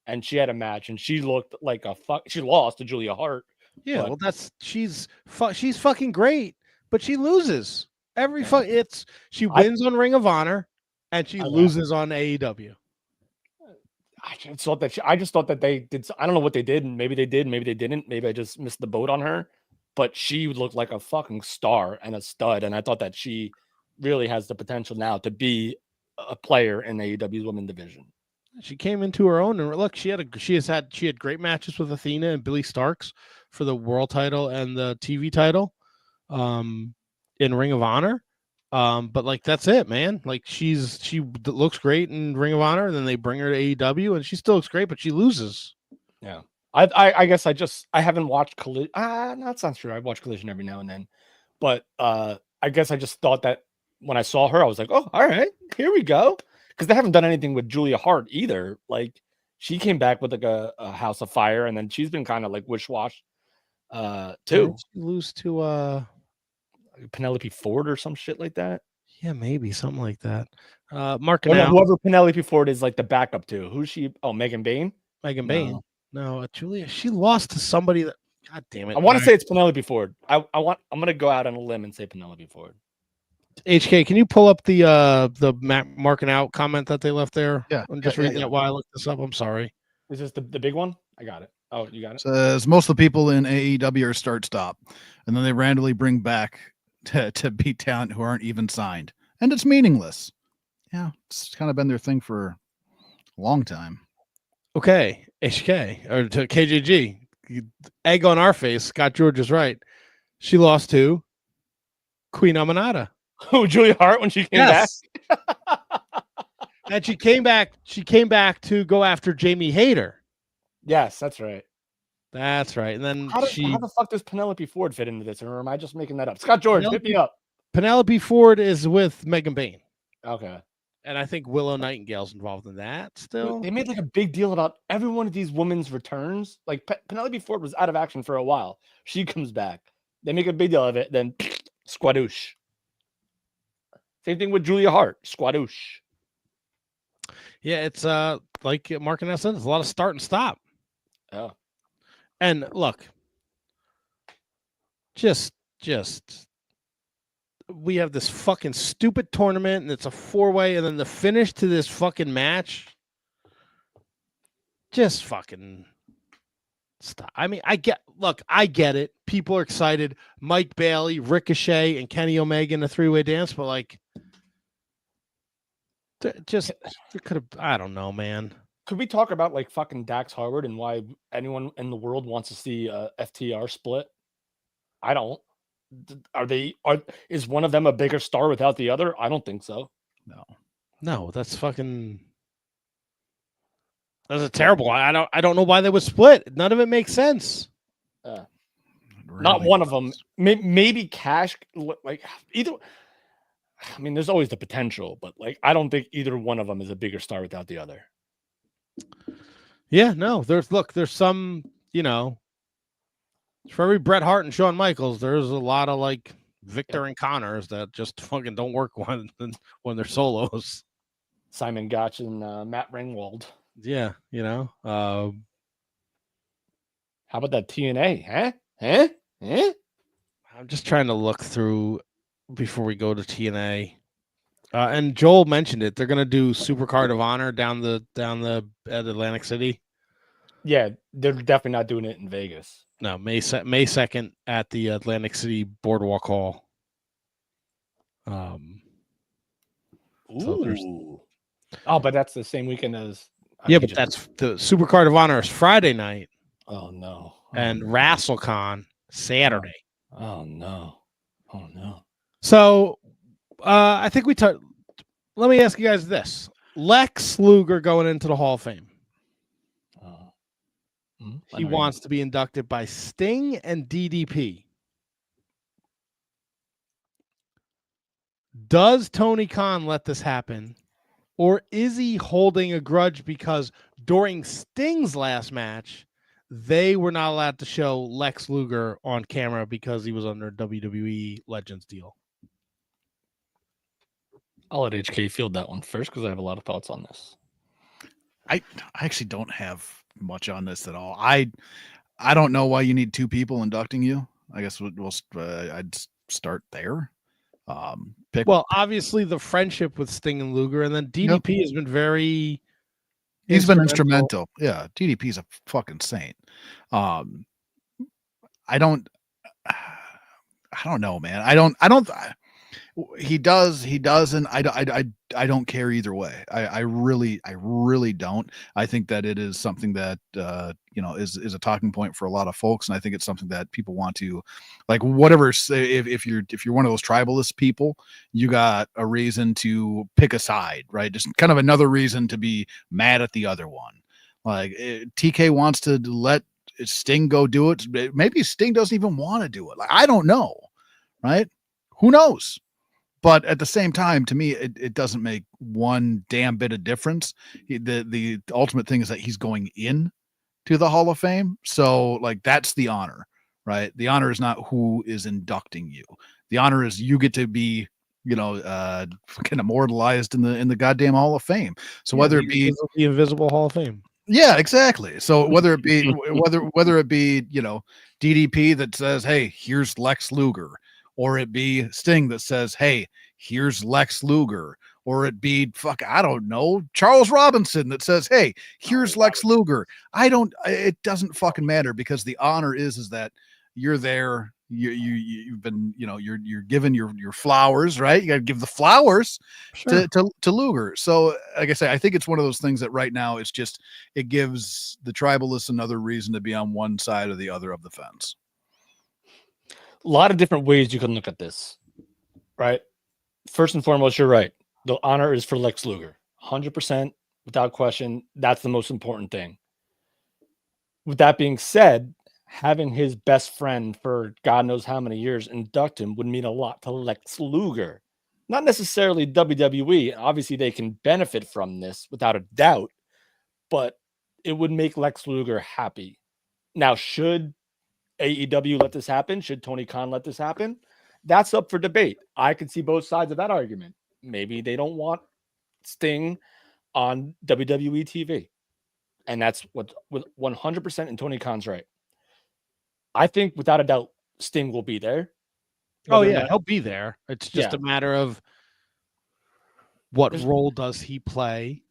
and she had a match and she looked like she lost to Julia Hart. Yeah, well she's fucking great, but she loses. She wins on Ring of Honor and she loses on AEW. I just thought that they did. I don't know what they did. Maybe they did. Maybe they didn't. Maybe I just missed the boat on her. But she looked like a fucking star and a stud. And I thought that she really has the potential now to be a player in AEW's women division. She came into her own, and look, she had great matches with Athena and Billy Starks for the world title and the TV title. in Ring of Honor. But like that's it, man. Like she looks great in Ring of Honor, and then they bring her to AEW, and she still looks great, but she loses. Yeah. I guess I haven't watched Collision. No, that's not true. I watch Collision every now and then, but I guess I just thought that when I saw her, I was like, oh, all right, here we go, because they haven't done anything with Julia Hart either. Like she came back with like a House of Fire, and then she's been kind of like wish-wash too. Did she lose to Penelope Ford or some shit like that. Yeah, maybe something like that. Marking out whoever Penelope Ford is like the backup to. Who's she? Oh, Megan Bain. Megan Bain. No, Julia. She lost to somebody that. God damn it! I want to say it's Penelope Ford. I'm gonna go out on a limb and say Penelope Ford. HK, can you pull up the marking out comment that they left there? Yeah, I'm just reading that while I look this up. I'm sorry. Is this the big one? I got it. Oh, you got it. Says most of the people in AEW are start-stop, and then they randomly bring back to beat talent who aren't even signed, and it's meaningless. Yeah, it's kind of been their thing for a long time. Okay, HK or to KJG, egg on our face. Scott George is right. She lost to Queen Aminata. Oh, Julia Hart when she came back. And she came back. She came back to go after Jamie Hayter. Yes, that's right. That's right. And then how the fuck does Penelope Ford fit into this? Or am I just making that up? Scott George, hit me up. Penelope Ford is with Megan Bain. Okay. And I think Willow Nightingale's involved in that still. They made like a big deal about every one of these women's returns. Like Penelope Ford was out of action for a while. She comes back. They make a big deal of it. Then squadoosh. Same thing with Julia Hart. Squadoosh. Yeah, it's like Mark and I said, it's a lot of start and stop. Oh. And look, just we have this fucking stupid tournament, and it's a 4-way, and then the finish to this fucking match. Just fucking stop. I mean, I get it. People are excited. Mike Bailey, Ricochet, and Kenny Omega in a 3-way dance, but like, just it could have. I don't know, man. Could we talk about like fucking Dax Harwood and why anyone in the world wants to see a FTR split? I don't. Is one of them a bigger star without the other? I don't think so. No, that's fucking. That's a terrible. I don't know why they would split. None of it makes sense. Really Not one of them. Maybe Cash. Like either. I mean, there's always the potential, but like I don't think either one of them is a bigger star without the other. Yeah, no. There's some, for every Bret Hart and Shawn Michaels, there's a lot of like Victor and Connors that just fucking don't work when they're solos. Simon Gotch and Matt Ringwald. Yeah, How about that TNA? Huh? I'm just trying to look through before we go to TNA. And Joel mentioned it. They're gonna do Supercard of Honor down at Atlantic City. Yeah, they're definitely not doing it in Vegas. No, May 2nd at the Atlantic City Boardwalk Hall. Ooh. Oh, but that's the same weekend as. But that's the Supercard of Honor is Friday night. Oh no. And RassleCon Saturday. Oh no. So I think let me ask you guys this. Lex Luger going into the Hall of Fame. He wants to be inducted by Sting and DDP. Does Tony Khan let this happen? Or is he holding a grudge because during Sting's last match, they were not allowed to show Lex Luger on camera because he was under WWE Legends deal? I'll let HK field that one first because I have a lot of thoughts on this. I actually don't have much on this at all. I don't know why you need two people inducting you. I guess I'd start there. Obviously the friendship with Sting and Luger, and then DDP has been very. He's been instrumental. Yeah, DDP's a fucking saint. I don't know, man. I don't. He does, and I don't care either way. I really don't. I think that it is something that is a talking point for a lot of folks, and I think it's something that people want to, like, whatever. If you're one of those tribalist people, you got a reason to pick a side, right? Just kind of another reason to be mad at the other one. Like, TK wants to let Sting go do it. Maybe Sting doesn't even want to do it. Like, I don't know, right? Who knows? But at the same time, to me, it doesn't make one damn bit of difference. The ultimate thing is that he's going in to the Hall of Fame. So, like, that's the honor, right? The honor is not who is inducting you. The honor is you get to be, fucking immortalized in the goddamn Hall of Fame. So whether it be the Invisible Hall of Fame. Yeah, exactly. So whether it be DDP that says, "Hey, here's Lex Luger," or it be Sting that says, "Hey, here's Lex Luger," or it be I don't know, Charles Robinson that says, "Hey, here's Lex Luger." It doesn't fucking matter, because the honor is that you're there. You've been, you're given your flowers, right? You got to give the flowers to Luger. So, like I say, I think it's one of those things that right now it gives the tribalists another reason to be on one side or the other of the fence. A lot of different ways you can look at this, right? First and foremost, you're right. The honor is for Lex Luger, 100%, without question. That's the most important thing. With that being said, having his best friend for God knows how many years induct him would mean a lot to Lex Luger. Not necessarily WWE. Obviously, they can benefit from this without a doubt, but it would make Lex Luger happy. Now, should AEW let this happen? Should Tony Khan let this happen? That's up for debate. I can see both sides of that argument. Maybe they don't want Sting on WWE TV. And that's what 100% in Tony Khan's right. I think without a doubt, Sting will be there. Oh, yeah, he'll be there. It's just a matter of what role does he play.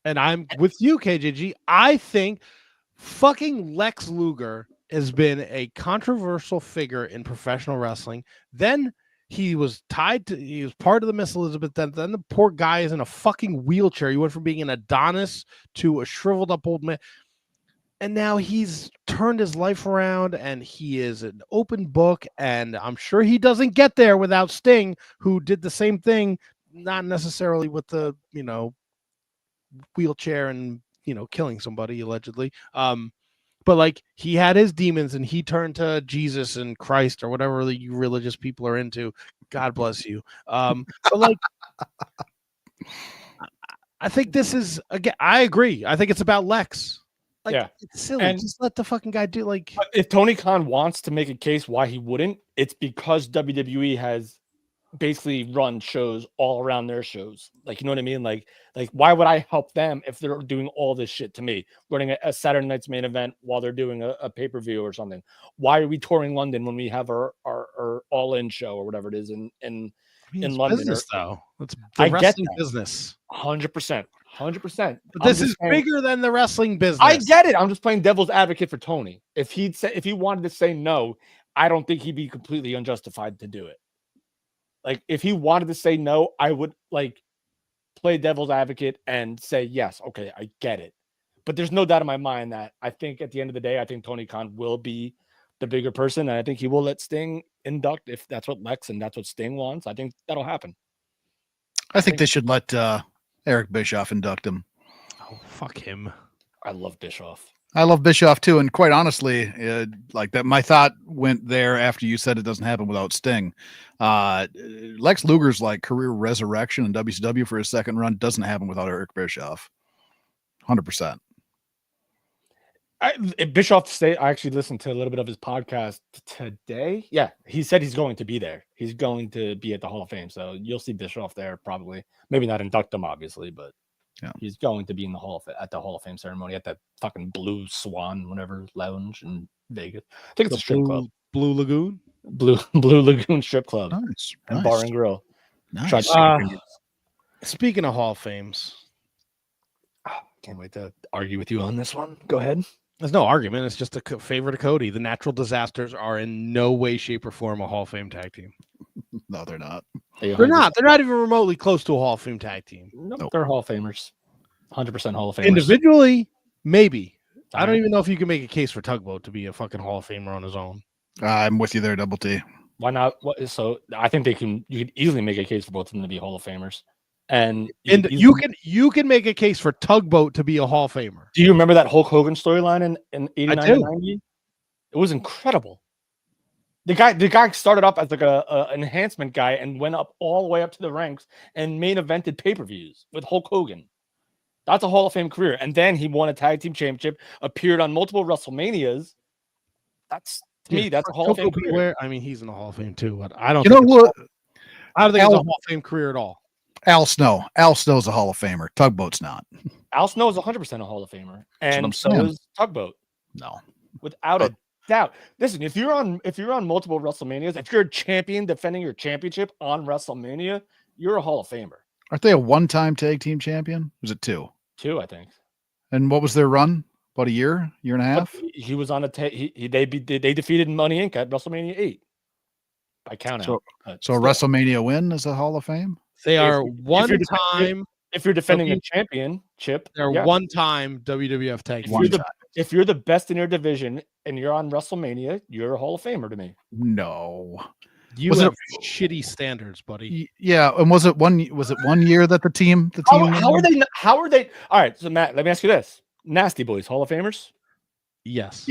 And I'm with you, KJG. I think fucking Lex Luger has been a controversial figure in professional wrestling. Then he was he was part of the Miss Elizabeth. Then the poor guy is in a fucking wheelchair. He went from being an Adonis to a shriveled up old man. And now he's turned his life around, and he is an open book. And I'm sure he doesn't get there without Sting, who did the same thing, not necessarily with the, wheelchair and, killing somebody allegedly. But like, he had his demons, and he turned to Jesus and Christ or whatever you religious people are into. God bless you. But like, I think this is, again, I agree. I think it's about Lex. Like, yeah, it's silly. And just let the fucking guy do. Like, if Tony Khan wants to make a case why he wouldn't, it's because WWE has basically run shows all around their shows. Like, you know what I mean? Like why would I help them if they're doing all this shit to me, running a Saturday night's main event while they're doing a pay-per-view or something? Why are we touring London when we have our all-in show or whatever it is in London? Business, though. It's the wrestling business. 100%. 100%. But this is bigger than the wrestling business. I get it. I'm just playing devil's advocate for Tony. If he wanted to say no, I don't think he'd be completely unjustified to do it. Like, if he wanted to say no, I would play devil's advocate and say, yes, okay, I get it. But there's no doubt in my mind that I think at the end of the day, I think Tony Khan will be the bigger person, and I think he will let Sting induct if that's what Lex and that's what Sting wants. I think that'll happen. I think they should let Eric Bischoff induct him. Oh, fuck him. I love Bischoff. I love Bischoff too, and quite honestly, like that, my thought went there after you said it doesn't happen without Sting. Lex Luger's career resurrection in WCW for his second run doesn't happen without Eric Bischoff. 100%. Bischoff I actually listened to a little bit of his podcast today. Yeah, he said he's going to be there. He's going to be at the Hall of Fame, so you'll see Bischoff there probably. Maybe not induct him, obviously, but yeah, he's going to be in the at the Hall of Fame ceremony at that fucking Blue Swan, whatever lounge in Vegas. I think it's a strip club. Blue Lagoon. Blue Lagoon strip club. Nice. And bar and grill. Nice. Speaking of Hall of Fames, can't wait to argue with you on this one. Go ahead. There's no argument. It's just a favorite of Cody. The Natural Disasters are in no way, shape, or form a Hall of Fame tag team. No, they're not. They're not. They're not even remotely close to a Hall of Fame tag team. Nope. They're Hall of Famers. 100% Hall of Famers. Individually, maybe. I don't Alright. even know if you can make a case for Tugboat to be a fucking Hall of Famer on his own. I'm with you there, Double T. Why not? So I think you could easily make a case for both of them to be Hall of Famers. And you can make a case for Tugboat to be a Hall of Famer. Do you remember that Hulk Hogan storyline in 89 I do. and 90? It was incredible. The guy started off as like a enhancement guy and went up all the way up to the ranks and main evented pay-per-views with Hulk Hogan. That's a Hall of Fame career. And then he won a tag team championship, appeared on multiple WrestleManias. That's to me, that's a Hall of Fame career. I mean, he's in the Hall of Fame too, but I don't. You know what? I don't think it's a Hall of Fame career at all. Al Snow. Al Snow's a Hall of Famer. Tugboat's not. Al Snow is 100% a Hall of Famer, and so saying. is Tugboat. No, without a doubt. Listen, if you're on multiple WrestleManias, if you're a champion defending your championship on WrestleMania, you're a Hall of Famer. Aren't they a one-time tag team champion? Was it two? Two, I think. And what was their run? About a year and a half? He was on they defeated Money Inc. at WrestleMania 8 by count out. So a WrestleMania win is a Hall of Fame? They are one time. If you're defending a championship, they're one time WWF tag team. If you're the best in your division and you're on WrestleMania, you're a Hall of Famer to me. No. You have shitty standards, buddy. Yeah, and was it 1 year that the team how are they all right, so Matt, let me ask you this. Nasty Boys, Hall of Famers? Yes.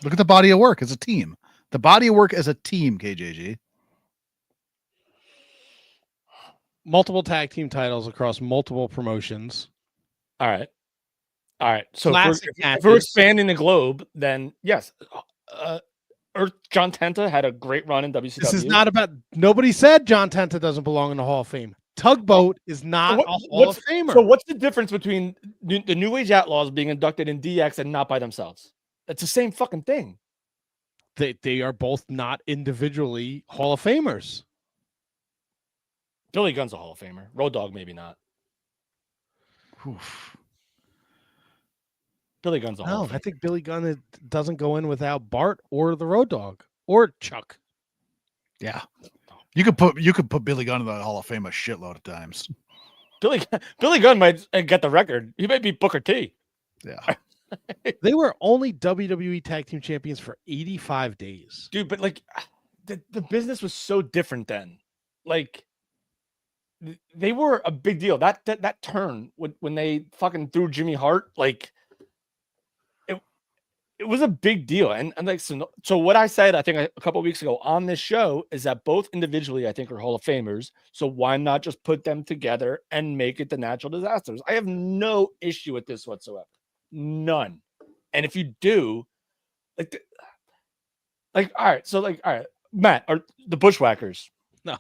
Look at the body of work as a team. The body of work as a team, KJG. Multiple tag team titles across multiple promotions. All right. So if we're expanding the globe, then yes. John Tenta had a great run in WCW. This is not about. Nobody said John Tenta doesn't belong in the Hall of Fame. Tugboat is not a Hall of Famer. So what's the difference between the New Age Outlaws being inducted in DX and not by themselves? It's the same fucking thing. They are both not individually Hall of Famers. Billy Gunn's a Hall of Famer. Road Dogg, maybe not. Oof. Billy Gunn's a Hall of Famer. I think Billy Gunn doesn't go in without Bart or the Road Dogg or Chuck. Yeah. You could put Billy Gunn in the Hall of Fame a shitload of times. Billy Gunn might get the record. He might beat Booker T. Yeah. They were only WWE Tag Team Champions for 85 days. Dude, but like the business was so different then. Like they were a big deal. That turn when they fucking threw Jimmy Hart, like it was a big deal. And like so what I said, I think a couple of weeks ago on this show is that both individually I think are Hall of Famers. So why not just put them together and make it the Natural Disasters? I have no issue with this whatsoever. None. And if you do, all right, Matt, are the Bushwhackers? No.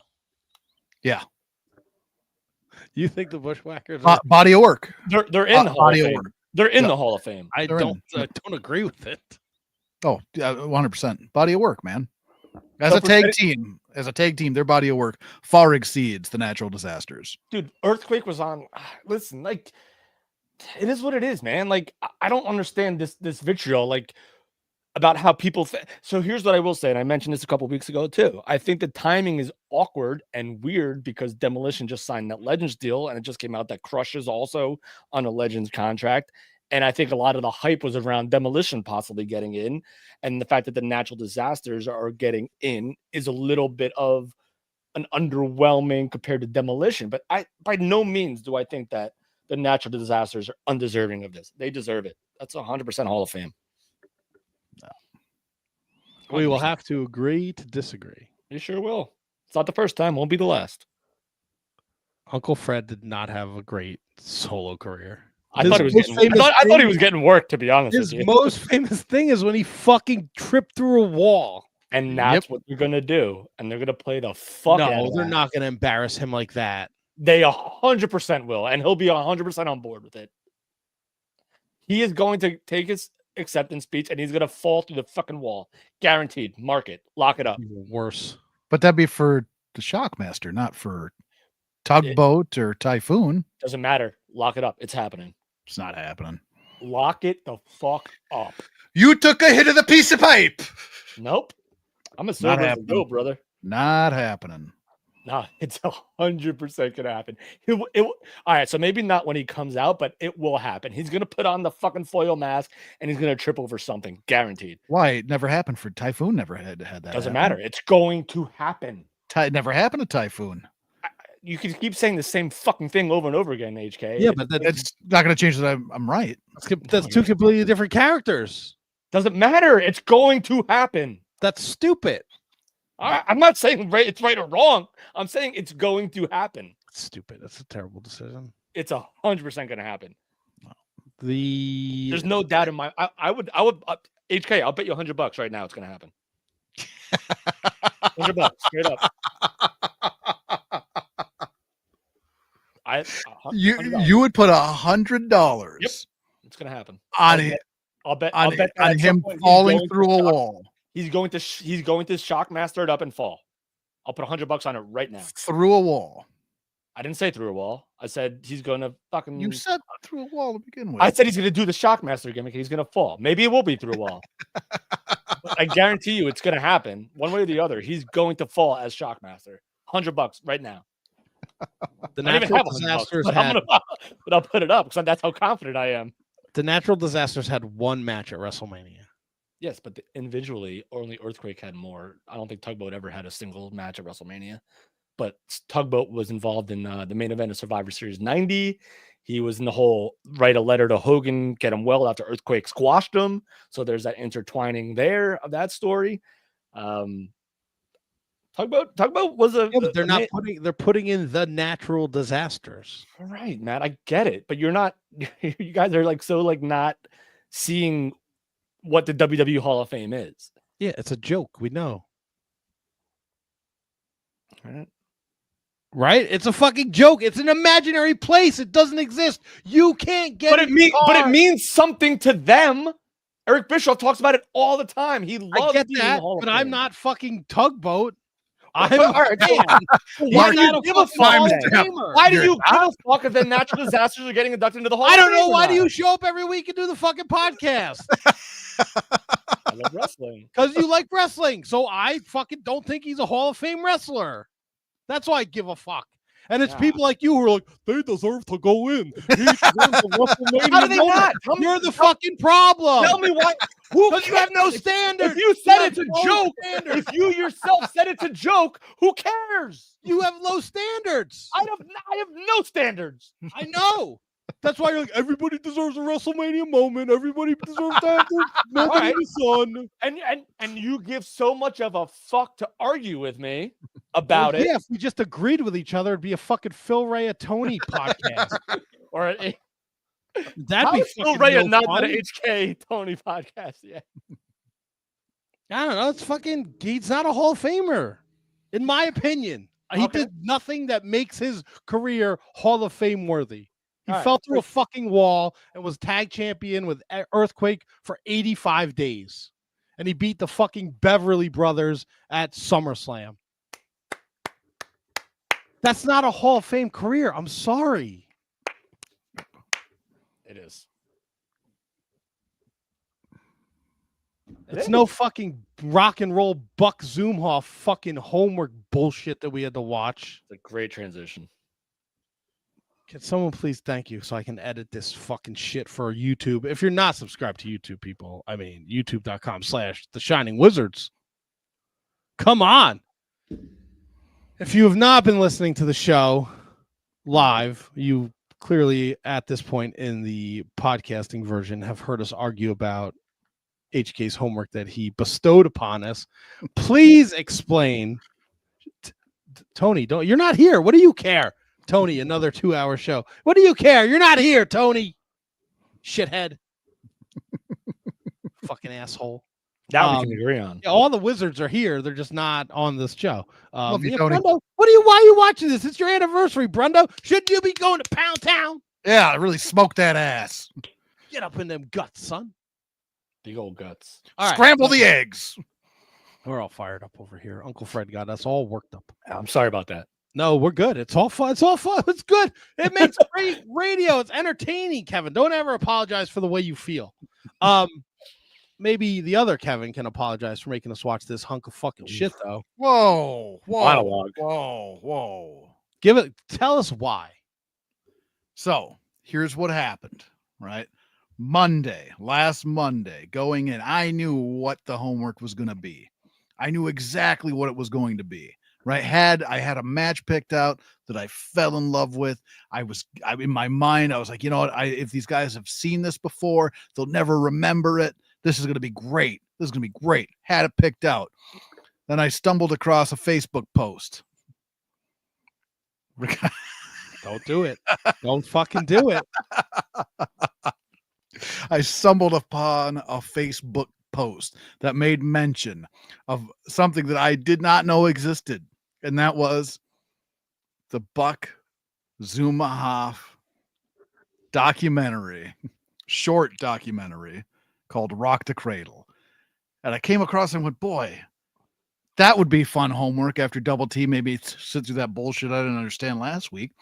Yeah. You think the Bushwhackers body of work? They're in the Hall of Fame. They're in the Hall of Fame. I don't agree with it. Oh, yeah, 100%. Body of work, man. As a tag team, their body of work far exceeds the Natural Disasters. Dude, Earthquake was on. Listen, like it is what it is, man. Like I don't understand this vitriol, like about how people. So here's what I will say, and I mentioned this a couple weeks ago too. I think the timing is awkward and weird because Demolition just signed that Legends deal, and it just came out that Crush is also on a Legends contract. And I think a lot of the hype was around Demolition possibly getting in, and the fact that the Natural Disasters are getting in is a little bit of an underwhelming compared to Demolition. But by no means do I think that the Natural Disasters are undeserving of this. They deserve it. That's 100% Hall of Fame. No. We will have to agree to disagree. You sure will. It's not the first time. Won't be the last. Uncle Fred did not have a great solo career. I thought he was getting work, to be honest with you. His most famous thing is when he fucking tripped through a wall. And that's what they're going to do. And they're going to play the fuck out of No, they're that. not going to embarrass him like that. They 100% will. And he'll be 100% on board with it. He is going to take his acceptance speech and he's going to fall through the fucking wall. Guaranteed. Mark it. Lock it up. Even worse. But that'd be for the Shockmaster, not for Tugboat or Typhoon. Doesn't matter. Lock it up. It's happening. It's not happening. Lock it the fuck up. You took a hit of the piece of pipe. Nope. I'm a Not server happening. go, brother. Not happening. Nah, it's 100% gonna happen. All right, so maybe not when he comes out, but it will happen. He's gonna put on the fucking foil mask and he's gonna trip over something, guaranteed. Why? It never happened for Typhoon. Never had that. Doesn't happen. matter. It's going to happen. It never happened to Typhoon. You can keep saying the same fucking thing over and over again, HK. Yeah, but It's not going to change that I'm right. that's two completely different characters. Doesn't matter. It's going to happen. That's stupid. I'm not saying it's right or wrong. I'm saying it's going to happen. It's stupid. That's a terrible decision. It's 100% going to happen. There's There's no doubt in my. I would. HK. I'll bet you $100 right now it's going to happen. $100 straight up. You would put $100. Yep, it's going to happen on it. I'll bet on that at him some point falling through a wall. He's going to shockmaster it up and fall. I'll put $100 on it right now. Through a wall. I didn't say through a wall. I said he's going to fucking. You said through a wall to begin with. I said he's going to do the shockmaster gimmick. He's going to fall. Maybe it will be through a wall. I guarantee you, it's going to happen one way or the other. He's going to fall as shockmaster. $100 right now. The I don't even natural have disasters $100, but I'll put it up because that's how confident I am. The natural disasters had one match at WrestleMania. Yes, but individually, only Earthquake had more. I don't think Tugboat ever had a single match at WrestleMania. But Tugboat was involved in the main event of Survivor Series 90. He was in the whole write a letter to Hogan, get him well after Earthquake squashed him. So there's that intertwining there of that story. Tugboat was a. Yeah, but they're putting in the natural disasters. All right, Matt, I get it, but you're not. You guys are not seeing what the WWE Hall of Fame is. Yeah, it's a joke. We know. Right? It's a fucking joke. It's an imaginary place. It doesn't exist. You can't get But it means something to them. Eric Bischoff talks about it all the time. He loves I get being in that, the Hall of but I'm Fame. not fucking Tugboat. All right, come on. Why do you give a fuck? Why do you give a fuck if the natural disasters are getting inducted into the Hall of I Fame? don't know. or Why do not? you show up every week and do the fucking podcast? I love wrestling. Because you like wrestling. So I fucking don't think he's a Hall of Fame wrestler. That's why I give a fuck. And it's people like you who are like, they deserve to go in. He deserves a WrestleMania How do they moment. not? You're the fucking problem. Tell me why. Because you have no standards. If you said it's a no joke, standards. if you yourself said it's a joke, who cares? You have low standards. I have no standards. I know. That's why you're like, everybody deserves a WrestleMania moment. Everybody deserves to have their moment in the sun. And you give so much of a fuck to argue with me about it. Yeah, if we just agreed with each other, it'd be a fucking Phil Ray a Tony podcast. Or That'd be Phil fucking Ray no and not fun. an HK Tony podcast. Yeah. I don't know. It's fucking. He's not a Hall of Famer, in my opinion. He did nothing that makes his career Hall of Fame worthy. He fell through a fucking wall and was tag champion with Earthquake for 85 days. And he beat the fucking Beverly Brothers at SummerSlam. That's not a Hall of Fame career. I'm sorry. It is. It's no fucking rock and roll Buck Zumhofe fucking homework bullshit that we had to watch. It's a great transition. Can someone please thank you so I can edit this fucking shit for YouTube? If you're not subscribed to YouTube, people, I mean, youtube.com/The Shining Wizards. Come on. If you have not been listening to the show live, you clearly at this point in the podcasting version have heard us argue about HK's homework that he bestowed upon us. Please explain. Tony, you're not here. What do you care? Tony, another 2-hour show. What do you care? You're not here, Tony. Shithead. Fucking asshole. That we can agree on. Yeah, all the wizards are here. They're just not on this show. Love you, yeah, Tony. Brundo, why are you watching this? It's your anniversary, Brundo. Shouldn't you be going to Pound Town? Yeah, really smoke that ass. Get up in them guts, son. Big old guts. All right. Scramble the eggs. We're all fired up over here. Uncle Fred got us all worked up. I'm sorry about that. No, we're good. It's all fun. It's all fun. It's good. It makes great radio. It's entertaining, Kevin. Don't ever apologize for the way you feel. maybe the other Kevin can apologize for making us watch this hunk of fucking shit, though. Whoa, Monologue. whoa. Tell us why. So here's what happened, right? Last Monday, going in, I knew what the homework was going to be. I knew exactly what it was going to be, right? I had a match picked out that I fell in love with. In my mind, I was like, you know what? If these guys have seen this before, they'll never remember it. This is going to be great. Had it picked out. Then I stumbled across a Facebook post. Don't do it. Don't fucking do it. I stumbled upon a Facebook post that made mention of something that I did not know existed, and that was the Buck Zumhofe documentary, short documentary called Rock to Cradle. And I came across it and went, boy, that would be fun homework after Double T maybe sit through that bullshit I didn't understand last week.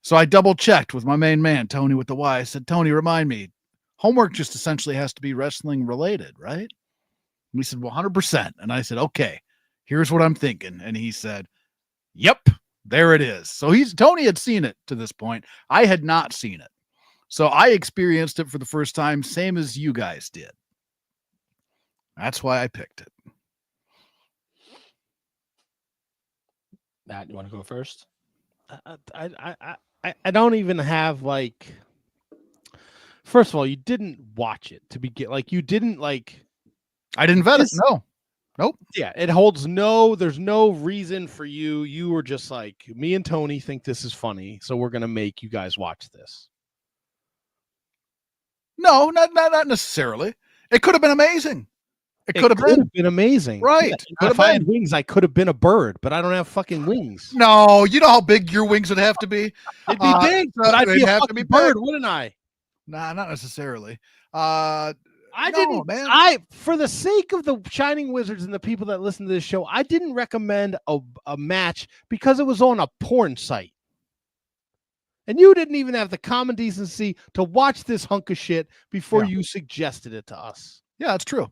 So I double checked with my main man, Tony with the Y. I said, Tony, remind me, homework just essentially has to be wrestling related, right? And he said, 100%. And I said, okay, here's what I'm thinking. And he said, yep, there it is. So Tony had seen it to this point. I had not seen it. So I experienced it for the first time, same as you guys did. That's why I picked it. Matt, you want to go first? I don't even have like. First of all, you didn't watch it to begin. Like you didn't like. I didn't vet it. No. Nope. Yeah, it holds no. There's no reason for you. You were just like, me and Tony think this is funny, so we're gonna make you guys watch this. No, not necessarily. It could have been amazing. It could have been amazing. Right. Yeah, if I had wings, I could have been a bird, but I don't have fucking wings. No, you know how big your wings would have to be? They'd be big, but I'd be a fucking bird, wouldn't I? Nah, not necessarily. Man. For the sake of the Shining Wizards and the people that listen to this show, I didn't recommend a match because it was on a porn site. And you didn't even have the common decency to watch this hunk of shit before you suggested it to us. Yeah, that's true.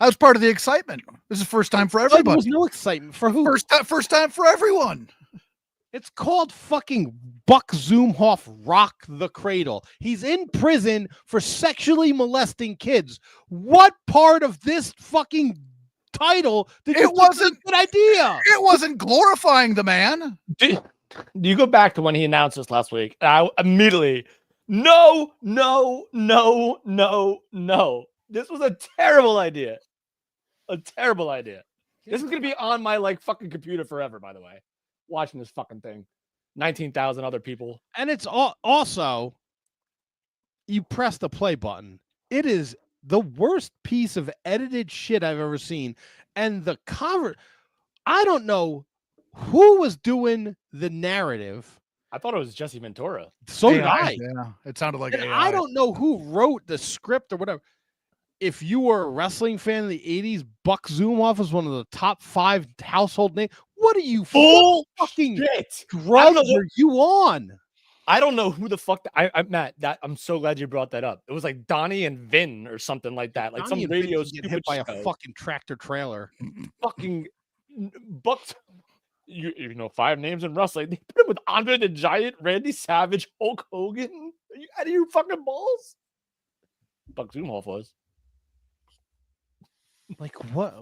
That was part of the excitement. This is first time for everybody. There was no excitement for who? First time for everyone. It's called fucking Buck Zumhofe Rock the Cradle. He's in prison for sexually molesting kids. What part of this fucking title did you think was a good idea? It wasn't glorifying the man. Do you go back to when he announced this last week? I immediately, no. This was a terrible idea. A terrible idea. This is going to be on my like fucking computer forever, by the way. Watching this fucking thing. 19,000 other people. And it's also, you press the play button. It is the worst piece of edited shit I've ever seen. And the cover, I don't know who was doing the narrative. I thought it was Jesse Ventura. So did I. Yeah, it sounded like AI. I don't know who wrote the script or whatever. If you were a wrestling fan in the 80s, Buck Zumhofe was one of the top 5 household names. What are you fucking drugs are you on? I don't know who the fuck Matt. I'm so glad you brought that up. It was like Donnie and Vin or something like that. Like Donnie some radio get hit by a fucking tractor trailer. Fucking Buck. You know 5 names in wrestling. They put him with Andre the Giant, Randy Savage, Hulk Hogan. Are you out of your fucking balls? Buck Zumhofe was. Like what?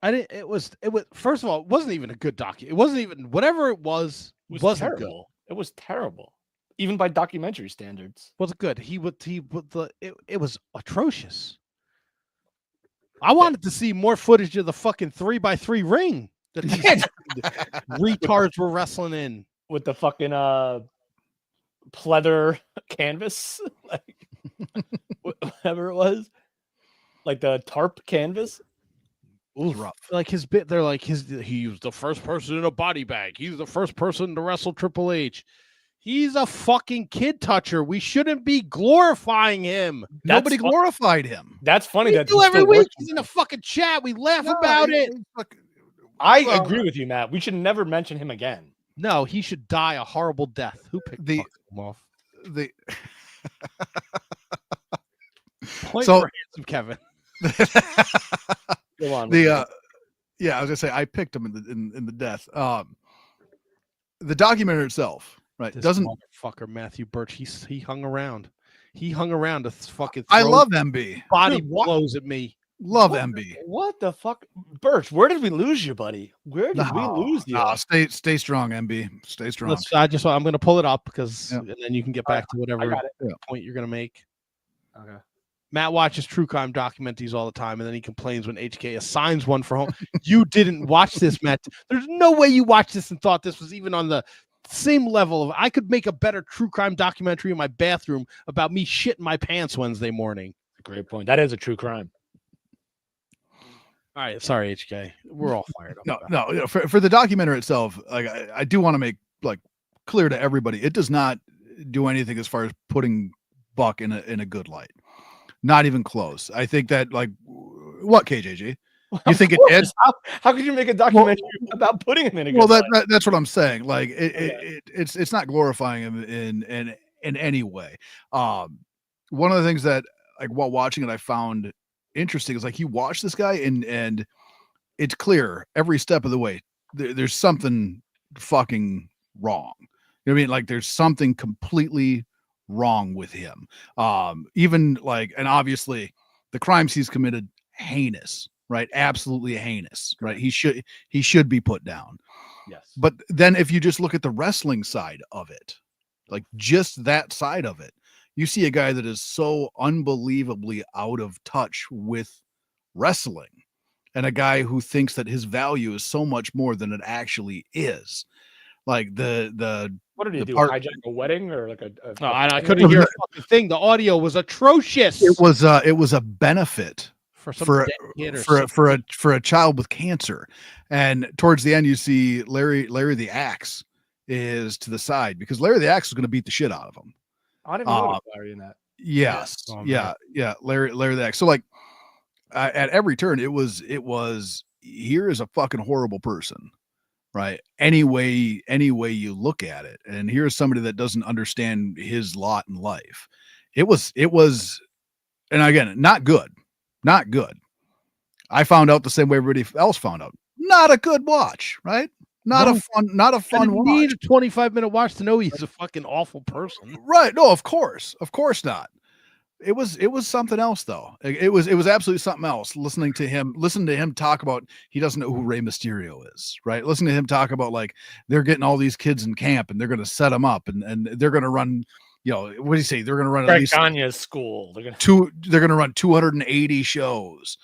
I didn't. It was. First of all, it wasn't even a good docu. It wasn't even whatever it was. Wasn't terrible. Good. It was terrible, even by documentary standards. Was it good? It was atrocious. I wanted to see more footage of the fucking 3x3 ring that these retards were wrestling in with the fucking pleather canvas, like whatever it was, like the tarp canvas. It was rough. Like his bit, they're like he was the first person in a body bag. He's the first person to wrestle Triple H. He's a fucking kid toucher. We shouldn't be glorifying him. Nobody glorified him. That's funny. We do every week. He's in a fucking chat. We laugh about it. I agree with you, Matt. We should never mention him again. No, he should die a horrible death. Who picked him off? Point So- for handsome Kevin. Go on. I was gonna say I picked him in the death. The documentary itself, right? This Doesn't motherfucker Matthew Birch? He hung around. He hung around to fucking. I throw love MB. body Dude, what- blows at me. Love MB. What the fuck, Birch? Where did we lose you, buddy? Where did we lose you? No, stay strong, MB. Stay strong. I'm going to pull it up because, Yeah. and then you can get back to whatever got it. point you're going to make. Okay. Matt watches true crime documentaries all the time, and then he complains when HK assigns one for home. You didn't watch this, Matt. There's no way you watched this and thought this was even on the same level of. I could make a better true crime documentary in my bathroom about me shitting my pants Wednesday morning. Great point. That is a true crime. All right, sorry, HK. We're all fired up. No. For the documentary itself, like I do want to make like clear to everybody, it does not do anything as far as putting Buck in a good light. Not even close. I think that like what KJG? You think it did? How could you make a documentary about putting him in a good Well, light? that's what I'm saying. Like it's not glorifying him in any way. One of the things that like while watching it, I found interesting is like you watch this guy and it's clear every step of the way there's something fucking wrong. You know what I mean? Like there's something completely wrong with him. Even like, and obviously the crimes he's committed, heinous, right? Absolutely heinous, right? He should be put down. Yes. But then if you just look at the wrestling side of it, like just that side of it, you see a guy that is so unbelievably out of touch with wrestling and a guy who thinks that his value is so much more than it actually is. Like the What did he the do? part- Hijack a wedding or like a No, I couldn't hear a fucking thing. The audio was atrocious. it was a benefit for some for dead kid or for a child with cancer. And towards the end you see Larry the Axe is to the side because Larry the Axe is going to beat the shit out of him. I didn't know Larry in that. Yes. Oh, yeah. Larry the Axe. So like at every turn it was here is a fucking horrible person, right? Any way you look at it. And here's somebody that doesn't understand his lot in life. It was, and again, not good. I found out the same way everybody else found out. Not a good watch, right? Not a fun watch. Need a 25-minute watch to know he's a fucking awful person. Right. No, of course not. It was something else though. It was absolutely something else. Listening to him talk about he doesn't know who Rey Mysterio is, right? Listening to him talk about like they're getting all these kids in camp and they're going to set them up and they're going to run, you know, what do you say? They're going to run at least Ganya's school. They're going to run 280 shows,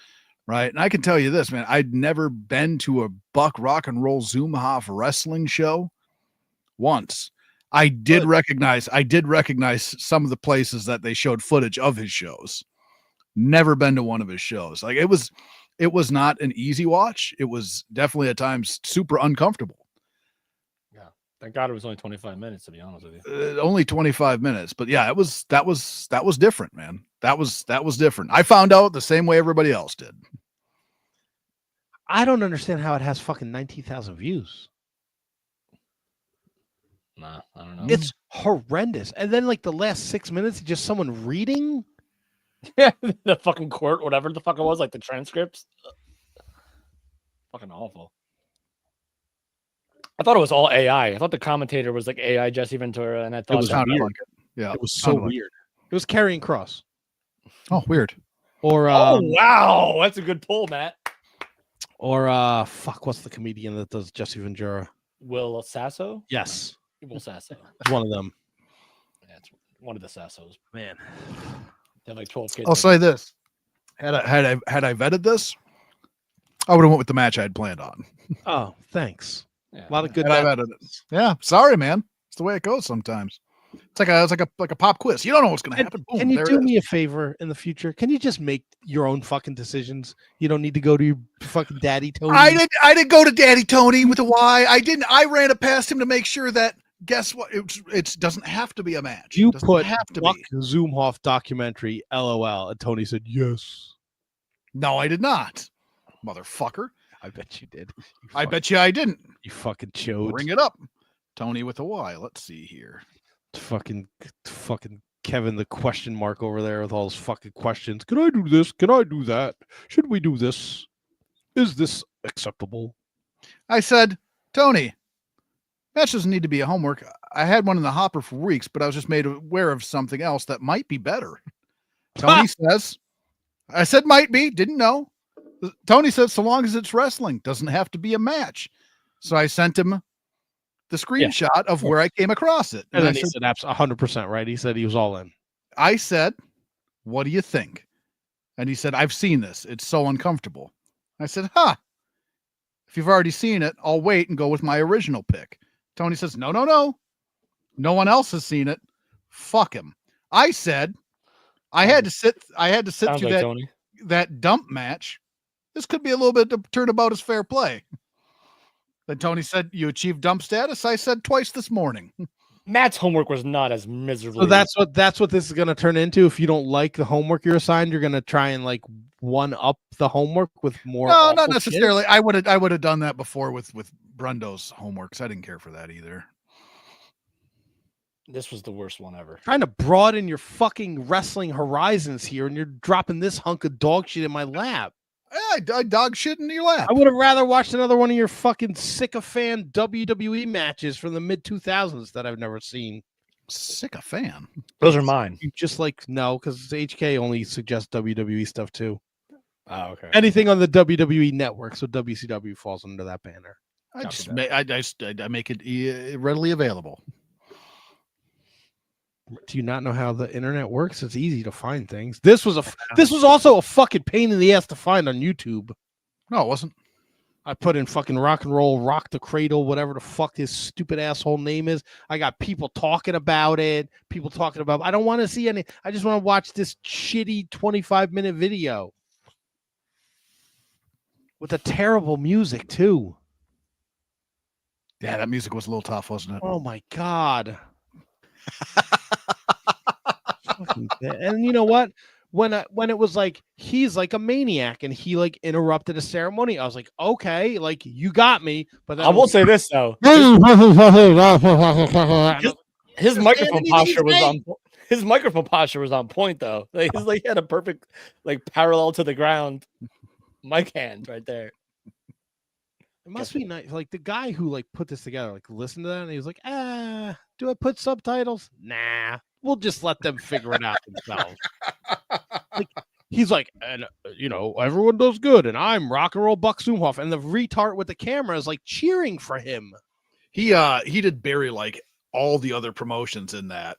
right? And I can tell you this, man, I'd never been to a Buck Rock and Roll Zumhofe wrestling show once. I did recognize some of the places that they showed footage of his shows. Never been to one of his shows. Like it was not an easy watch. It was definitely at times super uncomfortable. Yeah. Thank God it was only 25 minutes, to be honest with you. Only 25 minutes, but yeah, that was different, man. That was different. I found out the same way everybody else did. I don't understand how it has fucking 19,000 views. Nah, I don't know. It's horrendous. And then like the last 6 minutes, just someone reading. Yeah, the fucking court, whatever the fuck it was, like the transcripts. Fucking awful. I thought it was all AI. I thought the commentator was like AI Jesse Ventura, and I thought was that Sounded weird. like it. Yeah, It was so weird. It was Karrion Kross. Oh, weird. Or oh wow, that's a good pull, Matt. Or fuck, what's the comedian that does Jesse Ventura? Will Sasso? Yes, Will Sasso. it's one of them. Yeah, it's one of the Sassos. Man, They have like 12 kids. I'll say this: had I vetted this, I would have went with the match I had planned on. oh, thanks. Yeah. A lot of good. Had I vetted it. Yeah, sorry, man. It's the way it goes sometimes. It's like a pop quiz. You don't know what's going to happen. Boom, Can you there it do is. me a favor in the future? Can you just make your own fucking decisions? You don't need to go to your fucking daddy Tony. I didn't go to Daddy Tony with a Y. I ran it past him to make sure that. Guess what? It doesn't have to be a match. You It doesn't put have to Buck be. Zumhofe documentary, LOL, and Tony said yes. No, I did not, motherfucker. I bet you did. I bet you I didn't. You fucking chode. Bring it up, Tony with a Y. Let's see here. Fucking Kevin the question mark over there with all his fucking questions. Can I do this? Can I do that? Should we do this? Is this acceptable? I said, Tony, match doesn't need to be a homework. I had one in the hopper for weeks, but I was just made aware of something else that might be better. Tony says, I said might be, didn't know. Tony said, so long as it's wrestling, doesn't have to be a match. So I sent him the screenshot of where I came across it. And then he said, 100%, right? He said he was all in. I said, what do you think? And he said, I've seen this. It's so uncomfortable. I said, if you've already seen it, I'll wait and go with my original pick. Tony says, no. No one else has seen it. Fuck him. I said, I had to sit through that dump match. This could be a little bit of turnabout as fair play. Then Tony said, you achieved dump status. I said twice this morning. Matt's homework was not as miserable. So that's what this is going to turn into. If you don't like the homework you're assigned, you're going to try and like one up the homework with more. No, not necessarily. Shit. I would have done that before with Brundo's homework. So I didn't care for that either. This was the worst one ever. Trying to broaden your fucking wrestling horizons here, and you're dropping this hunk of dog shit in my lap. I dog shit in your lap. I would have rather watched another one of your fucking sycophant WWE matches from the mid 2000s that I've never seen. Sycophant? Those are mine. You just like, no, because HK only suggests WWE stuff too. Oh, okay. Anything on the WWE network, so WCW falls under that banner. I make it readily available. Do you not know how the internet works? It's easy to find things. This was also a fucking pain in the ass to find on YouTube. No, it wasn't. I put in fucking rock and roll, rock the cradle, whatever the fuck his stupid asshole name is. I got people talking about it. I don't want to see any. I just want to watch this shitty 25-minute video with a terrible music too. Yeah, that music was a little tough, wasn't it? Oh my God. And you know what? When it was like he's like a maniac and he like interrupted a ceremony, I was like, okay, like you got me. But then I will say this though, his microphone posture was on. His microphone posture was on point though. Like, he's like he had a perfect like parallel to the ground mic hand right there. It must be nice. Like the guy who like put this together, like listened to that, and he was like, do I put subtitles? Nah, we'll just let them figure it out themselves. Like he's like, and everyone does good, and I'm rock and roll Buck Zumhofe, and the retard with the camera is like cheering for him. He did bury like all the other promotions in that,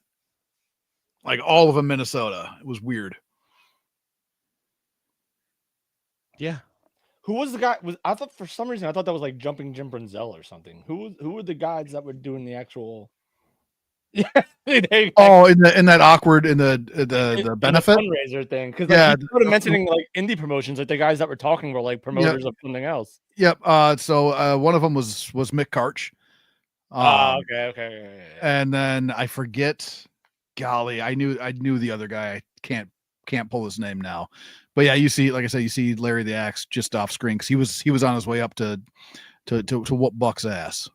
like all of them Minnesota. It was weird. Yeah. Who was the guy? I thought for some reason that was like Jumping Jim Brunzell or something. Who were the guys that were doing the actual? Yeah. In that awkward the benefit fundraiser thing because he started mentioning like indie promotions, like the guys that were talking were like promoters of something else. Yep. So one of them was Mick Karch. Okay. And then I forget. Golly, I knew the other guy. I can't pull his name now. But yeah, you see, like I said, you see Larry the Axe just off screen because he was on his way up to whoop Buck's ass.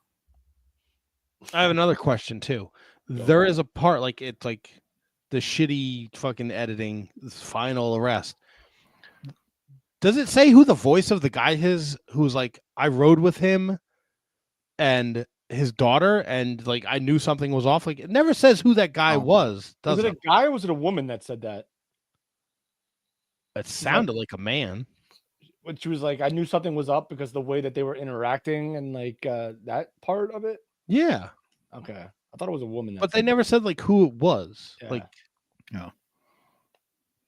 I have another question too. There is a part like it's like the shitty fucking editing final arrest. Does it say who the voice of the guy is who's like I rode with him and his daughter and like I knew something was off? Like it never says who that guy was. Was it a guy or was it a woman that said that? It sounded like a man. When she was like, I knew something was up because the way that they were interacting and like that part of it. Yeah. Okay. I thought it was a woman. But they never said like who it was. Yeah. Like, no.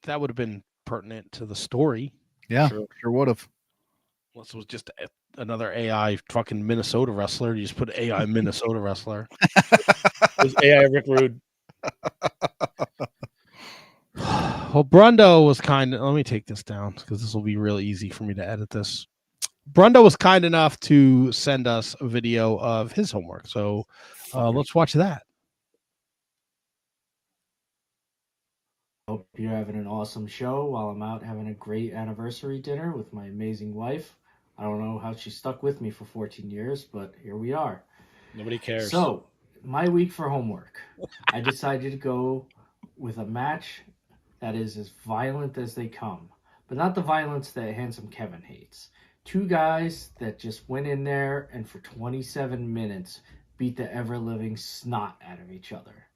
That would have been pertinent to the story. Yeah, sure would have. Unless it was just another AI fucking Minnesota wrestler. You just put AI Minnesota wrestler. It was AI Rick Rude. Well, Brundo was let me take this down because this will be real easy for me to edit this. Brundo was kind enough to send us a video of his homework. So let's watch that. Hope you're having an awesome show while I'm out having a great anniversary dinner with my amazing wife. I don't know how she stuck with me for 14 years, but here we are. Nobody cares. So, my week for homework. I decided to go with a match that is as violent as they come, but not the violence that Handsome Kevin hates. Two guys that just went in there and for 27 minutes beat the ever-living snot out of each other.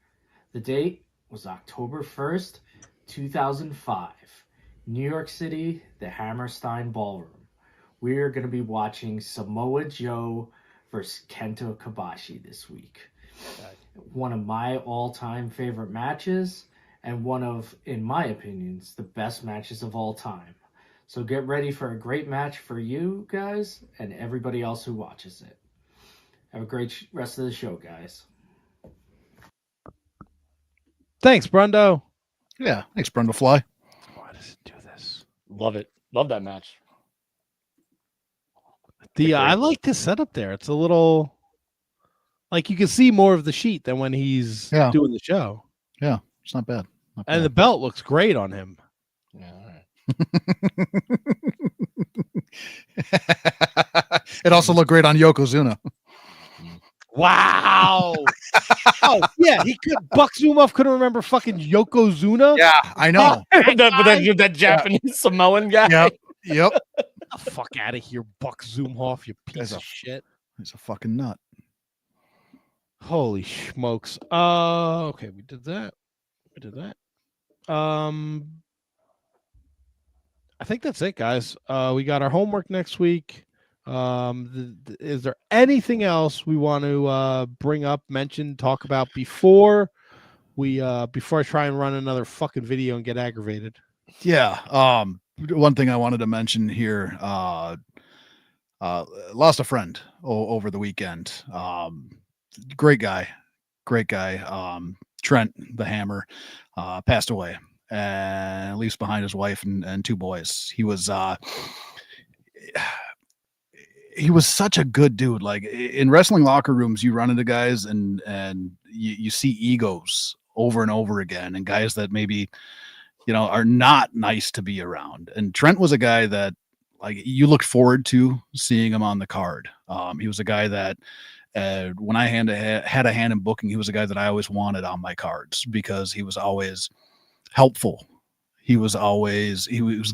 The date was October 1st, 2005. New York City, the Hammerstein Ballroom. We are going to be watching Samoa Joe versus Kento Kobashi this week. One of my all-time favorite matches, and one of, in my opinions, the best matches of all time. So get ready for a great match for you guys and everybody else who watches it. Have a great rest of the show, guys. Thanks, Brundo. Yeah, thanks, Brundo Fly. Why does it do this? Love it. Love that match. I like this setup there. It's a little like you can see more of the sheet than when he's doing the show. Yeah, it's not bad. Not And bad. the belt looks great on him. Yeah, all right. It also looked great on Yokozuna. Wow. Oh, yeah, he could. Buck Zumhofe couldn't remember fucking Yokozuna. Yeah, I know. that Japanese Samoan guy. Yep. Get the fuck out of here, Buck Zumhofe, you piece of shit. He's a fucking nut. Holy smokes. Okay, we did that. I think that's it, guys. We got our homework next week. Is there anything else we want to bring up, mention, talk about before I try and run another fucking video and get aggravated? Yeah. One thing I wanted to mention here, lost a friend over the weekend. Great guy. Trent the Hammer passed away and leaves behind his wife and two boys. He was such a good dude. Like in wrestling locker rooms, you run into guys and you see egos over and over again, and guys that maybe, are not nice to be around. And Trent was a guy that like you looked forward to seeing him on the card. He was a guy that when I had a hand in booking, he was a guy that I always wanted on my cards because he was always helpful. He was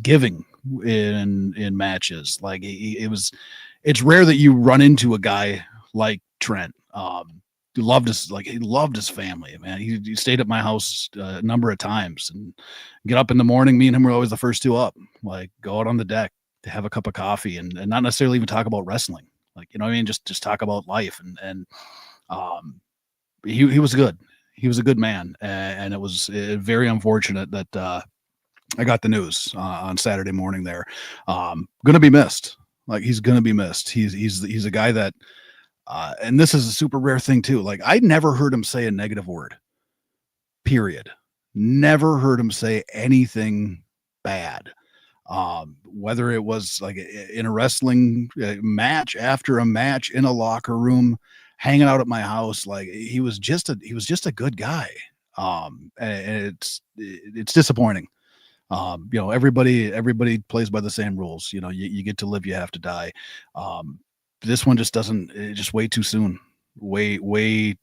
giving in matches. Like it's rare that you run into a guy like Trent. He loved his family, man. He stayed at my house a number of times and get up in the morning. Me and him were always the first two up, like go out on the deck to have a cup of coffee and not necessarily even talk about wrestling. Like, you know what I mean? Just talk about life. And he was good. He was a good man. And it was very unfortunate that I got the news on Saturday morning there. Going to be missed. Like he's going to be missed. He's a guy that, and this is a super rare thing too. Like I never heard him say a negative word, period. Never heard him say anything bad. Whether it was like in a wrestling match, after a match, in a locker room, hanging out at my house, like he was just a good guy. And it's disappointing. Everybody plays by the same rules. You get to live, you have to die. This one just doesn't. Just way too soon. Way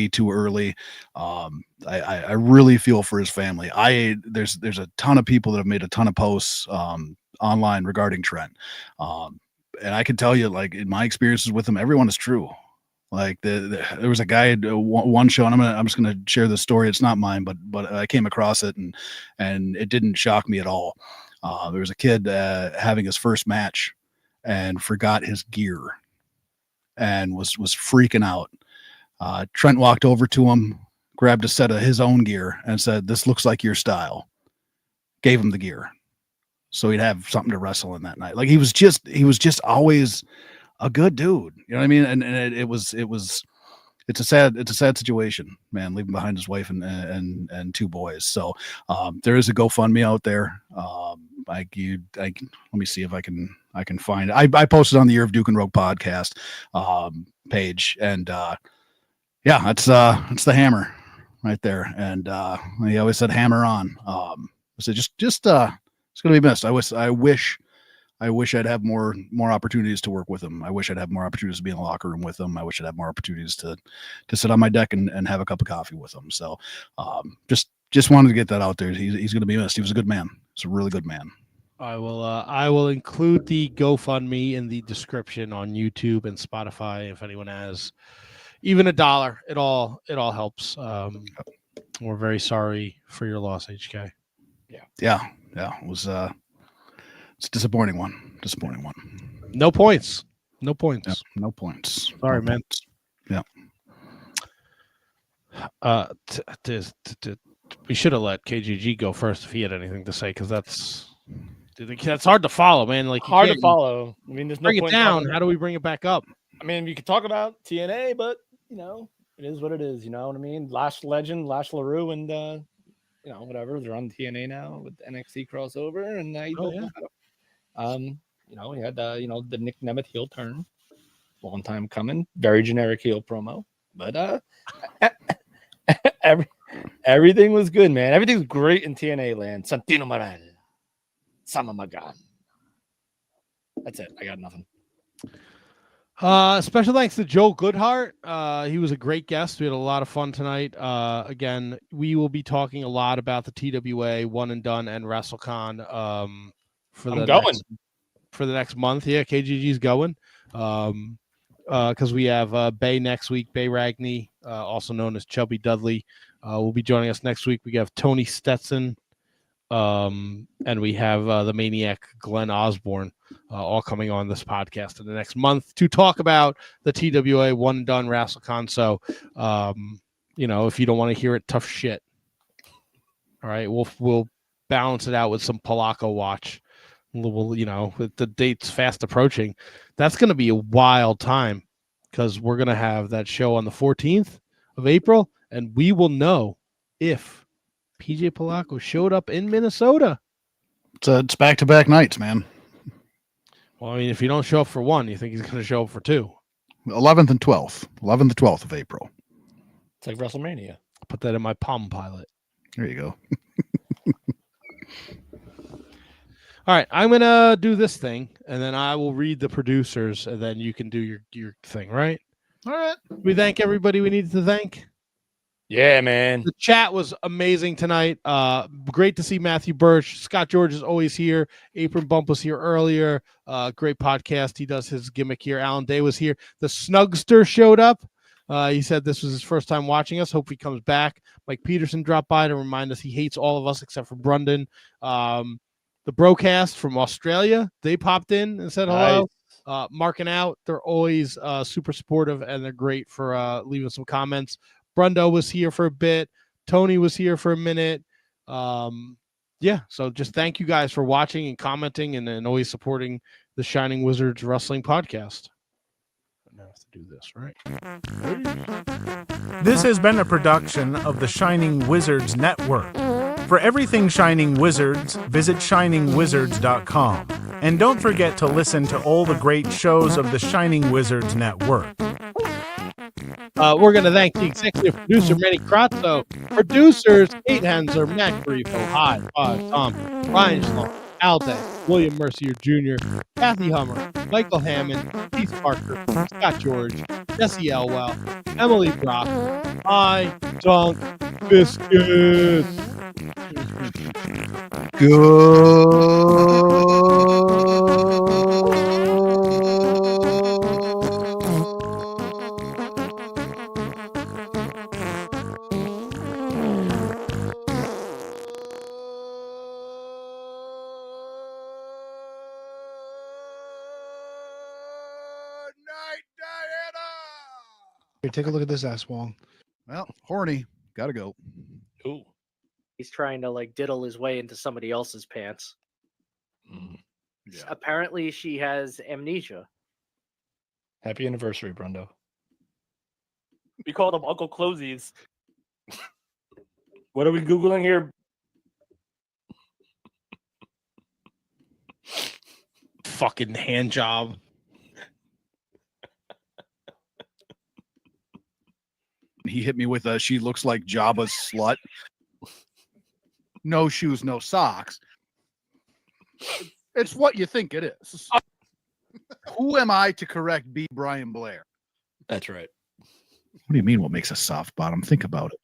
too early. I really feel for his family. There's a ton of people that have made a ton of posts online regarding Trent. And I can tell you, like in my experiences with him, everyone is true. Like there was a guy at one show, and I'm just gonna share this story. It's not mine, but I came across it and it didn't shock me at all. There was a kid having his first match and forgot his gear and was freaking out. Trent walked over to him, grabbed a set of his own gear and said, "This looks like your style." Gave him the gear so he'd have something to wrestle in that night. Like he was just always a good dude. You know what I mean? And it's a sad situation, man, leaving behind his wife and two boys. So there is a GoFundMe out there. Let me see if I can find it. I posted on the Year of Duke and Rogue podcast page, and yeah, it's the Hammer right there. And he always said hammer on. So just it's gonna be missed. I wish I'd have more opportunities to work with him. I wish I'd have more opportunities to be in the locker room with him. I wish I'd have more opportunities to sit on my deck and have a cup of coffee with him. So just just wanted to get that out there. He's going to be missed. He was a good man. He's a really good man. I will include the GoFundMe in the description on YouTube and Spotify. If anyone has even $1, it all helps. We're very sorry for your loss, HK. Yeah. It was it's a disappointing one. No points. Yeah, no points. Sorry, man. Yeah. We should have let KGG go first if he had anything to say, because that's hard to follow, man. Like, Hard to follow. I mean, there's no bring it point down. How do we bring it back up? I mean, you could talk about TNA, but it is what it is. You know what I mean? Lash Legend, Lash LaRue, and whatever. They're on TNA now with NXT crossover, and now we had the Nick Nemeth heel turn, long time coming, very generic heel promo, but everything was good, man. Everything's great in TNA land. Santino Morel, Sama Magan. That's it. I got nothing. Special thanks to Joel Goodhart. He was a great guest. We had a lot of fun tonight. Again, we will be talking a lot about the TWA One and Done and WrestleCon for the next month. Yeah, KGG's going. Because we have Bay next week. Bay Ragney, also known as Chubby Dudley, will be joining us next week. We have Tony Stetson, and we have the Maniac Glenn Osborne, all coming on this podcast in the next month to talk about the TWA One and Done WrestleCon. So, if you don't want to hear it, tough shit. All right, we'll balance it out with some Polaco watch. With the dates fast approaching, that's going to be a wild time, because we're going to have that show on the 14th of April, and we will know if PJ Polaco showed up in Minnesota. It's back-to-back nights, man. Well, I mean, if you don't show up for one, you think he's going to show up for two? 11th and 12th. 11th and 12th of April. It's like WrestleMania. I'll put that in my Palm Pilot. There you go. All right, I'm going to do this thing, and then I will read the producers, and then you can do your thing, right? All right. We thank everybody we needed to thank. Yeah, man. The chat was amazing tonight. Great to see Matthew Birch. Scott George is always here. Apron Bump was here earlier. Great podcast. He does his gimmick here. Alan Day was here. The Snugster showed up. He said this was his first time watching us. Hope he comes back. Mike Peterson dropped by to remind us he hates all of us except for Brundo. The Broadcast from Australia, they popped in and said hello. Nice. Marking out. They're always super supportive, and they're great for leaving some comments. Brundo was here for a bit. Tony was here for a minute. So just thank you guys for watching and commenting and always supporting the Shining Wizards Wrestling Podcast. I have to do this, right? This has been a production of the Shining Wizards Network. For everything Shining Wizards, visit shiningwizards.com. And don't forget to listen to all the great shows of the Shining Wizards Network. We're going to thank the executive producer, Manny Crazzo, producers, Kate Henser, Matt Grifo, Hi, Tom, Ryan Schlong, Al Day, William Mercier Jr., Kathy Hummer, Michael Hammond, Keith Parker, Scott George, Jesse Elwell, Emily Brock, I Dunk Biscuits. Here, take a look at this ass, Wong. Well, horny. Gotta go. Ooh. He's trying to diddle his way into somebody else's pants. Yeah. Apparently, she has amnesia. Happy anniversary, Brundo. We called him Uncle Closies. What are we Googling here? Fucking hand job. He hit me with a "she looks like Jabba's slut." No shoes, no socks. It's what you think it is. Who am I to correct B. Brian Blair? That's right. What do you mean, what makes a soft bottom? Think about it.